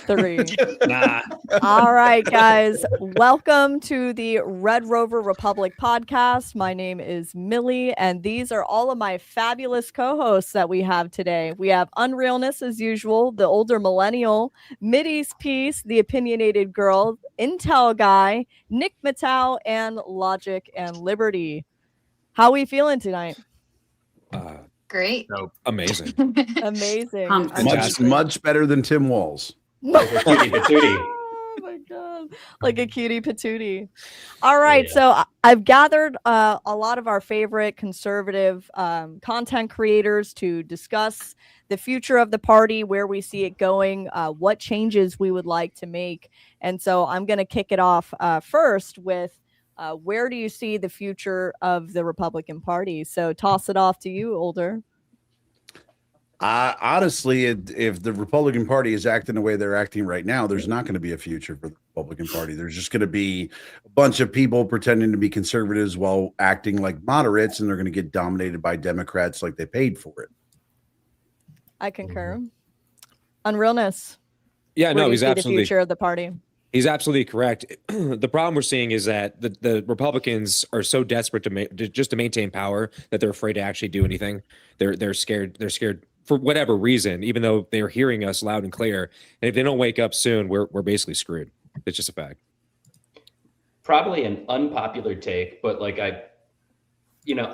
3. Nah. All right, guys. Welcome to the Red Rover Republic podcast. My name is Millie, and these are all of my fabulous co-hosts that we have today. We have Unrealness as usual, the older millennial, Mideast Peace, the opinionated girl, Intel guy, Nick Matau, and Logic and Liberty. How we feeling tonight? Great. Amazing. Amazing. Much better than Tim Walls. Like a cutie patootie. Oh my god, like a cutie patootie. All right, so I've gathered a lot of our favorite conservative content creators to discuss the future of the party, where we see it going, what changes we would like to make. And so I'm going to kick it off first with where do you see the future of the Republican Party? So toss it off to you, Older. Honestly, if the Republican Party is acting the way they're acting right now, there's not going to be a future for the Republican Party. There's just going to be a bunch of people pretending to be conservatives while acting like moderates, and they're going to get dominated by Democrats like they paid for it. I concur. Unrealness. Yeah, no, he's the absolutely future of the party. He's absolutely correct. The problem we're seeing is that the Republicans are so desperate to maintain power that they're afraid to actually do anything. They're scared. They're scared for whatever reason, even though they're hearing us loud and clear. And if they don't wake up soon, we're basically screwed. It's just a fact. Probably an unpopular take, but like I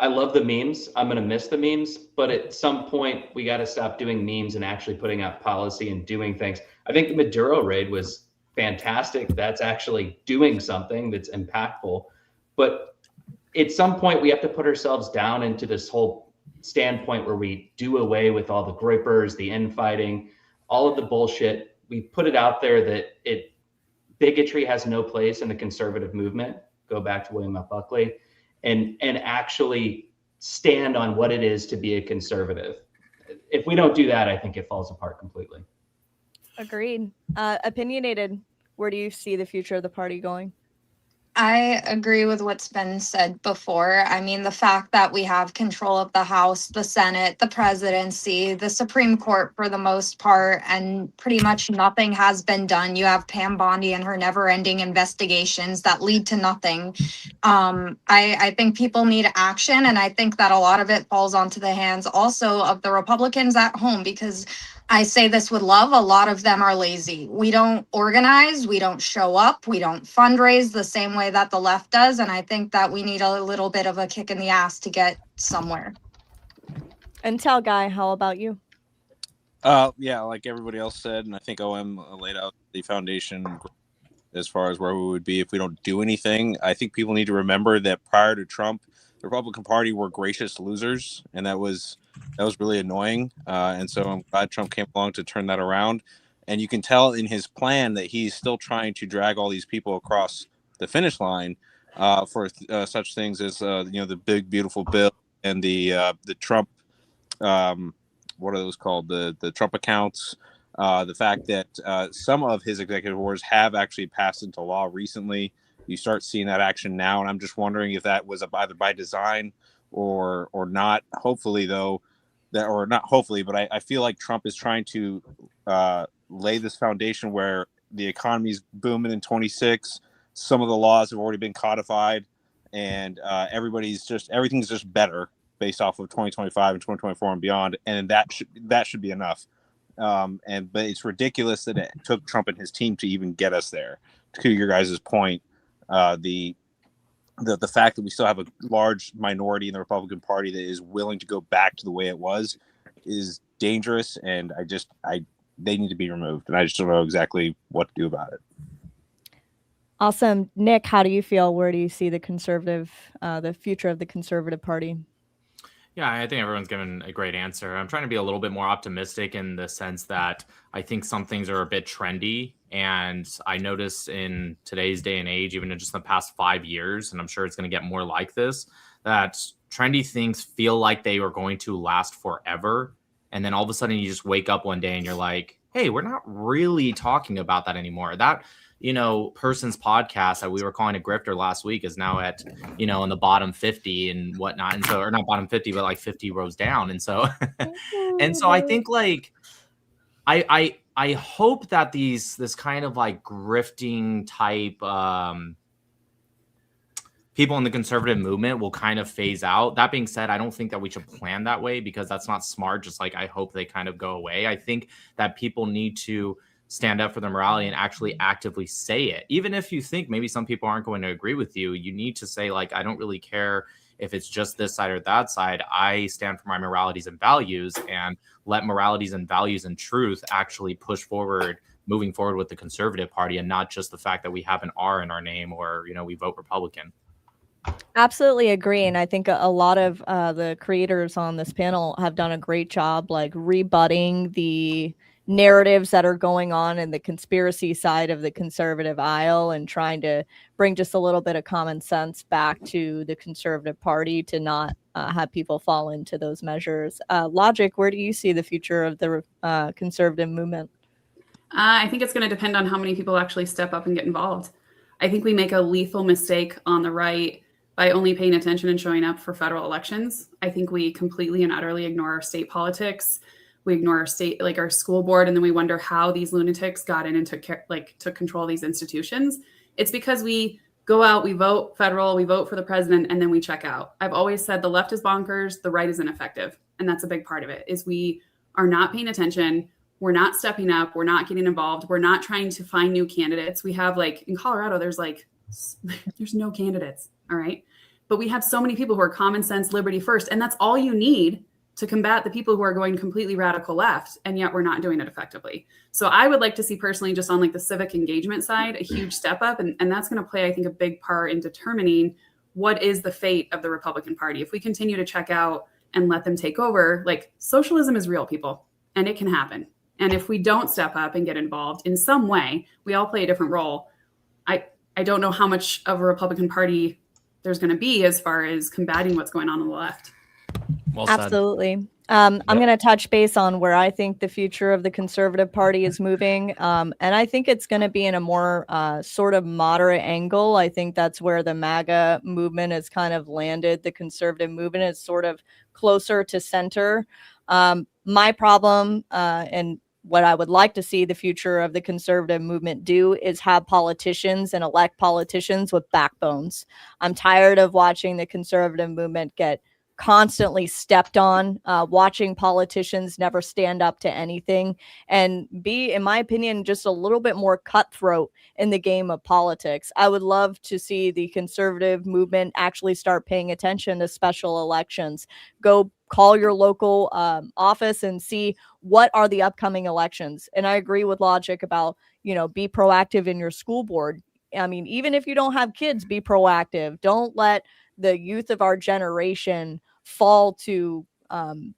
love the memes. I'm going to miss the memes, but at some point we got to stop doing memes and actually putting out policy and doing things. I think the Maduro raid was fantastic. That's actually doing something that's impactful. But at some point we have to put ourselves down into this whole standpoint where we do away with all the grippers, the infighting, all of the bullshit. We put it out there that bigotry has no place in the conservative movement. Go back to William F. Buckley. And actually stand on what it is to be a conservative. If we don't do that, I think it falls apart completely. Agreed. Opinionated, where do you see the future of the party going? I agree with what's been said before. I mean, the fact that we have control of the House, the Senate, the presidency, the Supreme Court for the most part, and pretty much nothing has been done. You have Pam Bondi and her never-ending investigations that lead to nothing. I think people need action, and I think that a lot of it falls onto the hands also of the Republicans at home, because I say this with love, a lot of them are lazy. We don't organize, we don't show up, we don't fundraise the same way that the left does, and I think that we need a little bit of a kick in the ass to get somewhere. Intel guy, how about you? Yeah, like everybody else said, and I think OM laid out the foundation as far as where we would be if we don't do anything. I think people need to remember that prior to Trump, the Republican Party were gracious losers, and that was really annoying. And so I'm glad Trump came along to turn that around. And you can tell in his plan that he's still trying to drag all these people across the finish line for such things as the big beautiful bill and the Trump what are those called, the Trump accounts. The fact that some of his executive orders have actually passed into law recently. You start seeing that action now, and I'm just wondering if that was either by design or not. Hopefully, though, or not hopefully, but I feel like Trump is trying to lay this foundation where the economy's booming in 26. Some of the laws have already been codified, and everything's just better based off of 2025 and 2024 and beyond, and that should be enough. But it's ridiculous that it took Trump and his team to even get us there. To your guys' point, the fact that we still have a large minority in the Republican Party that is willing to go back to the way it was is dangerous, and they need to be removed, and I just don't know exactly what to do about it. Awesome. Nick, how do you feel? Where do you see the future of the Conservative Party? Yeah, I think everyone's given a great answer. I'm trying to be a little bit more optimistic in the sense that I think some things are a bit trendy. And I noticed in today's day and age, even in just the past 5 years, and I'm sure it's going to get more like this, that trendy things feel like they are going to last forever. And then all of a sudden you just wake up one day and you're like, hey, we're not really talking about that anymore. That person's podcast that we were calling a grifter last week is now at, in the bottom 50 and whatnot. And so, or not bottom 50, but like 50 rows down. And so, I think like, I hope that this kind of like grifting type people in the conservative movement will kind of phase out. That being said, I don't think that we should plan that way because that's not smart. Just like I hope they kind of go away. I think that people need to stand up for their morality and actually actively say it. Even if you think maybe some people aren't going to agree with you, you need to say, like, I don't really care if it's just this side or that side. I stand for my moralities and values, and let moralities and values and truth actually push forward, moving forward with the Conservative Party, and not just the fact that we have an R in our name or, we vote Republican. Absolutely agree. And I think a lot of the creators on this panel have done a great job, like rebutting the narratives that are going on in the conspiracy side of the conservative aisle and trying to bring just a little bit of common sense back to the Conservative Party to not have people fall into those measures. Logic, where do you see the future of the conservative movement? I think it's going to depend on how many people actually step up and get involved. I think we make a lethal mistake on the right by only paying attention and showing up for federal elections. I think we completely and utterly ignore our state politics. We ignore our state, like our school board, and then we wonder how these lunatics got in and took control of these institutions. It's because we go out, we vote federal, we vote for the president, and then we check out. I've always said the left is bonkers, the right is ineffective. And that's a big part of it, is we are not paying attention. We're not stepping up. We're not getting involved. We're not trying to find new candidates. We have, like, in Colorado, there's no candidates. All right. But we have so many people who are common sense, liberty first. And that's all you need to combat the people who are going completely radical left. And yet we're not doing it effectively. So I would like to see personally, just on like the civic engagement side, a huge step up. And that's going to play, I think, a big part in determining what is the fate of the Republican Party. If we continue to check out and let them take over, like, socialism is real, people, and it can happen. And if we don't step up and get involved in some way, we all play a different role. I don't know how much of a Republican Party there's going to be as far as combating what's going on the left. Well said. Absolutely. I'm going to touch base on where I think the future of the Conservative Party is moving. And I think it's going to be in a more sort of moderate angle. I think that's where the MAGA movement has kind of landed. The conservative movement is sort of closer to center. My problem and what I would like to see the future of the conservative movement do is have politicians and elect politicians with backbones. I'm tired of watching the conservative movement get constantly stepped on, watching politicians never stand up to anything, and be, in my opinion, just a little bit more cutthroat in the game of politics. I would love to see the conservative movement actually start paying attention to special elections. Go call your local office and see what are the upcoming elections. And I agree with Logic about, be proactive in your school board. I mean, even if you don't have kids, be proactive. Don't let the youth of our generation fall to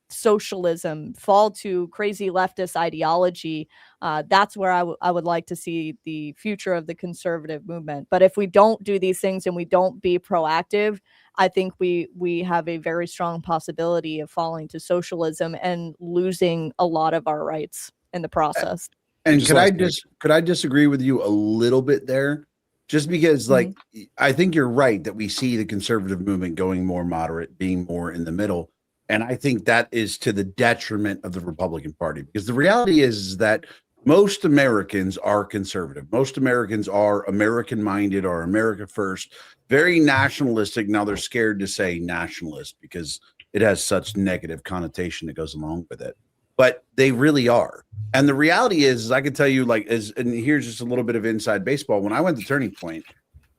socialism, fall to crazy leftist ideology. That's where I would like to see the future of the conservative movement. But if we don't do these things and we don't be proactive, I think we have a very strong possibility of falling to socialism and losing a lot of our rights in the process. And could I disagree with you a little bit there? Just because, I think you're right that we see the conservative movement going more moderate, being more in the middle. And I think that is to the detriment of the Republican Party, because the reality is that most Americans are conservative. Most Americans are American minded or America first, very nationalistic. Now they're scared to say nationalist because it has such negative connotation that goes along with it. But they really are. And the reality is I can tell you, and here's just a little bit of inside baseball. When I went to Turning Point,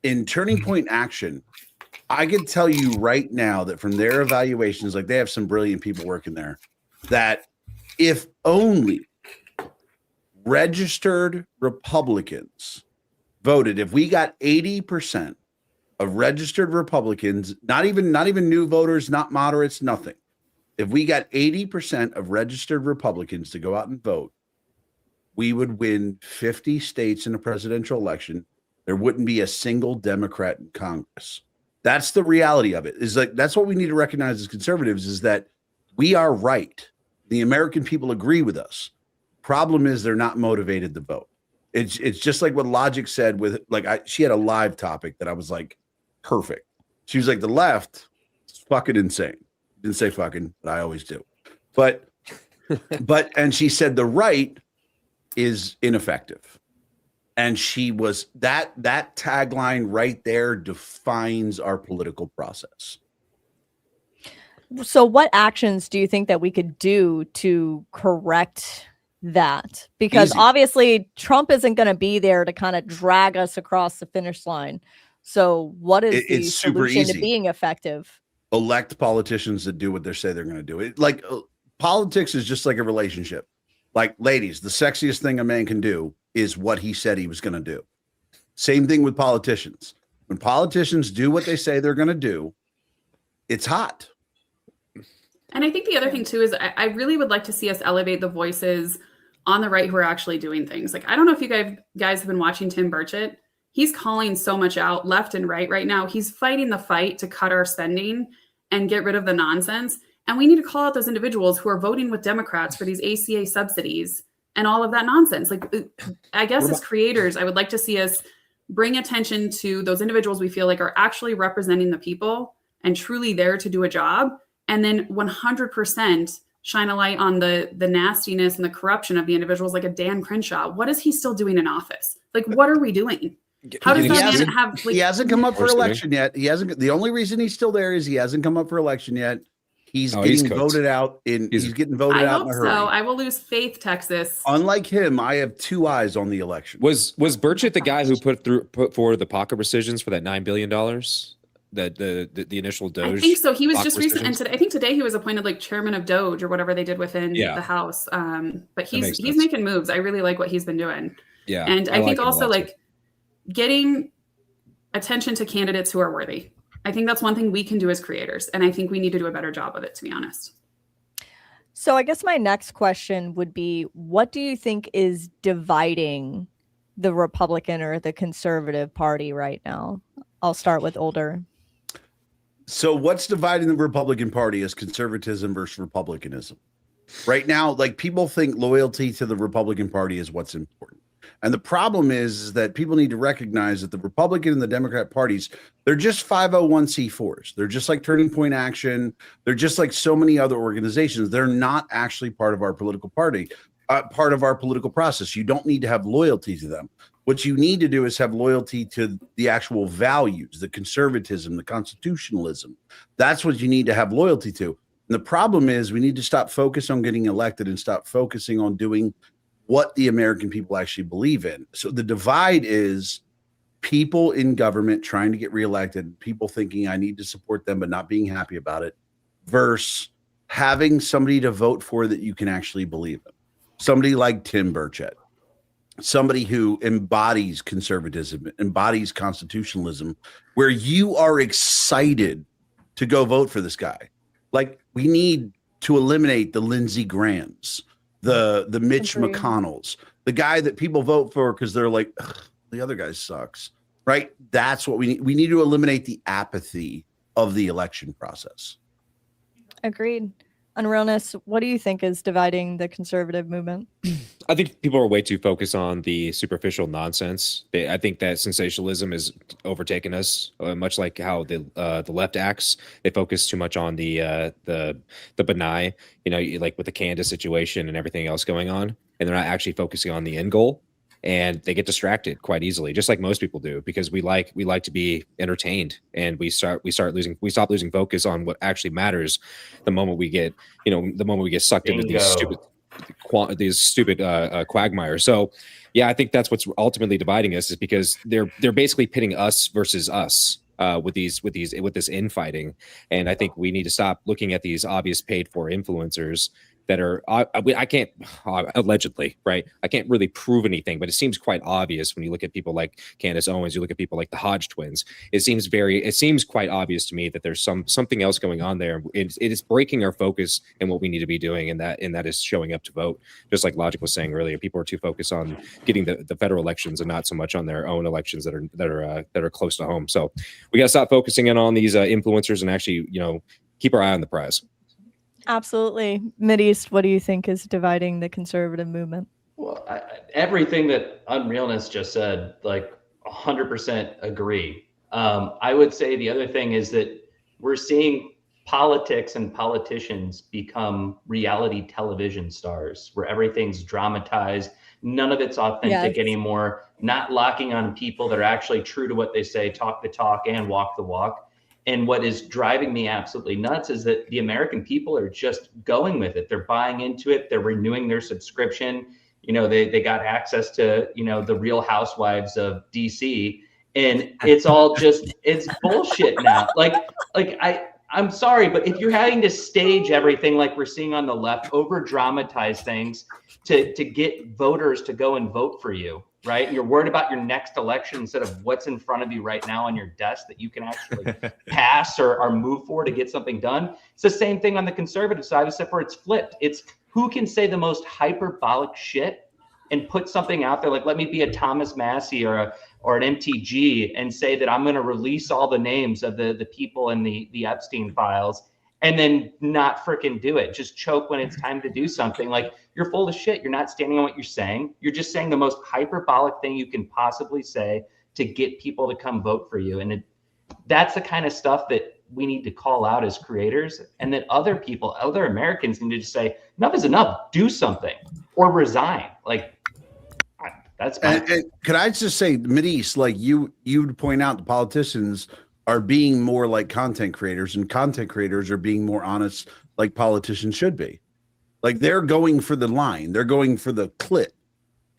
in Turning Point Action, I can tell you right now that from their evaluations, they have some brilliant people working there, that if only registered Republicans voted, if we got 80% of registered Republicans, not even new voters, not moderates, nothing. If we got 80% of registered Republicans to go out and vote, we would win 50 states in a presidential election. There wouldn't be a single Democrat in Congress. That's the reality of it. That's what we need to recognize as conservatives, is that we are right. The American people agree with us. Problem is they're not motivated to vote. It's just like what Logic said with she had a live topic that I was like, perfect. She was like, the left is fucking insane. Didn't say fucking, but I always do. But and she said the right is ineffective. And she was that tagline right there defines our political process. So what actions do you think that we could do to correct that? Because Easy. obviously Trump isn't going to be there to kind of drag us across the finish line. So what is the It's super solution to easy. being effective? Elect politicians that do what they say they're going to do. It like politics is just like a relationship. Like, ladies, the sexiest thing a man can do is what he said he was going to do. Same thing with politicians. When politicians do what they say they're going to do, it's hot. And I think the other thing too is I really would like to see us elevate the voices on the right who are actually doing things. Like, I don't know if you guys have been watching Tim Burchett. He's calling so much out left and right now. He's fighting the fight to cut our spending and get rid of the nonsense. And we need to call out those individuals who are voting with Democrats for these ACA subsidies and all of that nonsense. Like, I guess as creators, I would like to see us bring attention to those individuals we feel like are actually representing the people and truly there to do a job. And then 100% shine a light on the nastiness and the corruption of the individuals like a Dan Crenshaw. What is he still doing in office? Like, what are we doing? How does that man have, like, he hasn't come up for Worse than election yet. He hasn't. The only reason he's still there is he hasn't come up for election yet. He's He's getting cooked. voted out he's getting voted I out in hope a hurry. so. I will lose faith, Texas. Unlike him, I have two eyes on the election. Was Burchett the guy who put forward the pocket rescissions for that $9 billion? The initial Doge. I think so. He was Fox just recent, and rescissions? today, I think today he was appointed like chairman of Doge or whatever they did within Yeah. the House. But he's makes sense. making moves. I really like what he's been doing. Yeah, And I like think him a also lot, too. like getting attention to candidates who are worthy. I think that's one thing we can do as creators, and I think we need to do a better job of it, to be honest. So I guess my next question would be, what do you think is dividing the Republican or the conservative party right now? I'll start with Older. So what's dividing the Republican Party is conservatism versus republicanism. Right now, like, people think loyalty to the Republican Party is what's important. And the problem is that people need to recognize that the Republican and the Democrat parties, they're just 501c4s. They're just like Turning Point Action. They're just like so many other organizations. They're not actually part of our political party, part of our political process. You don't need to have loyalty to them. What you need to do is have loyalty to the actual values, the conservatism, the constitutionalism. That's what you need to have loyalty to. And the problem is we need to stop focusing on getting elected and stop focusing on doing what the American people actually believe in. So the divide is people in government trying to get reelected, people thinking I need to support them but not being happy about it, versus having somebody to vote for that you can actually believe in. Somebody like Tim Burchett, somebody who embodies conservatism, embodies constitutionalism, where you are excited to go vote for this guy. Like, we need to eliminate the Lindsey Grahams, the Mitch Agreed. McConnells, the guy that people vote for because they're like, the other guy sucks, right? That's what we need. We need to eliminate the apathy of the election process. Agreed. Unrealness, what do you think is dividing the conservative movement? I think people are way too focused on the superficial nonsense. I think that sensationalism has overtaken us, much like how the left acts. They focus too much on the benign, like with the Candace situation and everything else going on, and they're not actually focusing on the end goal. And they get distracted quite easily, just like most people do, because we like to be entertained, and we stop losing focus on what actually matters the moment we get sucked into these stupid quagmires. So yeah, I think that's what's ultimately dividing us, is because they're basically pitting us versus us with this infighting. And I think we need to stop looking at these obvious paid for influencers that are I can't allegedly, right? I can't really prove anything, but it seems quite obvious when you look at people like Candace Owens, you look at people like the Hodge twins. It seems quite obvious to me that there's something else going on there. It is breaking our focus and what we need to be doing, and that is showing up to vote. Just like Logic was saying earlier, people are too focused on getting the federal elections and not so much on their own elections that are close to home. So we got to stop focusing in on these influencers and actually keep our eye on the prize. Absolutely. Mideast, what do you think is dividing the conservative movement? Well, everything that Unrealness just said, like 100% agree. I would say the other thing is that we're seeing politics and politicians become reality television stars, where everything's dramatized. None of it's authentic anymore. Not locking on people that are actually true to what they say, talk the talk and walk the walk. And what is driving me absolutely nuts is that the American people are just going with it. They're buying into it. They're renewing their subscription. You know, they got access to, you know, the Real Housewives of DC, and it's all just, it's bullshit now. I'm sorry, but if you're having to stage everything like we're seeing on the left, over dramatize things to get voters to go and vote for you, right? And you're worried about your next election instead of what's in front of you right now on your desk that you can actually pass or move for to get something done. It's the same thing on the conservative side, except for it's flipped. It's who can say the most hyperbolic shit and put something out there like, let me be a Thomas Massey or an MTG and say that I'm going to release all the names of the people in the Epstein files, and then not freaking do it. Just choke when it's time to do something. Like, you're full of shit. You're not standing on what you're saying. You're just saying the most hyperbolic thing you can possibly say to get people to come vote for you. And that's the kind of stuff that we need to call out as creators, and that other people, other Americans need to just say, enough is enough, do something or resign. Like, that's and could I just say, Mideast, like you'd point out the politicians are being more like content creators, and content creators are being more honest like politicians should be. Like, they're going for the line, they're going for the clip,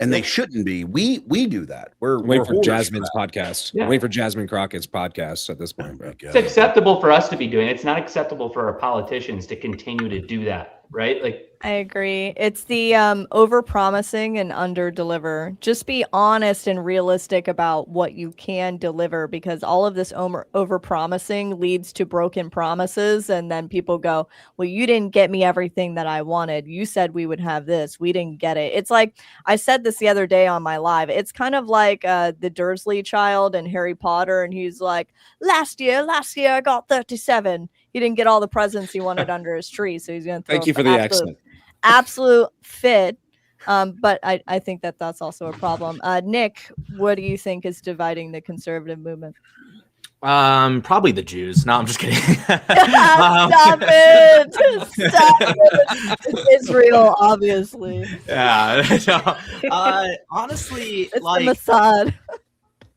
and they shouldn't be. We do that. We're waiting for whores Jasmine's that. podcast. Yeah. Waiting for Jasmine Crockett's podcast at this point, bro. it's acceptable for us to be doing it. It's not acceptable for our politicians to continue to do that, right? Like, I agree. It's the over promising and under deliver. Just be honest and realistic about what you can deliver, because all of this over promising leads to broken promises. And then people go, well, you didn't get me everything that I wanted. You said we would have this. We didn't get it. It's like, I said this the other day on my live. It's kind of like the Dursley child and Harry Potter. And he's like, last year I got 37. He didn't get all the presents he wanted under his tree. So he's going to throw Thank you for the accent. absolute fit. But I think that's also a problem. Nick, what do you think is dividing the conservative movement? Probably the Jews. No, I'm just kidding. Stop it! Stop it! It's Israel, obviously. Yeah. Honestly, It's like, the Mossad.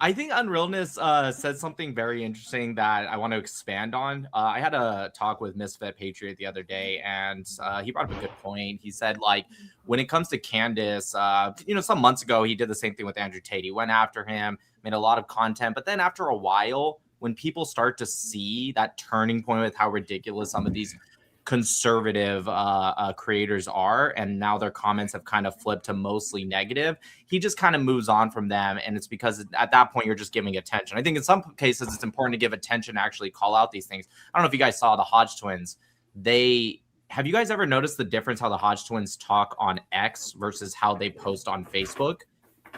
I think Unrealness said something very interesting that I want to expand on. I had a talk with Misfit Patriot the other day, and he brought up a good point. He said, like, when it comes to Candace, some months ago, he did the same thing with Andrew Tate. He went after him, made a lot of content, but then after a while, when people start to see that turning point with how ridiculous some of these conservative creators are, and now their comments have kind of flipped to mostly negative, he just kind of moves on from them. And it's because at that point you're just giving attention. I think in some cases it's important to give attention, actually call out these things. I don't know if you guys saw the Hodge twins. Have you guys ever noticed the difference how the Hodge twins talk on X versus how they post on Facebook?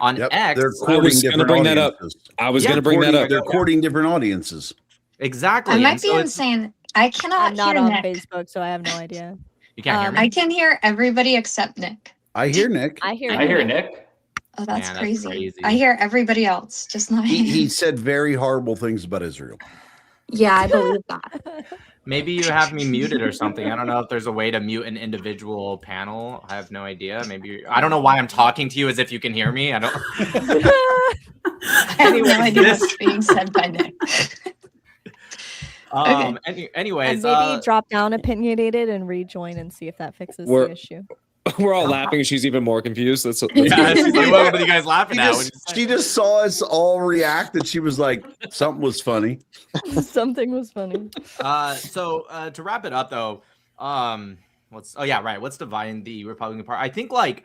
On X, they're I was going to bring that up. They're courting different audiences. Exactly. I might be insane. I cannot I'm not hear on Nick. Facebook, so I have no idea. You can't hear me? I can hear everybody except Nick. I hear Nick. I hear Nick. Oh, that's, Man, that's crazy. crazy. I hear everybody else, just not him. He said very horrible things about Israel. Yeah, I believe that. Maybe you have me muted or something. I don't know if there's a way to mute an individual panel. I have no idea. I don't know why I'm talking to you as if you can hear me. I don't. I have no idea what's being said by Nick. Anyways, And maybe drop down opinionated and rejoin and see if that fixes the issue. We're all laughing. She's even more confused. That's yeah, she's like, what are you guys laughing at? She just saw us all react, and she was like, something was funny. Something was funny. So to wrap it up, though, what's dividing the Republican Party? I think like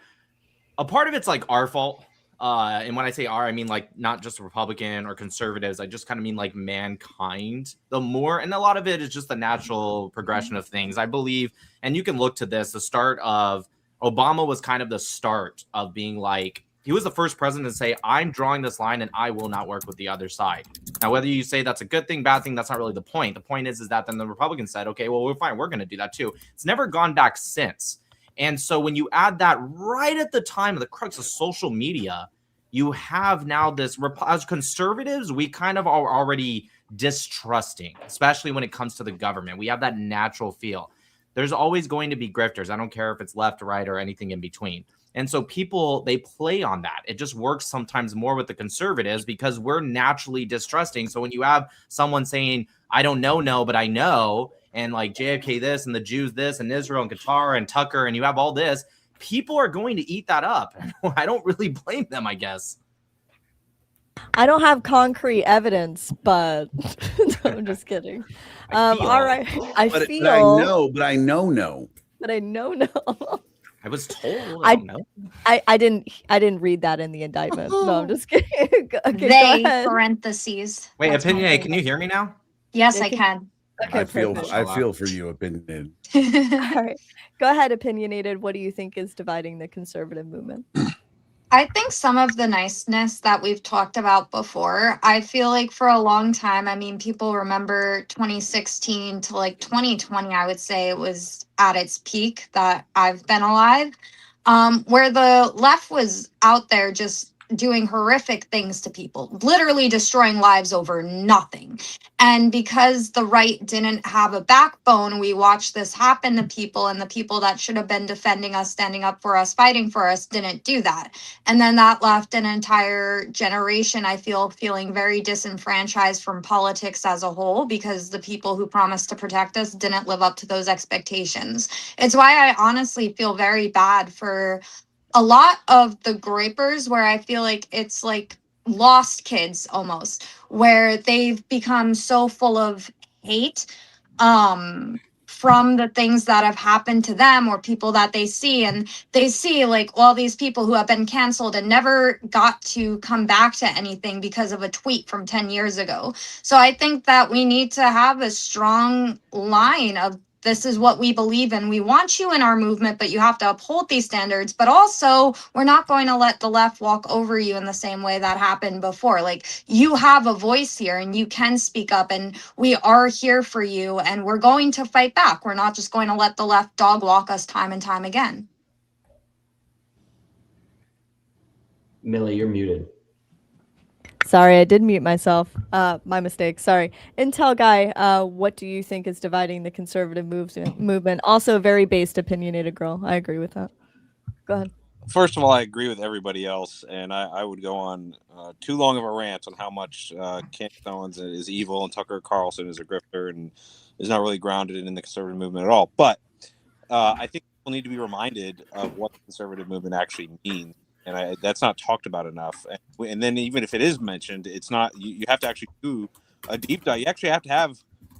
a part of it's like our fault. And when I say our, I mean like not just Republican or conservatives. I just kind of mean like mankind. And a lot of it is just the natural progression of things. I believe, and you can look to this, the start of Obama was kind of the start of being like, he was the first president to say, I'm drawing this line and I will not work with the other side. Now, whether you say that's a good thing, bad thing, that's not really the point. The point is that then the Republicans said, okay, well, we're fine. We're going to do that too. It's never gone back since. And so when you add that right at the time of the crux of social media, you have now this, as conservatives, we kind of are already distrusting, especially when it comes to the government. We have that natural feel. There's always going to be grifters. I don't care if it's left, right, or anything in between. And so people, they play on that. It just works sometimes more with the conservatives because we're naturally distrusting. So when you have someone saying, I don't know, but I know, and like JFK this and the Jews this and Israel and Qatar and Tucker, and you have all this, people are going to eat that up. I don't really blame them, I guess. I don't have concrete evidence, but no, I'm just kidding. All right. But I know. I was told. I don't know. I didn't read that in the indictment. No, I'm just kidding. Okay, go They ahead. parentheses. Wait, That's my Opinionated, can favorite. you hear me now? Yes, Yeah, I can. Okay, I feel perfect. I feel for you, Opinionated. All right. Go ahead, Opinionated. What do you think is dividing the conservative movement? I think some of the niceness that we've talked about before, I feel like for a long time, I mean, people remember 2016 to like 2020, I would say it was at its peak that I've been alive, where the left was out there just doing horrific things to people, literally destroying lives over nothing. And because the right didn't have a backbone, we watched this happen to people, and the people that should have been defending us, standing up for us, fighting for us, didn't do that. And then that left an entire generation, I feel, feeling very disenfranchised from politics as a whole because the people who promised to protect us didn't live up to those expectations. It's why I honestly feel very bad for a lot of the grapers, where I feel like it's like lost kids almost, where they've become so full of hate from the things that have happened to them or people that they see, and they see like all these people who have been canceled and never got to come back to anything because of a tweet from 10 years ago. So I think that we need to have a strong line of, this is what we believe in. We want you in our movement, but you have to uphold these standards. But also, we're not going to let the left walk over you in the same way that happened before. Like, you have a voice here and you can speak up, and we are here for you, and we're going to fight back. We're not just going to let the left dog walk us time and time again. Millie, you're muted. Sorry, I did mute myself. My mistake. Sorry. Intel Guy, what do you think is dividing the conservative movement? Also, a very based, opinionated girl. I agree with that. Go ahead. First of all, I agree with everybody else, and I would go on too long of a rant on how much Candace Owens is evil and Tucker Carlson is a grifter and is not really grounded in the conservative movement at all. But I think people need to be reminded of what the conservative movement actually means. And that's not talked about enough. And then even if it is mentioned, it's not, you have to actually do a deep dive. You actually have to have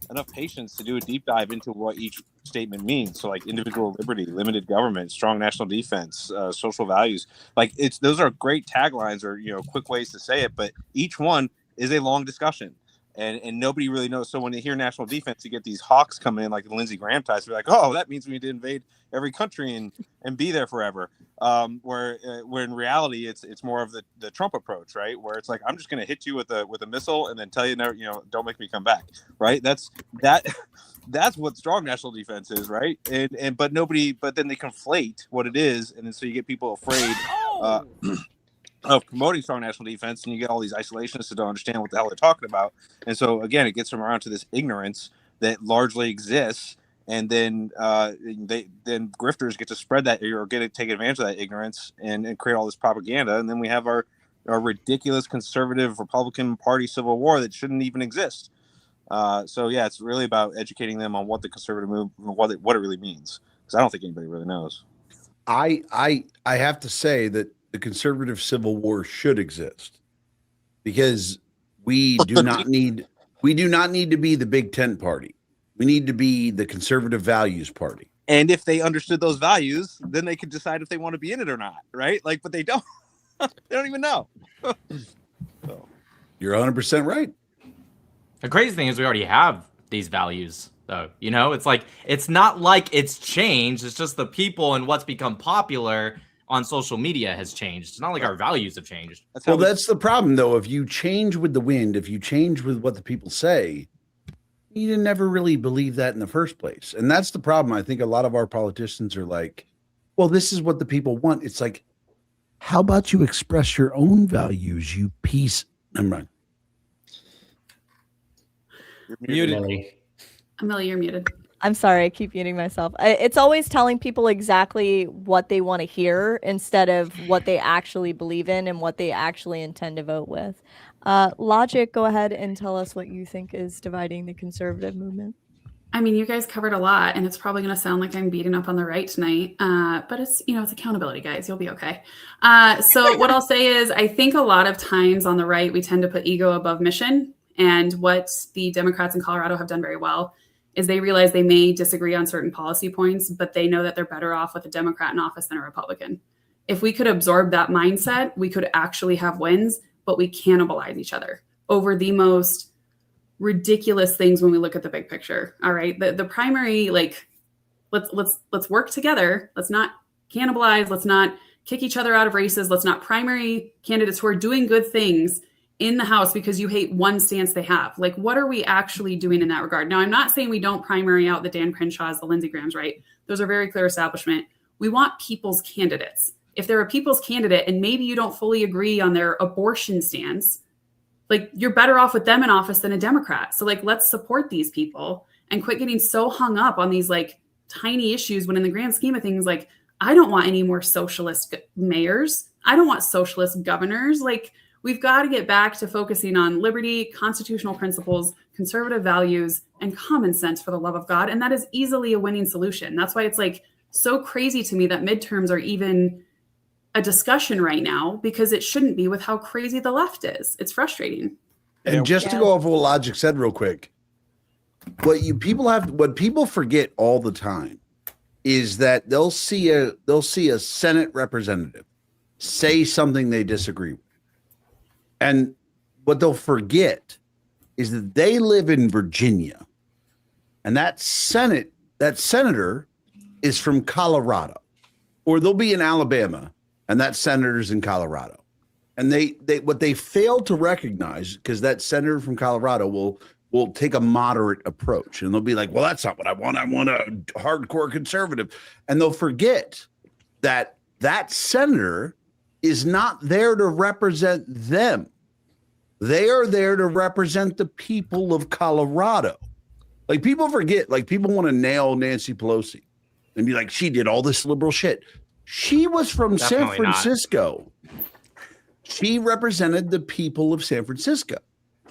enough patience to do a deep dive into what each statement means. So like individual liberty, limited government, strong national defense, social values. Like those are great taglines or, quick ways to say it, but each one is a long discussion. And nobody really knows. So when they hear national defense, you get these hawks coming in like the Lindsey Graham types. They're like, oh, that means we need to invade every country and be there forever. Where in reality, it's more of the Trump approach, right? Where it's like, I'm just going to hit you with a missile and then tell you, never, don't make me come back, right? That's what strong national defense is, right? But then they conflate what it is, and then so you get people afraid. Of promoting strong national defense, and you get all these isolationists that don't understand what the hell they're talking about. And so again, it gets them around to this ignorance that largely exists, and then then grifters get to spread that or take advantage of that ignorance and create all this propaganda, and then we have our ridiculous conservative Republican Party civil war that shouldn't even exist. So yeah, it's really about educating them on what the conservative movement, what it really means, because I don't think anybody really knows. I have to say that the conservative civil war should exist, because we do not need to be the big tent party. We need to be the conservative values party. And if they understood those values, then they could decide if they want to be in it or not, right? Like, but they don't. They don't even know. So. You're 100% right. The crazy thing is we already have these values, though. It's like, it's not like it's changed. It's just the people and what's become popular on social media has changed. It's not like our values have changed. That's the problem, though. If you change with the wind, if you change with what the people say, you never really believe that in the first place. And that's the problem. I think a lot of our politicians are like, well, this is what the people want. It's like, how about you express your own values, you piece? I'm right. You're muted. Amelia, you're muted. I'm sorry, I keep muting myself. It's always telling people exactly what they want to hear instead of what they actually believe in and what they actually intend to vote with. Logic, go ahead and tell us what you think is dividing the conservative movement. I mean, you guys covered a lot, and it's probably going to sound like I'm beating up on the right tonight. But it's, it's accountability, guys. You'll be okay. So what I'll say is, I think a lot of times on the right, we tend to put ego above mission. And what the Democrats in Colorado have done very well is they realize they may disagree on certain policy points, but they know that they're better off with a Democrat in office than a Republican. If we could absorb that mindset, we could actually have wins, but we cannibalize each other over the most ridiculous things when we look at the big picture. All right. The primary, like, let's work together. Let's not cannibalize. Let's not kick each other out of races. Let's not primary candidates who are doing good things in the House because you hate one stance they have. Like, what are we actually doing in that regard? Now, I'm not saying we don't primary out the Dan Crenshaws, the Lindsey Grahams, right? Those are very clear establishment. We want people's candidates. If they're a people's candidate and maybe you don't fully agree on their abortion stance, like, you're better off with them in office than a Democrat. So, like, let's support these people and quit getting so hung up on these, like, tiny issues when in the grand scheme of things, like, I don't want any more socialist mayors. I don't want socialist governors. Like, we've got to get back to focusing on liberty, constitutional principles, conservative values, and common sense, for the love of God. And that is easily a winning solution. That's why it's, like, so crazy to me that midterms are even a discussion right now, because it shouldn't be with how crazy the left is. It's frustrating. And just to go off what Logic said real quick, what people forget all the time is that they'll see a Senate representative say something they disagree with. And what they'll forget is that they live in Virginia, and that senator is from Colorado, or they'll be in Alabama, and that senator's in Colorado. And they what they fail to recognize, because that senator from Colorado will take a moderate approach, and they'll be like, well, that's not what I want. I want a hardcore conservative. And they'll forget that that senator is not there to represent them. They are there to represent the people of Colorado. Like, people forget, like, people want to nail Nancy Pelosi and be like, she did all this liberal shit. She was from San Francisco. She represented the people of San Francisco.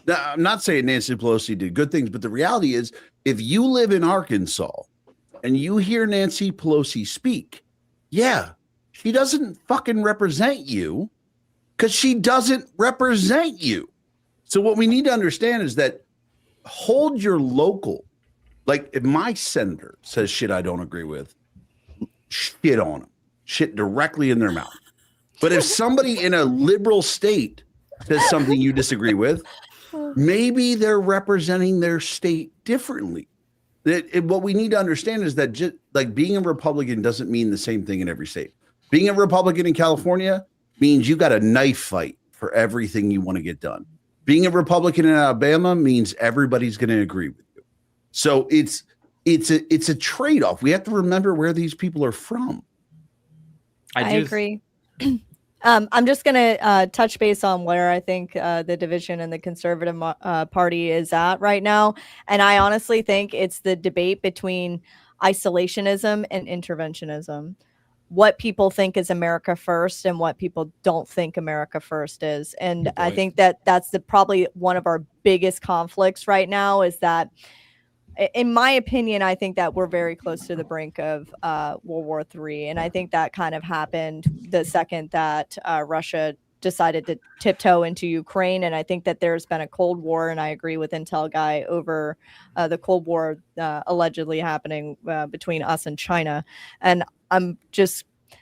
Now, I'm not saying Nancy Pelosi did good things, but the reality is, if you live in Arkansas and you hear Nancy Pelosi speak, yeah, she doesn't fucking represent you, because she doesn't represent you. So what we need to understand is that hold your local. Like, if my senator says shit I don't agree with, shit on him. Shit directly in their mouth. But if somebody in a liberal state says something you disagree with, maybe they're representing their state differently. What we need to understand is that just like being a Republican doesn't mean the same thing in every state. Being a Republican in California means you got a knife fight for everything you want to get done. Being a Republican in Alabama means everybody's going to agree with you. So it's a trade-off. We have to remember where these people are from. I agree. I'm just going to touch base on where I think the division in the conservative party is at right now. And I honestly think it's the debate between isolationism and interventionism. What people think is America first and what people don't think America first is. And I think that that's probably one of our biggest conflicts right now, is that, in my opinion, I think that we're very close to the brink of World War III. And I think that kind of happened the second that Russia decided to tiptoe into Ukraine. And I think that there's been a Cold War, and I agree with Intel Guy over the Cold War allegedly happening between us and China. And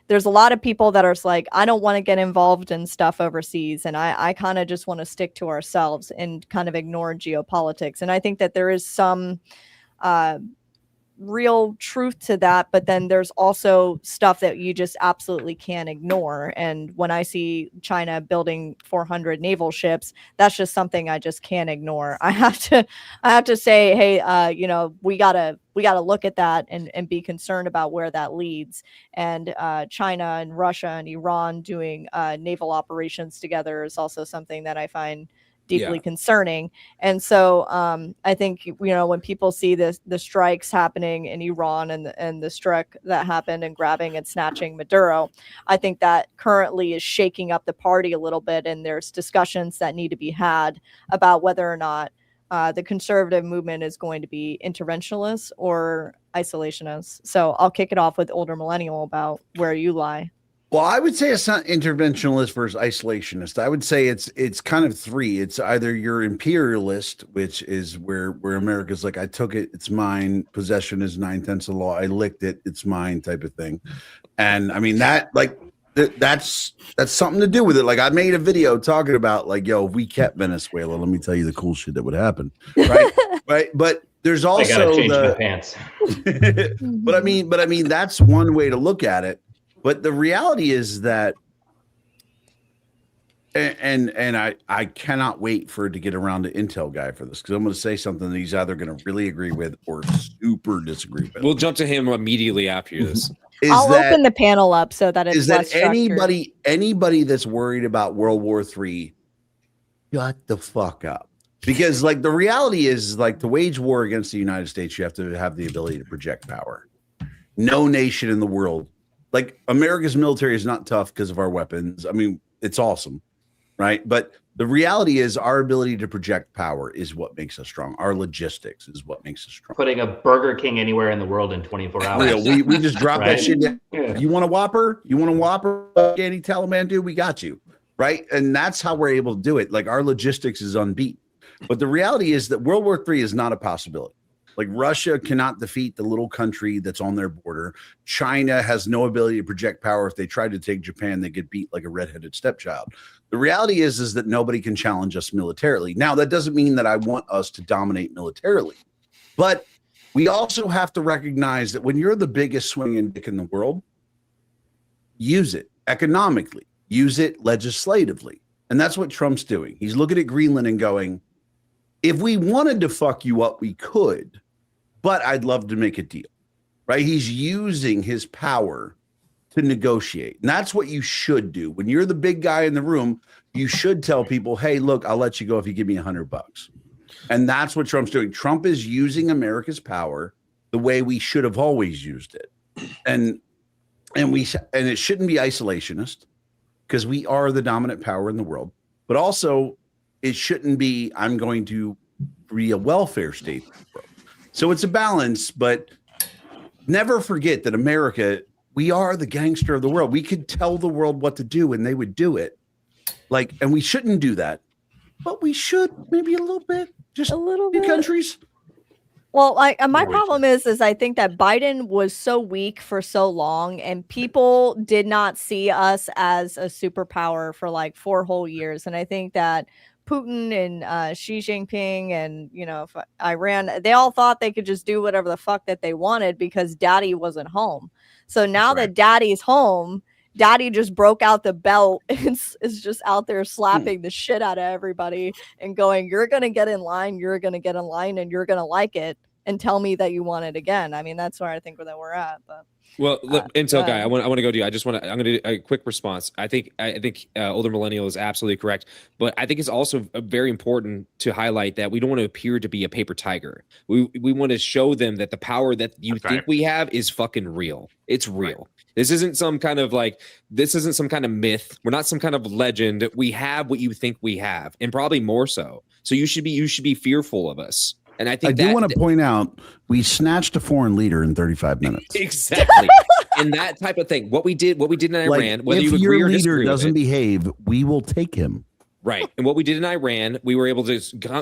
there's a lot of people that are like, I don't want to get involved in stuff overseas. And I kind of just want to stick to ourselves and kind of ignore geopolitics. And I think that there is some real truth to that, but then there's also stuff that you just absolutely can't ignore. And when I see China building 400 naval ships, that's just something I just can't ignore. I have to say, hey, we gotta look at that and be concerned about where that leads. And China and Russia and Iran doing naval operations together is also something that I find deeply Yeah. concerning. And so I think, you know, when people see the strikes happening in Iran and the strike that happened and grabbing and snatching Maduro, I think that currently is shaking up the party a little bit. And there's discussions that need to be had about whether or not the conservative movement is going to be interventionist or isolationist. So I'll kick it off with older millennial about where you lie. Well, I would say it's not interventionist versus isolationist. I would say it's kind of three. It's either you're imperialist, which is where America's like, I took it, it's mine. Possession is 9/10 of law. I licked it, it's mine, type of thing. And I mean that like that's something to do with it. Like I made a video talking about like, yo, if we kept Venezuela, let me tell you the cool shit that would happen, right? Right. But there's I gotta also change my pants. but I mean that's one way to look at it. But the reality is that, and I cannot wait for it to get around to Intel guy for this, because I'm going to say something that he's either going to really agree with or super disagree with. We'll jump to him immediately after this. I'll open the panel up so that it's is less that anybody that's worried about World War III, shut the fuck up. Because like the reality is like to wage war against the United States, you have to have the ability to project power. No nation in the world. Like America's military is not tough because of our weapons. I mean, it's awesome, right? But the reality is our ability to project power is what makes us strong. Our logistics is what makes us strong. Putting a Burger King anywhere in the world in 24 hours. We just drop Right? that shit down. Yeah. You want a Whopper? You want a Whopper? Any Taliban dude? We got you, right? And that's how we're able to do it. Like our logistics is unbeat. But the reality is that World War III is not a possibility. Like Russia cannot defeat the little country that's on their border. China has no ability to project power. If they tried to take Japan, they get beat like a redheaded stepchild. The reality is that nobody can challenge us militarily. Now, that doesn't mean that I want us to dominate militarily, but we also have to recognize that when you're the biggest swinging dick in the world, use it economically, use it legislatively. And that's what Trump's doing. He's looking at Greenland and going, if we wanted to fuck you up, we could. But I'd love to make a deal, right? He's using his power to negotiate. And that's what you should do. When you're the big guy in the room, you should tell people, hey, look, I'll let you go if you give me $100. And that's what Trump's doing. Trump is using America's power the way we should have always used it. And it shouldn't be isolationist because we are the dominant power in the world. But also, it shouldn't be, I'm going to be a welfare state in the world. So it's a balance, but never forget that America, we are the gangster of the world. We could tell the world what to do and they would do it. Like, and we shouldn't do that, but we should maybe a little bit, just A little few bit. countries. Well, my problem is I think that Biden was so weak for so long, and people did not see us as a superpower for like 4 whole years. And I think that Putin and Xi Jinping and, you know, Iran, they all thought they could just do whatever the fuck that they wanted because daddy wasn't home. So now that daddy's home, daddy just broke out the belt and is just out there slapping the shit out of everybody and going, you're going to get in line, you're going to get in line, and you're going to like it and tell me that you want it again. I mean, that's where I think that we're at. But Well, look, Intel guy, I want to go to you. I'm going to do a quick response. I think older millennial is absolutely correct, but I think it's also very important to highlight that we don't want to appear to be a paper tiger. We want to show them that the power that you think we have is fucking real. It's real. Right. This isn't some kind of myth. We're not some kind of legend. We have what you think we have, and probably more so. So you should be fearful of us. And I think I do want to point out we snatched a foreign leader in 35 minutes. Exactly. And that type of thing. What we did in Iran, whether if you agree your or leader disagree doesn't with it, behave, we will take him. Right. And what we did in Iran, we were able to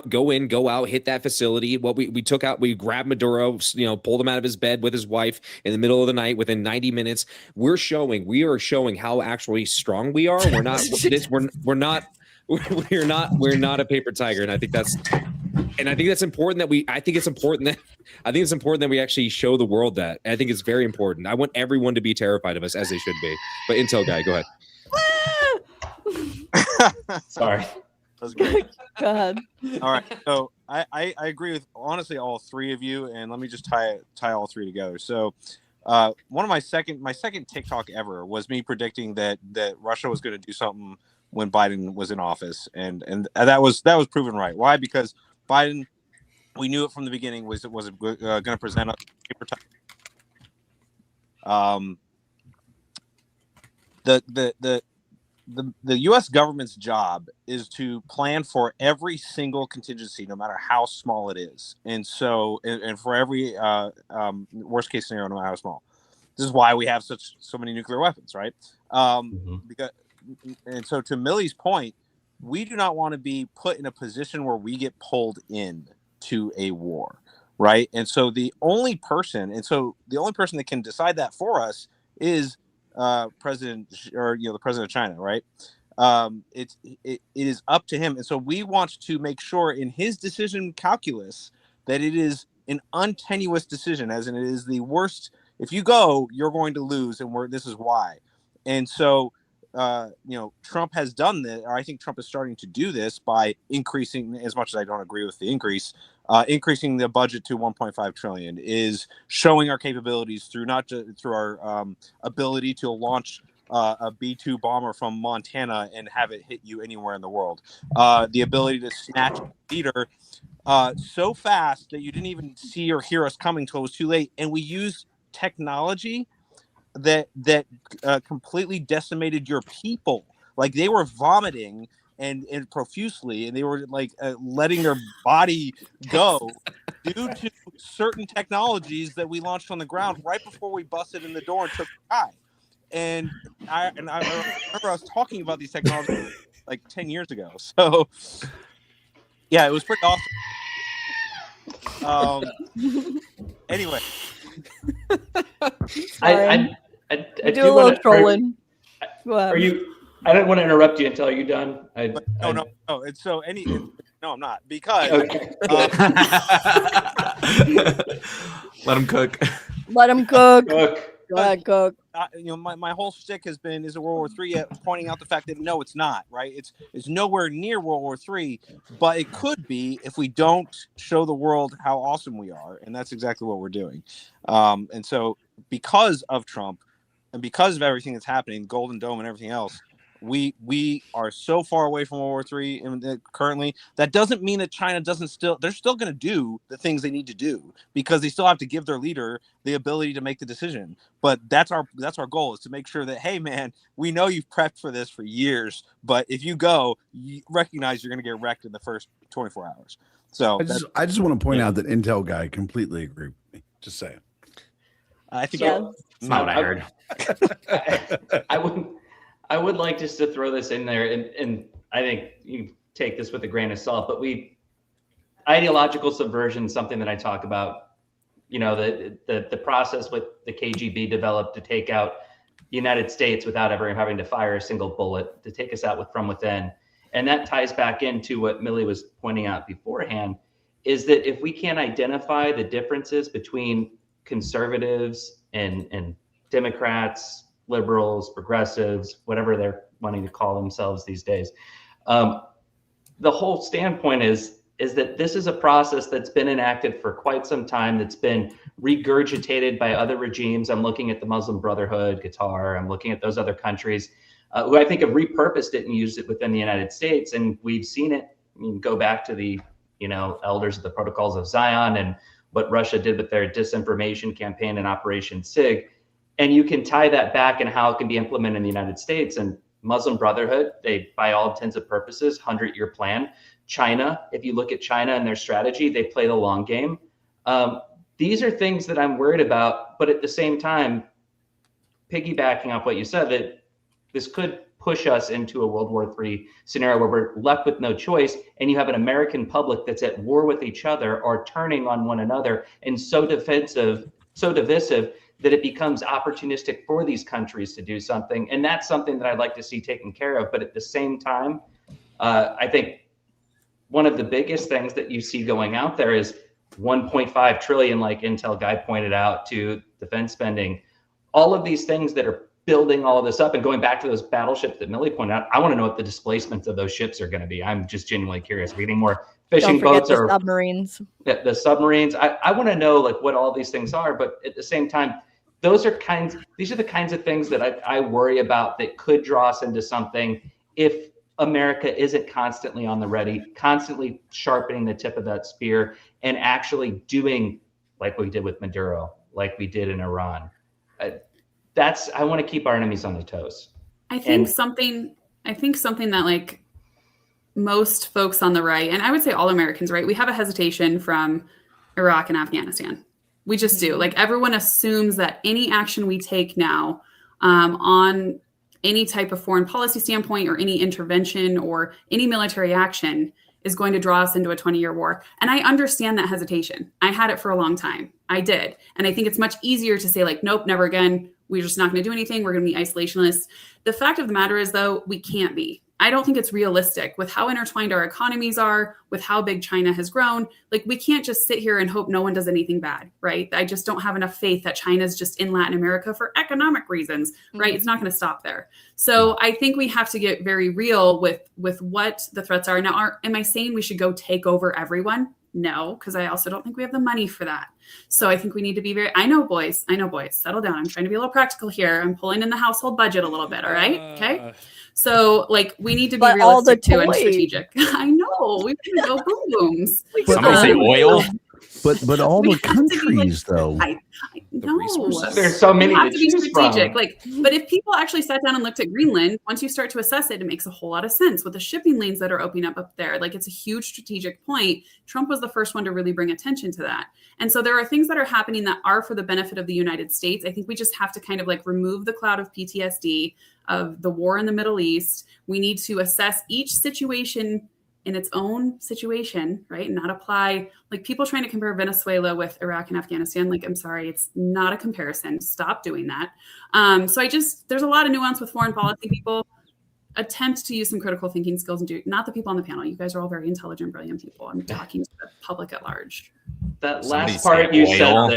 go in, go out, hit that facility. What we took out, we grabbed Maduro, pulled him out of his bed with his wife in the middle of the night within 90 minutes. We are showing how actually strong we are. We're not we're not a paper tiger. And I think that's important that we actually show the world that. I think it's very important. I want everyone to be terrified of us as they should be. But Intel guy, go ahead. Sorry. That's great. go ahead. All right. So I agree with honestly all three of you, and let me just tie all three together. So one of my second TikTok ever was me predicting that Russia was going to do something when Biden was in office, and that was proven right. Why? Because Biden, we knew it from the beginning, was going to present a paper tiger. The U.S. government's job is to plan for every single contingency, no matter how small it is, and so and for every worst case scenario, no matter how small. This is why we have so many nuclear weapons, right? Because, and so to Millie's point, we do not want to be put in a position where we get pulled in to a war, right? And so the only person that can decide that for us is the president of China, right? It is up to him, and so we want to make sure in his decision calculus that it is an untenuous decision, as in it is the worst. If you go, you're going to lose, and this is why. And so, Trump has done this, or I think Trump is starting to do this by increasing, as much as I don't agree with the increase, increasing the budget to 1.5 trillion, is showing our capabilities through not just through our ability to launch a B-2 bomber from Montana and have it hit you anywhere in the world, the ability to snatch a leader so fast that you didn't even see or hear us coming till it was too late, and we used technology that completely decimated your people. Like, they were vomiting and profusely, and they were like letting their body go due to certain technologies that we launched on the ground right before we busted in the door and took the guy. And I remember I was talking about these technologies like 10 years ago. So yeah, it was pretty awesome. Anyway. I do a little trolling. Are you? I don't want to interrupt you until you're done. No. And so no, I'm not, because let him cook. Let him cook. Cook. Go ahead, cook. My whole shtick has been, is it World War III yet? Pointing out the fact that no, it's not, right? It's nowhere near World War III, but it could be if we don't show the world how awesome we are, and that's exactly what we're doing. And so, because of Trump and because of everything that's happening, Golden Dome and everything else, we are so far away from World War III currently. That doesn't mean that China they're still going to do the things they need to do, because they still have to give their leader the ability to make the decision. But that's our goal, is to make sure that, hey man, we know you've prepped for this for years, but if you go, you recognize you're going to get wrecked in the first 24 hours. So I just want to point out that Intel guy completely agreed with me. Just saying. I think That's not what I heard. I would like just to throw this in there, and I think you take this with a grain of salt, but ideological subversion is something that I talk about. The process with the KGB developed to take out the United States without ever having to fire a single bullet, to take us out from within. And that ties back into what Millie was pointing out beforehand, is that if we can't identify the differences between conservatives and Democrats, liberals, progressives, whatever they're wanting to call themselves these days, the whole standpoint is that this is a process that's been enacted for quite some time, that's been regurgitated by other regimes. I'm looking at the Muslim Brotherhood, Qatar. I'm looking at those other countries who I think have repurposed it and used it within the United States. And we've seen it. I mean, go back to the elders of the Protocols of Zion and what Russia did with their disinformation campaign and Operation SIG. And you can tie that back and how it can be implemented in the United States. And Muslim Brotherhood, they, by all intents and purposes, 100-year plan. China, if you look at China and their strategy, they play the long game. These are things that I'm worried about. But at the same time, piggybacking off what you said, that this could push us into a World War III scenario where we're left with no choice, and you have an American public that's at war with each other or turning on one another, and so divisive that it becomes opportunistic for these countries to do something. And that's something that I'd like to see taken care of. But at the same time, I think one of the biggest things that you see going out there is 1.5 trillion, like Intel guy pointed out, to defense spending. All of these things that are building all of this up, and going back to those battleships that Millie pointed out, I want to know what the displacements of those ships are going to be. I'm just genuinely curious. Are we getting more fishing boats or submarines? The submarines. I want to know like what all these things are, but at the same time, these are the kinds of things that I worry about that could draw us into something if America isn't constantly on the ready, constantly sharpening the tip of that spear and actually doing like we did with Maduro, like we did in Iran. I want to keep our enemies on their toes. I think something that like most folks on the right, and I would say all Americans, right? We have a hesitation from Iraq and Afghanistan. We just do. Like everyone assumes that any action we take now on any type of foreign policy standpoint or any intervention or any military action is going to draw us into a 20-year war. And I understand that hesitation. I had it for a long time. I did. And I think it's much easier to say like, nope, never again. We're just not going to do anything. We're going to be isolationists. The fact of the matter is, though, we can't be. I don't think it's realistic with how intertwined our economies are, with how big China has grown. Like, we can't just sit here and hope no one does anything bad, right? I just don't have enough faith that China's just in Latin America for economic reasons, right? It's not going to stop there. So I think we have to get very real with what the threats are. Now, am I saying we should go take over everyone? No, because I also don't think we have the money for that. So I think we need to be I know boys, settle down. I'm trying to be a little practical here. I'm pulling in the household budget a little bit, all right? Okay. So like we need to be realistic too and strategic. I know, we can go boom booms. Somebody say oil. But all the countries though. No, there's so many. You have to be strategic. From. Like, but if people actually sat down and looked at Greenland, once you start to assess it, it makes a whole lot of sense with the shipping lanes that are opening up there. Like, it's a huge strategic point. Trump was the first one to really bring attention to that. And so there are things that are happening that are for the benefit of the United States. I think we just have to kind of like remove the cloud of PTSD of the war in the Middle East. We need to assess each situation in its own situation, right? And not apply, like people trying to compare Venezuela with Iraq and Afghanistan. Like, I'm sorry, it's not a comparison. Stop doing that. So there's a lot of nuance with foreign policy. People attempt to use some critical thinking skills and not the people on the panel. You guys are all very intelligent, brilliant people. I'm talking to the public at large. That last part you said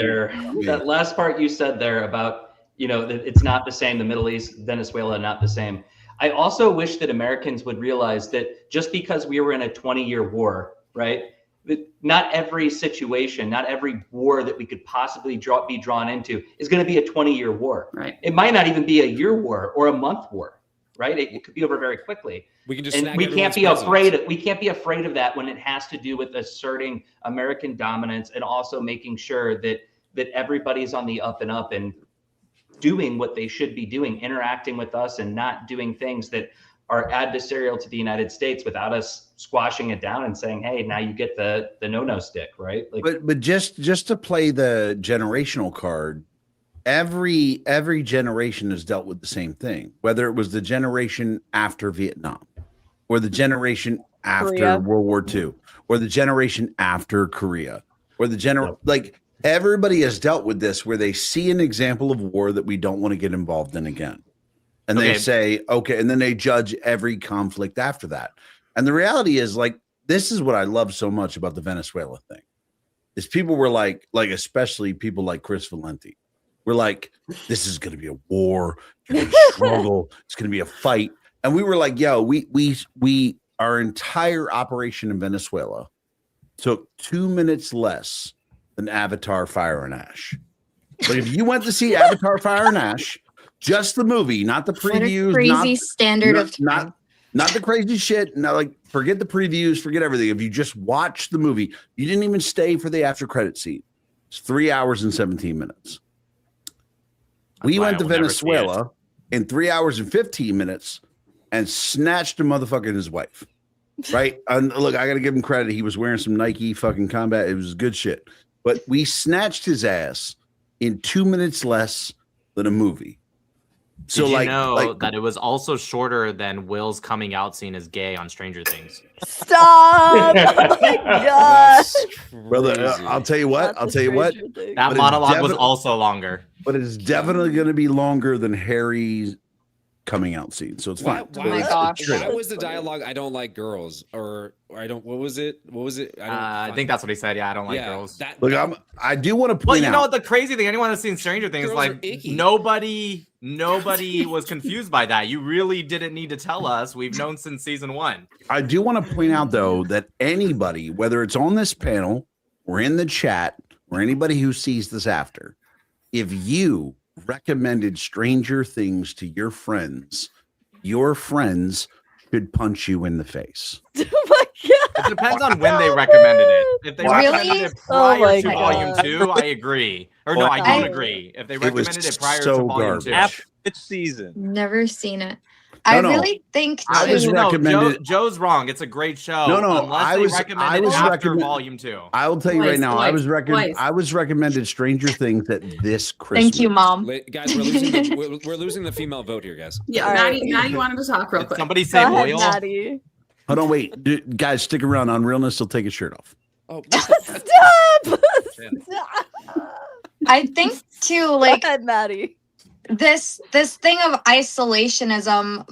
there about, that it's not the same. The Middle East, Venezuela, not the same. I also wish that Americans would realize that just because we were in a 20-year war, right? That not every situation, not every war that we could possibly be drawn into is going to be a 20-year war. Right. It might not even be a year war or a month war, right? It could be over very quickly. We can just and we can't be afraid. We can't be afraid of that when it has to do with asserting American dominance and also making sure that everybody's on the up and up and doing what they should be doing, interacting with us and not doing things that are adversarial to the United States without us squashing it down and saying, hey, now you get the no stick, right? Like, but just to play the generational card, every generation has dealt with the same thing, whether it was the generation after Vietnam or the generation after Korea. World War II or the generation after Korea or the like everybody has dealt with this where they see an example of war that we don't want to get involved in again. And they say, okay, and then they judge every conflict after that. And the reality is, like, this is what I love so much about the Venezuela thing, is people were like especially people like Chris Valenti, were like, this is going to be a war, it's going to be a struggle, it's going to be a fight. And we were like, yo, we our entire operation in Venezuela took 2 minutes less than Avatar Fire and Ash. But if you went to see Avatar Fire and Ash, just the movie, not the previews, crazy standard of time. Not the crazy shit. No, like forget the previews, forget everything. If you just watch the movie, you didn't even stay for the after credit scene. It's 3 hours and 17 minutes. We went to Venezuela in 3 hours and 15 minutes and snatched a motherfucker and his wife. Right? And look, I gotta give him credit. He was wearing some Nike fucking combat. It was good shit. But we snatched his ass in 2 minutes less than a movie. So Did you know that it was also shorter than Will's coming out scene as gay on Stranger Things? Stop! Oh my gosh. Brother, I'll tell you what. That monologue was also longer. But it's definitely going to be longer than Harry's coming out scene. So it's fine. Why was the dialogue, I don't like girls, or I don't, what was it? I think that's what he said. Yeah, I don't like girls. Look, I do want to point out. Well, you know what the crazy thing, anyone that's seen Stranger Things, like nobody was confused by that. You really didn't need to tell us. We've known since season 1. I do want to point out though, that anybody, whether it's on this panel or in the chat or anybody who sees this after, if you recommended Stranger Things to your friends should punch you in the face. Oh my god! It depends on when they recommended it. If they Really? recommended it Oh prior my to volume God. 2, I agree. Or no, I I- don't agree. If they It was recommended it prior so to volume garbage. 2. After its season. Never seen it. I No. really think I was too- recommended- Joe's wrong. It's a great show. No, Unless I they was recommended recommend- after volume 2. I will tell you right Twice, now, twice. I was recommended Stranger Things at this Christmas. Thank you, Mom. Guys, we're losing the, we're losing the female vote here, guys. Yeah, All right. Maddie wanted to talk real Did quick. somebody Go say ahead, oil? Maddie. Hold on, wait. Guys, stick around. On Realness, he'll take his shirt off. Oh, Stop! I think too, Go like ahead, Maddie. this thing of isolationism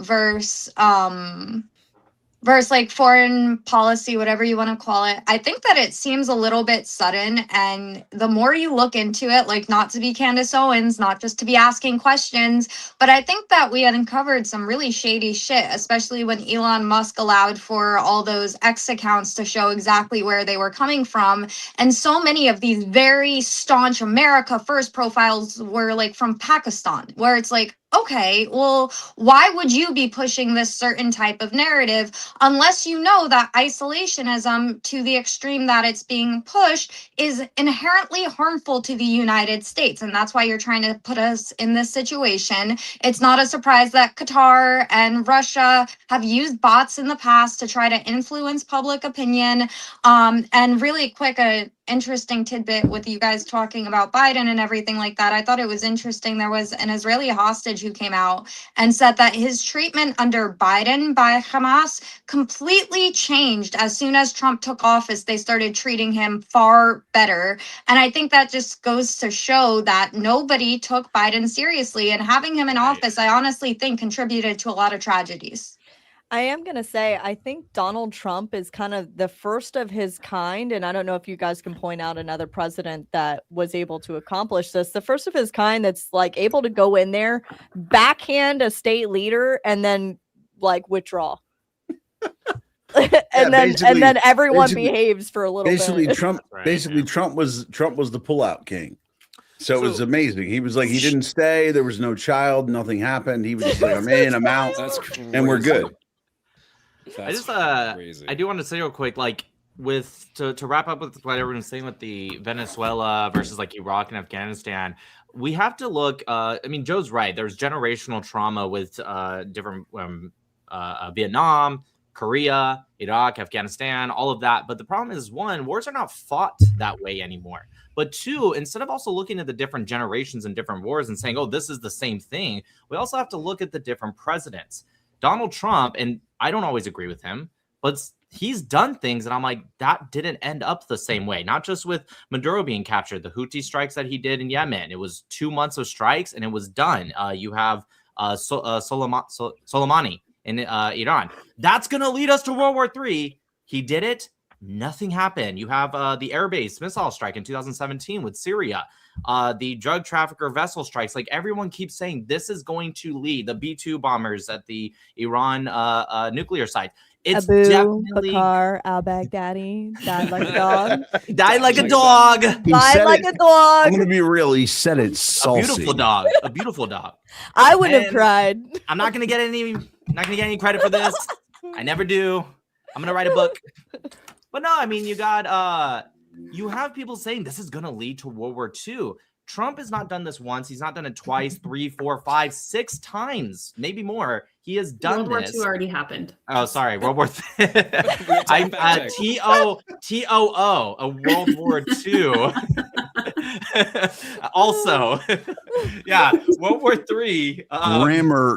versus like foreign policy, whatever you want to call it. I think that it seems a little bit sudden, and the more you look into it, like not to be Candace Owens, not just to be asking questions, but I think that we had uncovered some really shady shit, especially when Elon Musk allowed for all those X accounts to show exactly where they were coming from. And so many of these very staunch America First profiles were like from Pakistan, where it's like, okay, well, why would you be pushing this certain type of narrative unless you know that isolationism to the extreme that it's being pushed is inherently harmful to the United States? And that's why you're trying to put us in this situation. It's not a surprise that Qatar and Russia have used bots in the past to try to influence public opinion. And really quick, a interesting tidbit with you guys talking about Biden and everything like that. I thought it was interesting. There was an Israeli hostage who came out and said that his treatment under Biden by Hamas completely changed as soon as Trump took office. They started treating him far better. And I think that just goes to show that nobody took Biden seriously, and having him in Right. office, I honestly think contributed to a lot of tragedies. I am going to say, I think Donald Trump is kind of the first of his kind. And I don't know if you guys can point out another president that was able to accomplish this. The first of his kind that's like able to go in there, backhand a state leader, and then like withdraw. and then everyone basically- behaves for a little Basically, bit. Trump. Right, Basically, yeah. Trump was the pullout king. So it was So- amazing. He was like, he didn't stay. There was no child. Nothing happened. He was just like, I'm in, I'm out, that's crazy. and we're good. I That's just crazy. I do want to say real quick, like with to wrap up with what everyone's saying with the Venezuela versus like Iraq and Afghanistan, we have to look. I mean, Joe's right. There's generational trauma with different Vietnam, Korea, Iraq, Afghanistan, all of that. But the problem is, one, wars are not fought that way anymore. But two, instead of also looking at the different generations and different wars and saying, oh, this is the same thing, we also have to look at the different presidents. Donald Trump, and I don't always agree with him, but he's done things that I'm like, that didn't end up the same way. Not just with Maduro being captured, the Houthi strikes that he did in Yemen. It was 2 months of strikes and it was done. You have Soleimani in Iran. That's going to lead us to World War III. He did it. Nothing happened. You have the airbase missile strike in 2017 with Syria. The drug trafficker vessel strikes. Like everyone keeps saying, this is going to lead the B-2 bombers at the Iran nuclear site. It's Abu definitely Bakr al-Baghdadi died like a dog. died like a dog. He Died said like it- a I'm dog. gonna be real. He said it A saucy. beautiful dog. A beautiful dog. I would have And- cried. I'm not gonna get any credit for this. I never do. I'm gonna write a book. But no, I mean, you have people saying this is gonna lead to World War II. Trump has not done this once. He's not done it twice, 3, 4, 5, 6 times, maybe more. He has done World War this. II already happened. Oh, sorry, World War. Real-time fact check. TOO, a World War II. Also, yeah, World War III.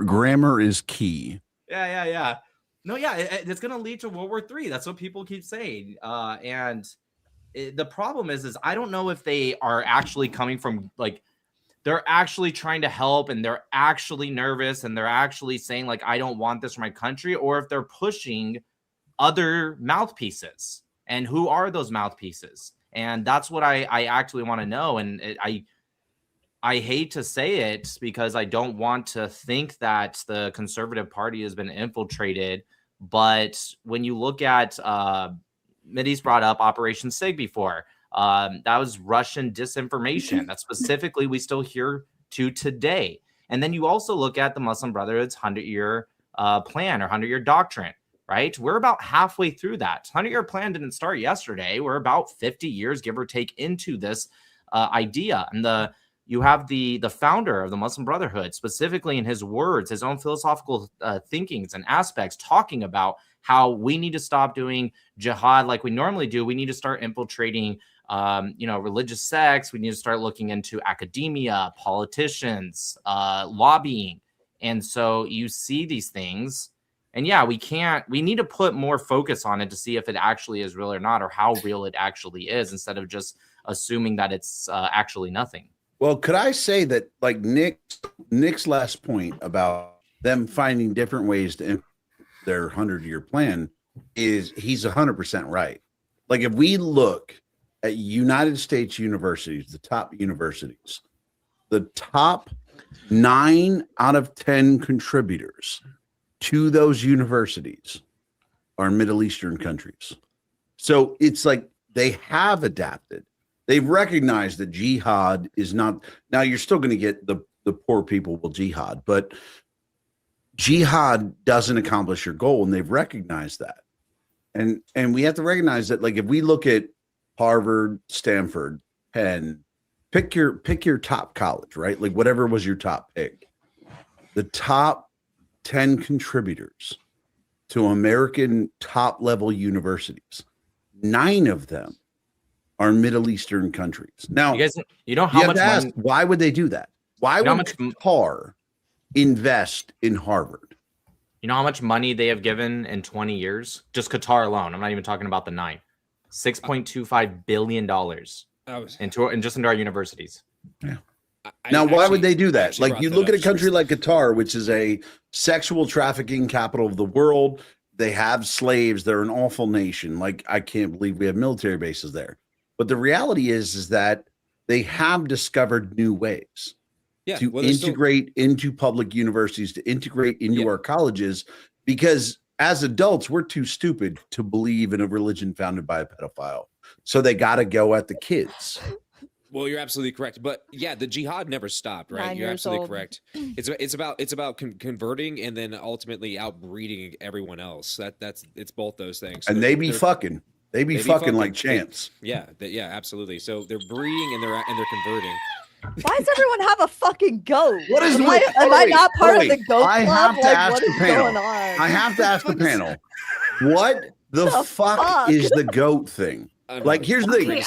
Grammar is key. Yeah. No, yeah, it's going to lead to World War III. That's what people keep saying. The problem is I don't know if they are actually coming from like they're actually trying to help and they're actually nervous and they're actually saying like I don't want this for my country, or if they're pushing other mouthpieces. And who are those mouthpieces? And that's what I actually want to know. And I hate to say it because I don't want to think that the Conservative Party has been infiltrated. But when you look at Mideast brought up Operation SIG before. That was Russian disinformation. That specifically we still hear to today. And then you also look at the Muslim Brotherhood's 100-year plan or 100-year doctrine, right? We're about halfway through that. 100-year plan didn't start yesterday. We're about 50 years, give or take, into this idea. And you have the founder of the Muslim Brotherhood, specifically in his words, his own philosophical thinkings and aspects, talking about how we need to stop doing jihad like we normally do. We need to start infiltrating, religious sects. We need to start looking into academia, politicians, lobbying. And so you see these things. And yeah, we need to put more focus on it to see if it actually is real or not, or how real it actually is, instead of just assuming that it's actually nothing. Well, could I say that, like Nick's last point about them finding different ways to implement their 100-year plan is he's 100% right. Like, if we look at United States universities, the top universities, the top 9 out of 10 contributors to those universities are Middle Eastern countries. So it's like they have adapted. They've recognized that jihad is not, now you're still going to get the poor people will jihad, but jihad doesn't accomplish your goal, and they've recognized that. And we have to recognize that, like, if we look at Harvard, Stanford, Penn, pick your top college, right? Like, whatever was your top pick. The top 10 contributors to American top level universities, 9 of them are Middle Eastern countries. Now, you know how much money, why would they do that? Why would Qatar invest in Harvard? You know how much money they have given in 20 years? Just Qatar alone. I'm not even talking about the 9. $6.25 billion into our universities. Yeah. Now, why would they do that? Like, you look at a country like Qatar, which is a sexual trafficking capital of the world. They have slaves. They're an awful nation. Like, I can't believe we have military bases there. But the reality is that they have discovered new ways to integrate into public universities, to integrate into our colleges, because as adults, we're too stupid to believe in a religion founded by a pedophile. So they got to go at the kids. Well, you're absolutely correct, but yeah, the jihad never stopped, right? You're absolutely correct. It's about converting and then ultimately outbreeding everyone else. It's both those things. So and they be fucking like champs. Yeah, absolutely. So they're breeding and they're converting. Why does everyone have a fucking goat? What is am I not part of the goat club? I have to ask what the is panel. going on? I have to ask the panel. What the fuck is the goat thing? Like, here's the thing.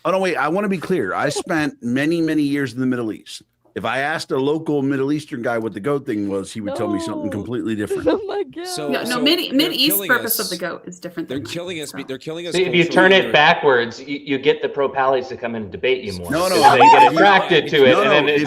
I want to be clear. I spent many, many years in the Middle East. If I asked a local Middle Eastern guy what the goat thing was, he would tell me something completely different. Oh my god! Mid-East purpose of the goat is different. They're killing us. They're killing us. See, if you turn it backwards, you get the pro-pallies to come and debate you more. No, they get attracted to it. And then if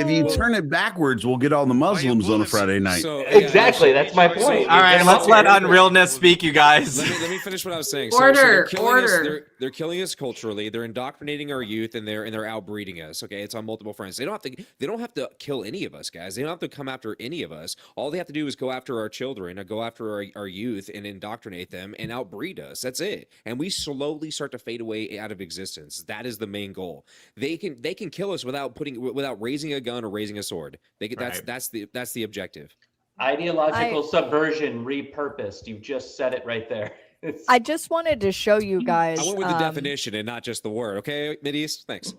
you turn it backwards, we'll get all the Muslims on a Friday night. So, exactly, that's my point. All right, let's let unrealness speak, you guys. Let me finish what I was saying. Order. They're killing us culturally. They're indoctrinating our youth, and they're outbreeding us. Okay, it's on multiple fronts. They don't have to kill any of us, guys. They don't have to come after any of us. All they have to do is go after our children, or go after our youth, and indoctrinate them and outbreed us. That's it. And we slowly start to fade away out of existence. That is the main goal. They can kill us without raising a gun or raising a sword. That's the objective. Ideological subversion repurposed. You just said it right there. I just wanted to show you guys. I went with the definition and not just the word. Okay, Mideast, thanks.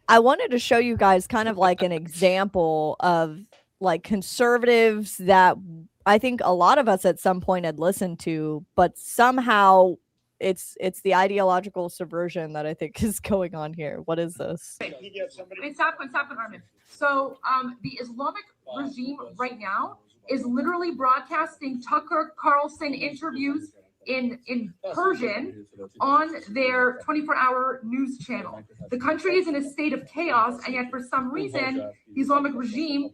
I wanted to show you guys kind of like an example of like conservatives that I think a lot of us at some point had listened to, but somehow it's the ideological subversion that I think is going on here. What is this? Stop, Armin. So the Islamic regime right now is literally broadcasting Tucker Carlson interviews in Persian on their 24-hour news channel. The country is in a state of chaos, and yet for some reason, the Islamic regime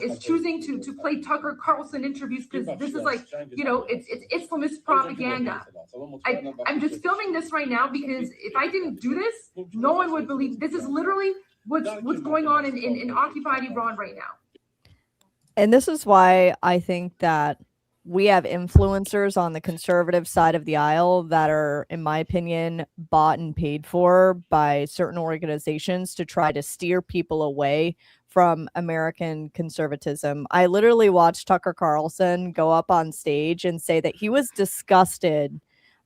is choosing to play Tucker Carlson interviews because this is like, it's Islamist propaganda. I'm just filming this right now because if I didn't do this, no one would believe. This is literally what's going on in occupied Iran right now. And this is why I think that we have influencers on the conservative side of the aisle that are, in my opinion, bought and paid for by certain organizations to try to steer people away from American conservatism. I literally watched Tucker Carlson go up on stage and say that he was disgusted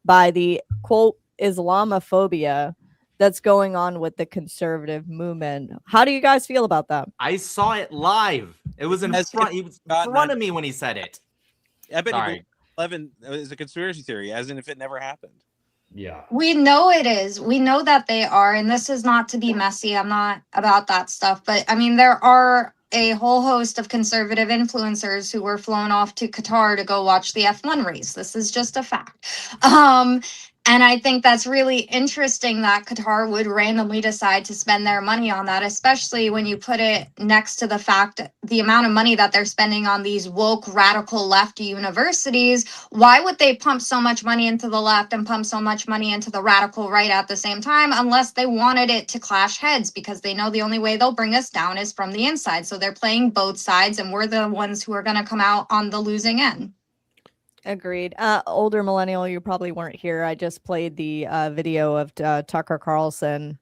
by the quote Islamophobia that's going on with the conservative movement. How do you guys feel about that? I saw it live. It was in As front. if He was in God front not- of me when he said it. I bet Sorry. 11 is a conspiracy theory, as in if it never happened. Yeah. We know it is. We know that they are. And this is not to be messy. I'm not about that stuff. But I mean, there are a whole host of conservative influencers who were flown off to Qatar to go watch the F1 race. This is just a fact. And I think that's really interesting that Qatar would randomly decide to spend their money on that, especially when you put it next to the fact the amount of money that they're spending on these woke radical left universities. Why would they pump so much money into the left and pump so much money into the radical right at the same time, unless they wanted it to clash heads, because they know the only way they'll bring us down is from the inside. So they're playing both sides, and we're the ones who are going to come out on the losing end. Agreed. Older millennial, you probably weren't here. I just played the video of Tucker Carlson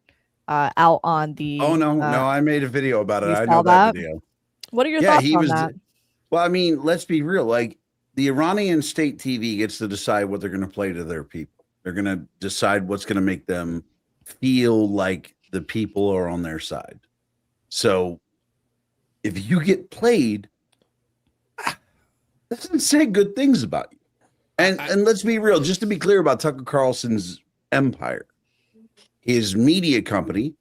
out on the. Oh no, I made a video about it. you I saw know that that? video. What are your thoughts on that? Well, I mean, let's be real. Like, the Iranian state TV gets to decide what they're going to play to their people. They're going to decide what's going to make them feel like the people are on their side. So if you get played, that doesn't say good things about you. And let's be real, just to be clear about Tucker Carlson's empire, his media company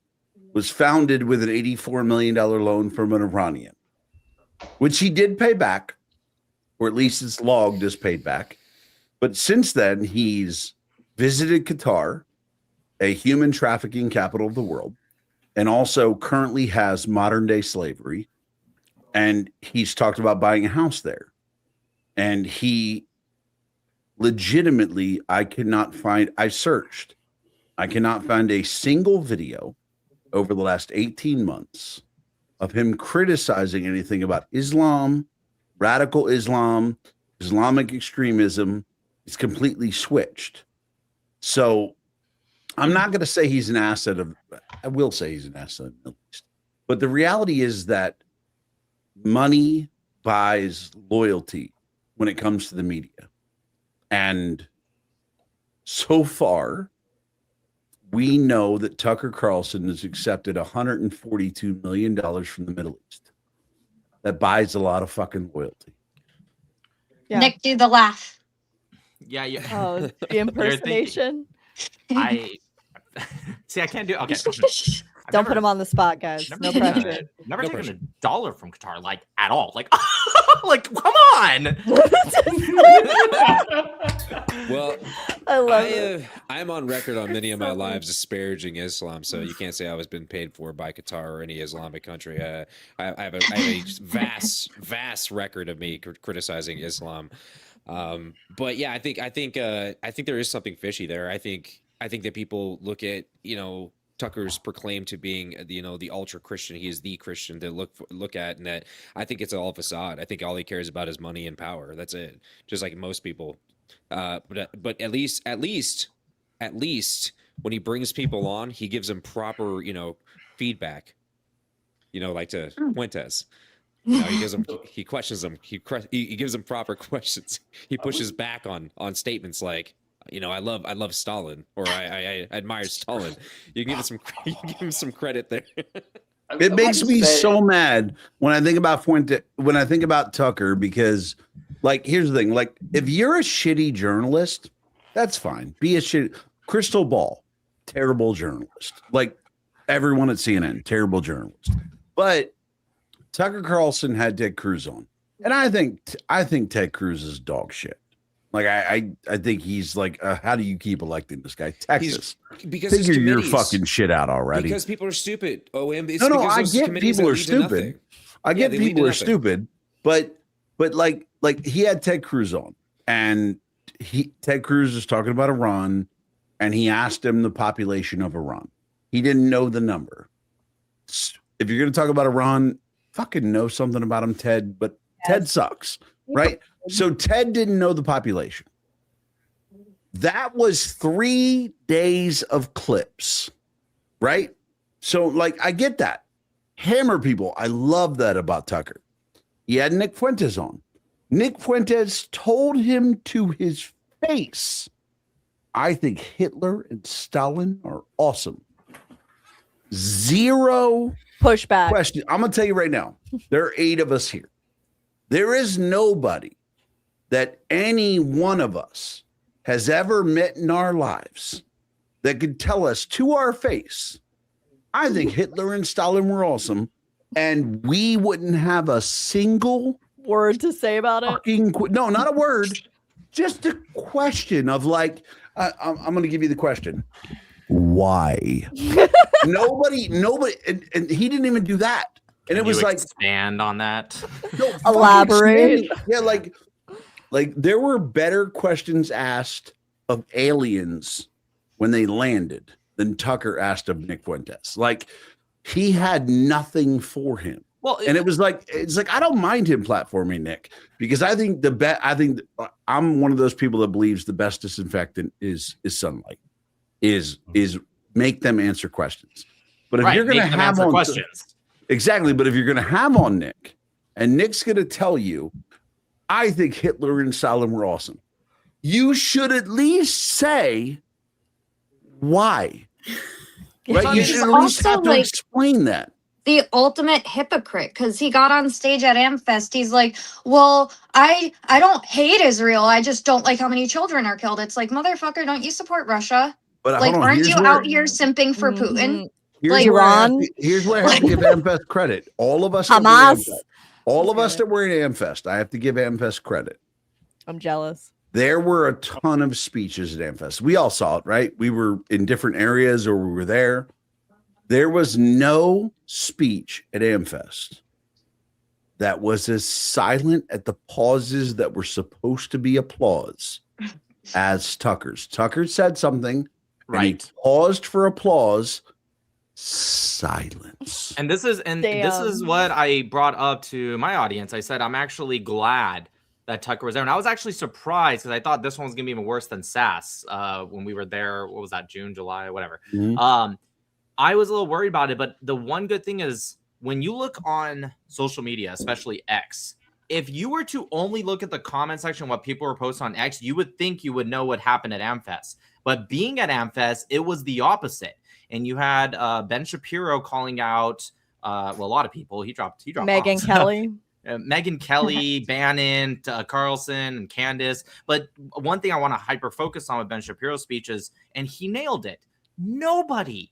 was founded with an $84 million loan from an Iranian, which he did pay back, or at least it's logged as paid back. But since then, he's visited Qatar, a human trafficking capital of the world, and also currently has modern day slavery. And he's talked about buying a house there. And he legitimately, I cannot find a single video over the last 18 months of him criticizing anything about Islam, radical Islam, Islamic extremism. It's completely switched. So I'm not going to say he's an asset of, I will say he's an asset of the Middle East. But the reality is that money buys loyalty when it comes to the media. And so far, we know that Tucker Carlson has accepted $142 million from the Middle East. That buys a lot of fucking loyalty. Yeah. Nick, do the laugh. Yeah, yeah. Oh, the impersonation. I see. I can't do. Okay. Don't put him on the spot, guys. Never No taken pressure. never No taken pressure. a dollar from Qatar, like at all. Like, like, come on. Well, I love it. I'm on record on many of my lives disparaging Islam, so you can't say I was been paid for by Qatar or any Islamic country. I have a vast record of me criticizing Islam. But yeah, I think there is something fishy there. I think that people look at, Tucker's proclaimed to being, the ultra Christian. He is the Christian to look at, and that I think it's all facade. I think all he cares about is money and power. That's it. Just like most people. But at least when he brings people on, he gives them proper, feedback. Like to Fuentes. He questions them. He gives them proper questions. He pushes back on statements like, I love Stalin, or I admire Stalin. You give him some credit there. It makes me so mad when I think about when I think about Tucker, because, like, here's the thing: like, if you're a shitty journalist, that's fine. Be a shitty Crystal Ball, terrible journalist. Like everyone at CNN, terrible journalist. But Tucker Carlson had Ted Cruz on, and I think Ted Cruz is dog shit. Like I think he's like, how do you keep electing this guy? Texas, Because figure his your committees- fucking shit out already. Because people are stupid. No, I because those get committees people that are lead to nothing. stupid. I get they lead to people are nothing. stupid, but like he had Ted Cruz on, and Ted Cruz is talking about Iran, and he asked him the population of Iran. He didn't know the number. If you're going to talk about Iran, fucking know something about him, Ted. But Ted sucks, right? So Ted didn't know the population. That was 3 days of clips, right? So, like, I get that. hammer people. I love that about Tucker. He had Nick Fuentes on. Nick Fuentes told him to his face, I think Hitler and Stalin are awesome. Zero Pushback. question. I'm going to tell you right now, there are 8 of us here. There is nobody that any one of us has ever met in our lives that could tell us to our face, I think Hitler and Stalin were awesome, and we wouldn't have a single Word to say about it. no, not a word, just a question of like, I'm going to give you the question. Why? nobody, and he didn't even do that. And it Can was you like, expand on that. no, Elaborate. yeah, like there were better questions asked of aliens when they landed than Tucker asked of Nick Fuentes. Like he had nothing for him. Well, And it's like I don't mind him platforming Nick because I think I'm one of those people that believes the best disinfectant is sunlight, is make them answer questions. But if you're going to have on questions, exactly. But if you're going to have on Nick, and Nick's going to tell you, I think Hitler and Stalin were awesome, you should at least say why. Right? You He's should at least have also, to like, explain that. the ultimate hypocrite because he got on stage at AmFest. He's like, well, I don't hate Israel. I just don't like how many children are killed. It's like, motherfucker, don't you support Russia? But Like, hold on, aren't here's you where- out here simping for Putin? Here's like, where I have Iran? to- here's where I have to give AmFest credit. All of us, that were Hamas. at AmFest, all of us that were at AmFest, I have to give AmFest credit. I'm jealous. There were a ton of speeches at AmFest. We all saw it, right? We were in different areas or we were there. There was no speech at AmFest that was as silent at the pauses that were supposed to be applause as Tucker's. Tucker said something, and he right? paused for applause. Silence. And this is Damn. what I brought up to my audience. I said I'm actually glad that Tucker was there, and I was actually surprised because I thought this one was gonna be even worse than SAS when we were there. What was that? June, July, whatever. Mhm. I was a little worried about it, but the one good thing is when you look on social media, especially X, if you were to only look at the comment section, what people were posting on X, you would think you would know what happened at AmFest. But being at AmFest, it was the opposite. And you had Ben Shapiro calling out, a lot of people. He dropped Megyn bombs. Kelly. Megyn Kelly, Bannon, Carlson, and Candace. But one thing I want to hyper focus on with Ben Shapiro's speech is, and he nailed it. Nobody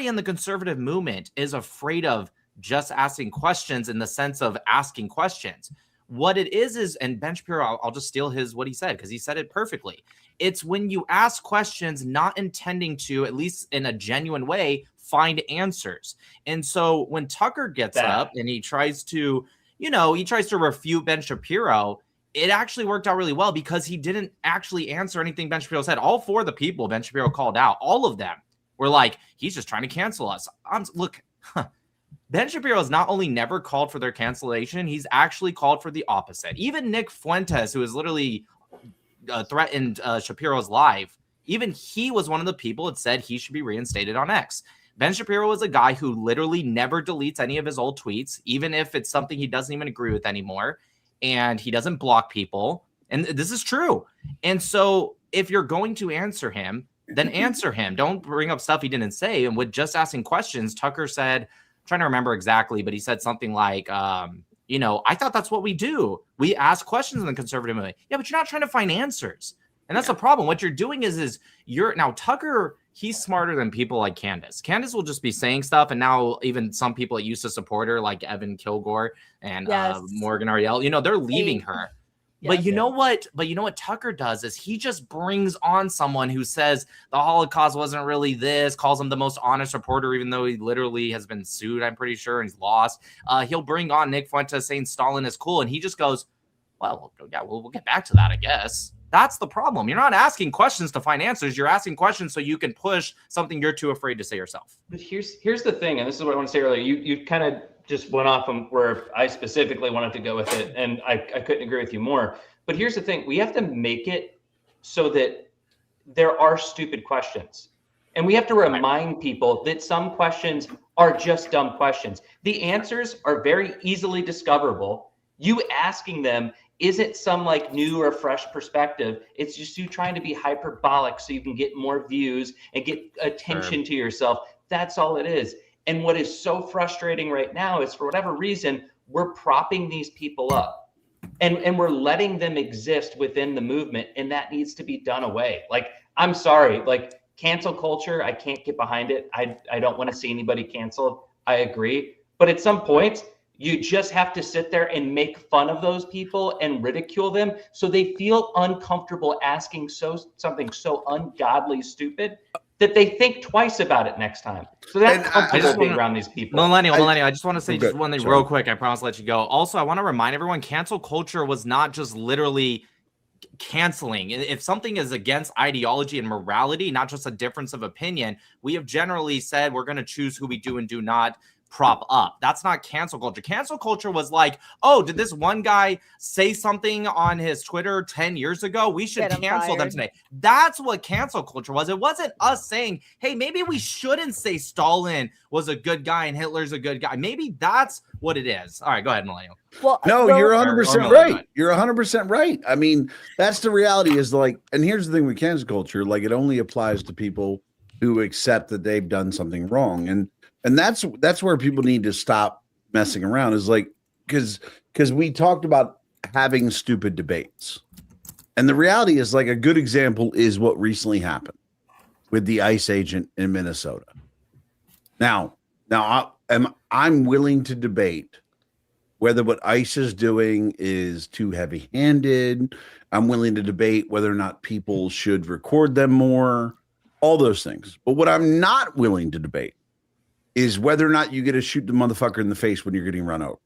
in the conservative movement is afraid of just asking questions in the sense of asking questions. What it is, and Ben Shapiro, I'll just steal what he said because he said it perfectly. It's when you ask questions, not intending to, at least in a genuine way, find answers. And so when Tucker gets up and he tries to, refute Ben Shapiro, it actually worked out really well because he didn't actually answer anything Ben Shapiro said. All 4 of the people Ben Shapiro called out, all of them were like, he's just trying to cancel us. Ben Shapiro has not only never called for their cancellation, he's actually called for the opposite. Even Nick Fuentes, who has literally threatened Shapiro's life, even he was one of the people that said he should be reinstated on X. Ben Shapiro is a guy who literally never deletes any of his old tweets, even if it's something he doesn't even agree with anymore. And he doesn't block people. And this is true. And so if you're going to answer him, then answer him. Don't bring up stuff he didn't say. And with just asking questions, Tucker said, I'm trying to remember exactly, but he said something like, I thought that's what we do. We ask questions in the conservative movement. Yeah, but you're not trying to find answers. And that's the problem. What you're doing is now Tucker, he's smarter than people like Candace. Candace will just be saying stuff. And now even some people that used to support her, like Evan Kilgore and Morgan Ariel, they're leaving her. But you know what? Tucker does is he just brings on someone who says the Holocaust wasn't really this, calls him the most honest reporter, even though he literally has been sued, I'm pretty sure, and he's lost. He'll bring on Nick Fuentes saying Stalin is cool, and he just goes, well, yeah, we'll get back to that, I guess. That's the problem. You're not asking questions to find answers. You're asking questions so you can push something you're too afraid to say yourself. But here's the thing, and this is what I want to say earlier. You kind of just went off from where I specifically wanted to go with it, and I couldn't agree with you more. But here's the thing. We have to make it so that there are stupid questions. And we have to remind people that some questions are just dumb questions. The answers are very easily discoverable. You asking them isn't some like new or fresh perspective. It's just you trying to be hyperbolic so you can get more views and get attention to yourself. That's all it is. And what is so frustrating right now is, for whatever reason, we're propping these people up and we're letting them exist within the movement, and that needs to be done away. Like, I'm sorry, like, cancel culture, I can't get behind it. I don't want to see anybody canceled. I agree. But at some point, you just have to sit there and make fun of those people and ridicule them so they feel uncomfortable asking something so ungodly stupid that they think twice about it next time. So they're not comfortable being around these people. Millennial, I just want to say just one thing Sorry. real quick. I promise to let you go. Also, I want to remind everyone, cancel culture was not just literally canceling. If something is against ideology and morality, not just a difference of opinion, we have generally said we're going to choose who we do and do not prop up. That's not cancel culture. Cancel culture was like, oh, did this one guy say something on his Twitter 10 years ago? We should cancel them today. That's what cancel culture was. It wasn't us saying, hey, maybe we shouldn't say Stalin was a good guy and Hitler's a good guy. Maybe that's what it is. All right, go ahead, Millennial. Well, No, well, you're 100% or right. You're 100% right. I mean, that's the reality is like, and here's the thing with cancel culture, like it only applies to people who accept that they've done something wrong. And that's where people need to stop messing around is like, because we talked about having stupid debates. And the reality is like a good example is what recently happened with the ICE agent in Minnesota. Now I'm willing to debate whether what ICE is doing is too heavy-handed. I'm willing to debate whether or not people should record them more, all those things. But what I'm not willing to debate is whether or not you get to shoot the motherfucker in the face when you're getting run over.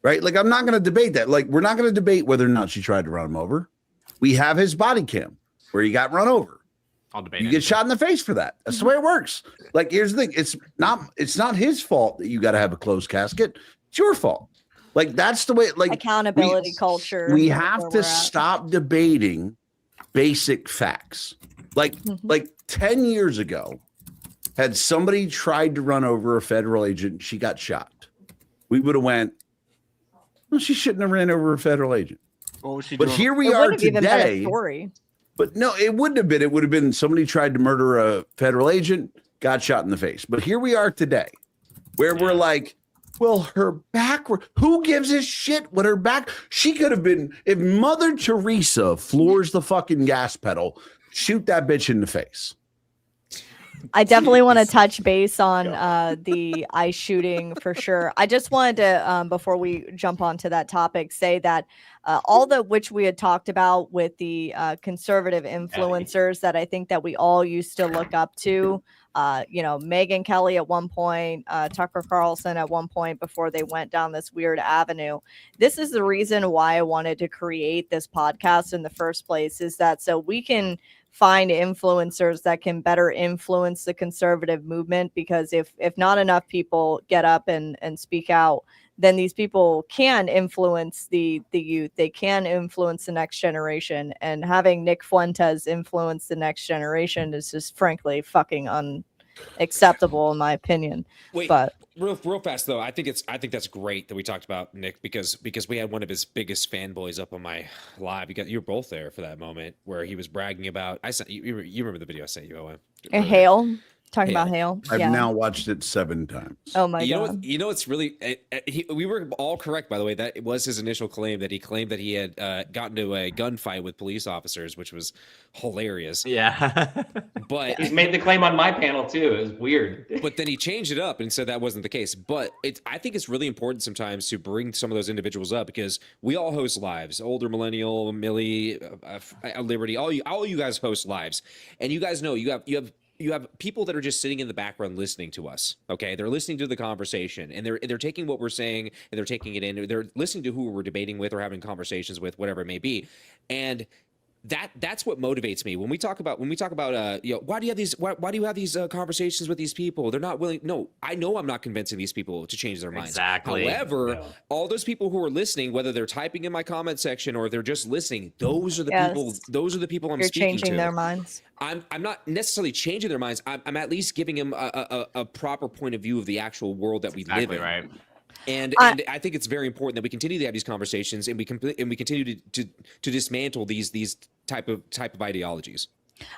Right? Like, I'm not going to debate that. Like, we're not going to debate whether or not she tried to run him over. We have his body cam where he got run over. I'll debate You it. get shot in the face for that. That's the way it works. Like, here's the thing. It's not his fault that you got to have a closed casket. It's your fault. Like, that's the way, like, accountability culture. we is have where to we're at. stop debating basic facts. Like 10 years ago, had somebody tried to run over a federal agent, she got shot. We would have went, well, she shouldn't have ran over a federal agent. What was she But doing? here we It are wouldn't have even been a today. story. But no, it wouldn't have been. It would have been somebody tried to murder a federal agent, got shot in the face. But here we are today, where we're like, well, her back, who gives a shit what her back? She could have been, if Mother Teresa floors the fucking gas pedal, shoot that bitch in the face. I definitely want to touch base on the ICE shooting for sure. I just wanted to, before we jump onto that topic, say that all that which we had talked about with the conservative influencers that I think that we all used to look up to, Megyn Kelly at one point, Tucker Carlson at one point before they went down this weird avenue. This is the reason why I wanted to create this podcast in the first place, is that so we can find influencers that can better influence the conservative movement, because if not enough people get up and speak out, then these people can influence the youth. They can influence the next generation, and having Nick Fuentes influence the next generation is just frankly fucking unacceptable in my opinion. Wait, But real fast though, I think that's great that we talked about Nick because we had one of his biggest fanboys up on my live. You were both there for that moment where he was bragging about. I sent you remember the video I sent you, Owen? Hale, talking about Hale. I've Yeah. now watched it 7 times. Oh my god. You know, it's really. We were all correct, by the way. That it was his initial claim that he claimed that he had gotten into a gunfight with police officers, which was hilarious. Yeah. But He's made the claim on my panel too. It was weird. but then he changed it up and said that wasn't the case. But I think it's really important sometimes to bring some of those individuals up because we all host lives. Older Millennial, Millie, Liberty, all you guys host lives, and you guys know you have people that are just sitting in the background listening to us. Okay, they're listening to the conversation and they're taking what we're saying and they're taking it in. They're listening to who we're debating with or having conversations with, whatever it may be, and that's what motivates me when we talk about why do you have these conversations with these people? They're not willing. No, I know I'm not convincing these people to change their minds. Exactly. However, all those people who are listening, whether they're typing in my comment section or they're just listening, those are the people. Those are the people I'm You're speaking changing to. their minds. I'm not necessarily changing their minds. I'm at least giving them a proper point of view of the actual world that we live in. Right. And I think it's very important that we continue to have these conversations and we continue to dismantle these type of ideologies.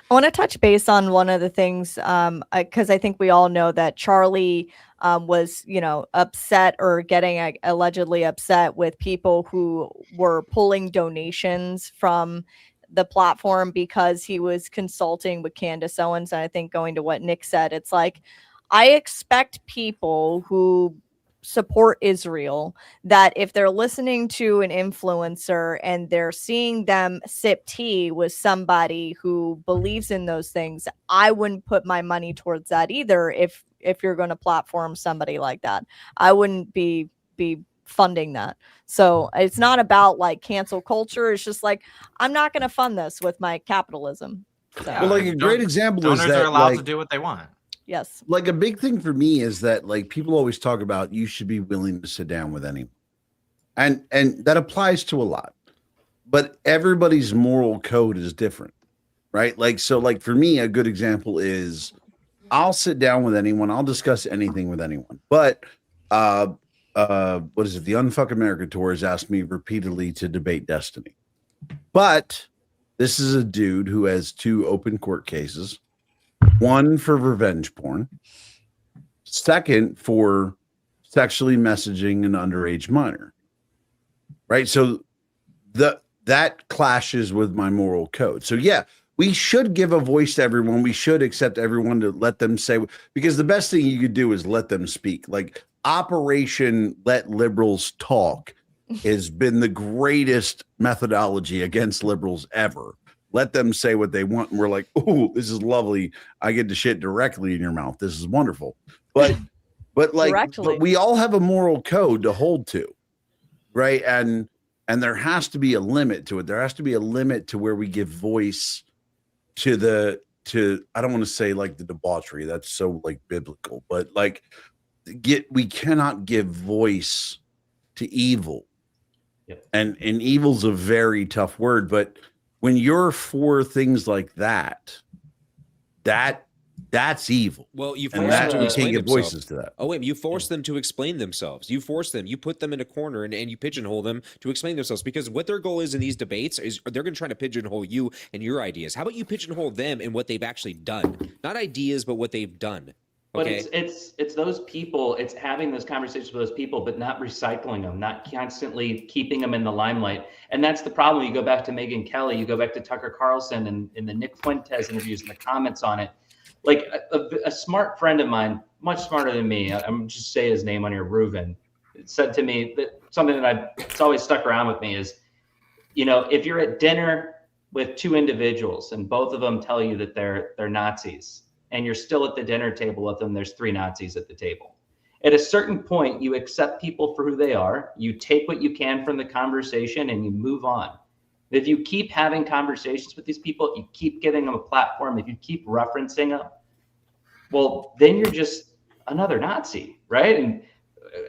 I want to touch base on one of the things because I think we all know that Charlie was, upset or getting allegedly upset with people who were pulling donations from the platform because he was consulting with Candace Owens. And I think going to what Nick said, it's like, I expect people who support Israel that if they're listening to an influencer and they're seeing them sip tea with somebody who believes in those things, I wouldn't put my money towards that either. If you're going to platform somebody like that, I wouldn't be funding that. So it's not about like cancel culture. It's just like, I'm not going to fund this with my capitalism. So. Well, like a great example is donors that are allowed like, to do what they want. Yes. Like a big thing for me is that like people always talk about you should be willing to sit down with anyone. And that applies to a lot. But everybody's moral code is different. Right? Like so like for me a good example is I'll sit down with anyone, I'll discuss anything with anyone. But what is it? The Unfuck America Tour has asked me repeatedly to debate Destiny. But this is a dude who has 2 open court cases. One for revenge porn, second for sexually messaging an underage minor. Right? So that clashes with my moral code. So yeah, we should give a voice to everyone. We should accept everyone to let them say, because the best thing you could do is let them speak. Like Operation Let Liberals Talk has been the greatest methodology against liberals ever. Let them say what they want. And we're like, oh, this is lovely. I get to shit directly in your mouth. This is wonderful. But we all have a moral code to hold to. Right. And there has to be a limit to it. There has to be a limit to where we give voice to I don't want to say like the debauchery. That's so like biblical, but like we cannot give voice to evil. Yep. And evil's a very tough word, but when you're for things like that's evil. Well, you and force them to we explain can't give themselves. voices to that. Oh, wait, you force them to explain themselves. You force them. You put them in a corner and you pigeonhole them to explain themselves because what their goal is in these debates is they're going to try to pigeonhole you and your ideas. How about you pigeonhole them in what they've actually done? Not ideas, but what they've done. But Okay? it's those people, it's having those conversations with those people, but not recycling them, not constantly keeping them in the limelight. And that's the problem. You go back to Megyn Kelly, you go back to Tucker Carlson and in the Nick Fuentes interviews and the comments on it. Like a smart friend of mine, much smarter than me, I'm just say his name on here, Reuven, said to me that something that it's always stuck around with me is, if you're at dinner with 2 individuals and both of them tell you that they're Nazis, and you're still at the dinner table with them, there's 3 Nazis at the table. At a certain point, you accept people for who they are, you take what you can from the conversation, and you move on. If you keep having conversations with these people, if you keep giving them a platform, if you keep referencing them, well, then you're just another Nazi, right? And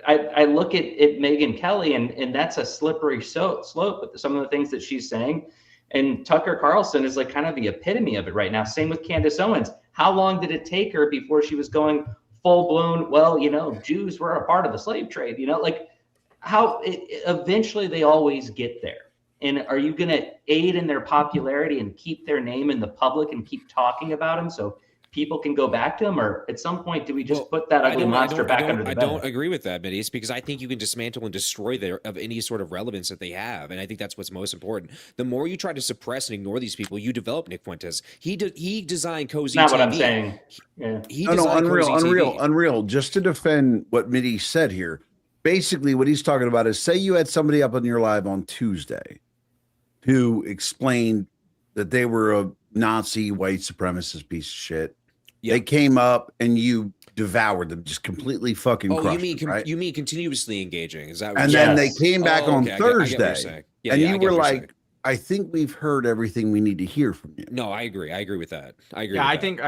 I look at Megyn Kelly, and that's a slippery slope with some of the things that she's saying. And Tucker Carlson is like kind of the epitome of it right now. Same with Candace Owens. How long did it take her before she was going full blown? Well, Jews were a part of the slave trade. Eventually they always get there. And are you going to aid in their popularity and keep their name in the public and keep talking about them so people can go back to them? Or at some point, do we just put that ugly monster back under the bed? I don't agree with that, Mideast, because I think you can dismantle and destroy of any sort of relevance that they have. And I think that's what's most important. The more you try to suppress and ignore these people, you develop Nick Fuentes. He designed Cozy Not TV. what I'm saying. Yeah. Unreal. Just to defend what Mideast said here, basically what he's talking about is say you had somebody up on your live on Tuesday who explained that they were a Nazi white supremacist piece of shit. Yep. They came up and you devoured them, just completely fucking crushed them, right? You mean continuously engaging? Is that what and then they came back on Thursday, and you were like, I think we've heard everything we need to hear from you. No, I agree. I agree with that. I agree. Yeah, with I that. think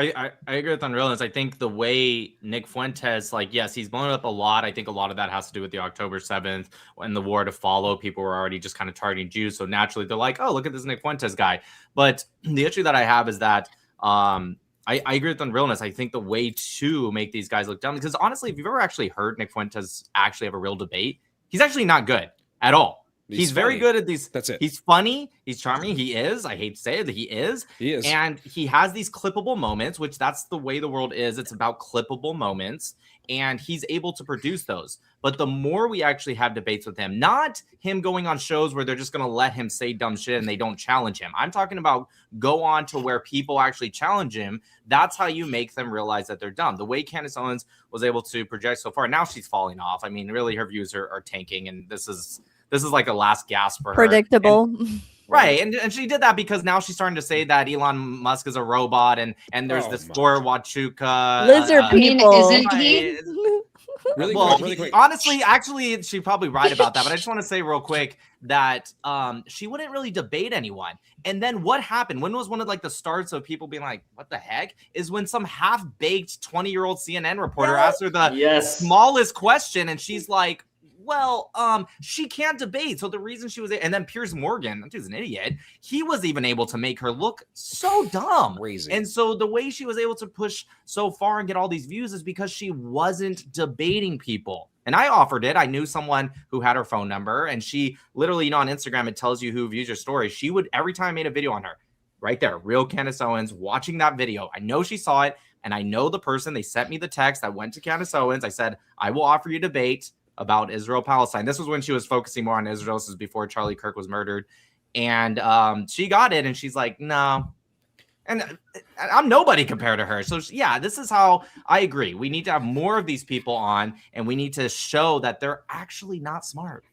I agree with Unrealness. I think the way Nick Fuentes, like, yes, he's blown up a lot. I think a lot of that has to do with the October 7th and the war to follow. People were already just kind of targeting Jews. So naturally they're like, oh, look at this Nick Fuentes guy. But the issue that I have is that I agree with Unrealness. I think the way to make these guys look dumb, because honestly, if you've ever actually heard Nick Fuentes actually have a real debate, he's actually not good at all. He's very funny. good at these. That's it. He's funny. He's charming. He is. I hate to say it, that he is. He is. And he has these clippable moments, which that's the way the world is. It's about clippable moments. And he's able to produce those. But the more we actually have debates with him, not him going on shows where they're just going to let him say dumb shit and they don't challenge him. I'm talking about go on to where people actually challenge him. That's how you make them realize that they're dumb. The way Candace Owens was able to project so far, now she's falling off. I mean, really, her views are tanking. And this is like a last gasp for her. Predictable. And, right. And she did that because now she's starting to say that Elon Musk is a robot and there's this Thor Wachuca. Lizard I mean, people. isn't he? Really, Well, really quick. honestly, actually, she's probably right about that. But I just want to say real quick that she wouldn't really debate anyone. And then what happened? When was one of like the starts of people being like, "What the heck?" Is when some half-baked 20-year-old CNN reporter asked her the smallest question, and she's like, well, she can't debate. So the reason she was, and then Piers Morgan, that dude's an idiot. He was even able to make her look so dumb. Crazy. And so the way she was able to push so far and get all these views is because she wasn't debating people. And I offered it. I knew someone who had her phone number, and she literally, on Instagram, it tells you who views your story. She would, every time I made a video on her, right there, real Candace Owens, watching that video. I know she saw it, and I know the person. They sent me the text. I went to Candace Owens. I said, I will offer you debate about Israel-Palestine. This was when she was focusing more on Israel. This was before Charlie Kirk was murdered. And she got it, and she's like, no. And I'm nobody compared to her. So, yeah, this is how I agree. We need to have more of these people on, and we need to show that they're actually not smart.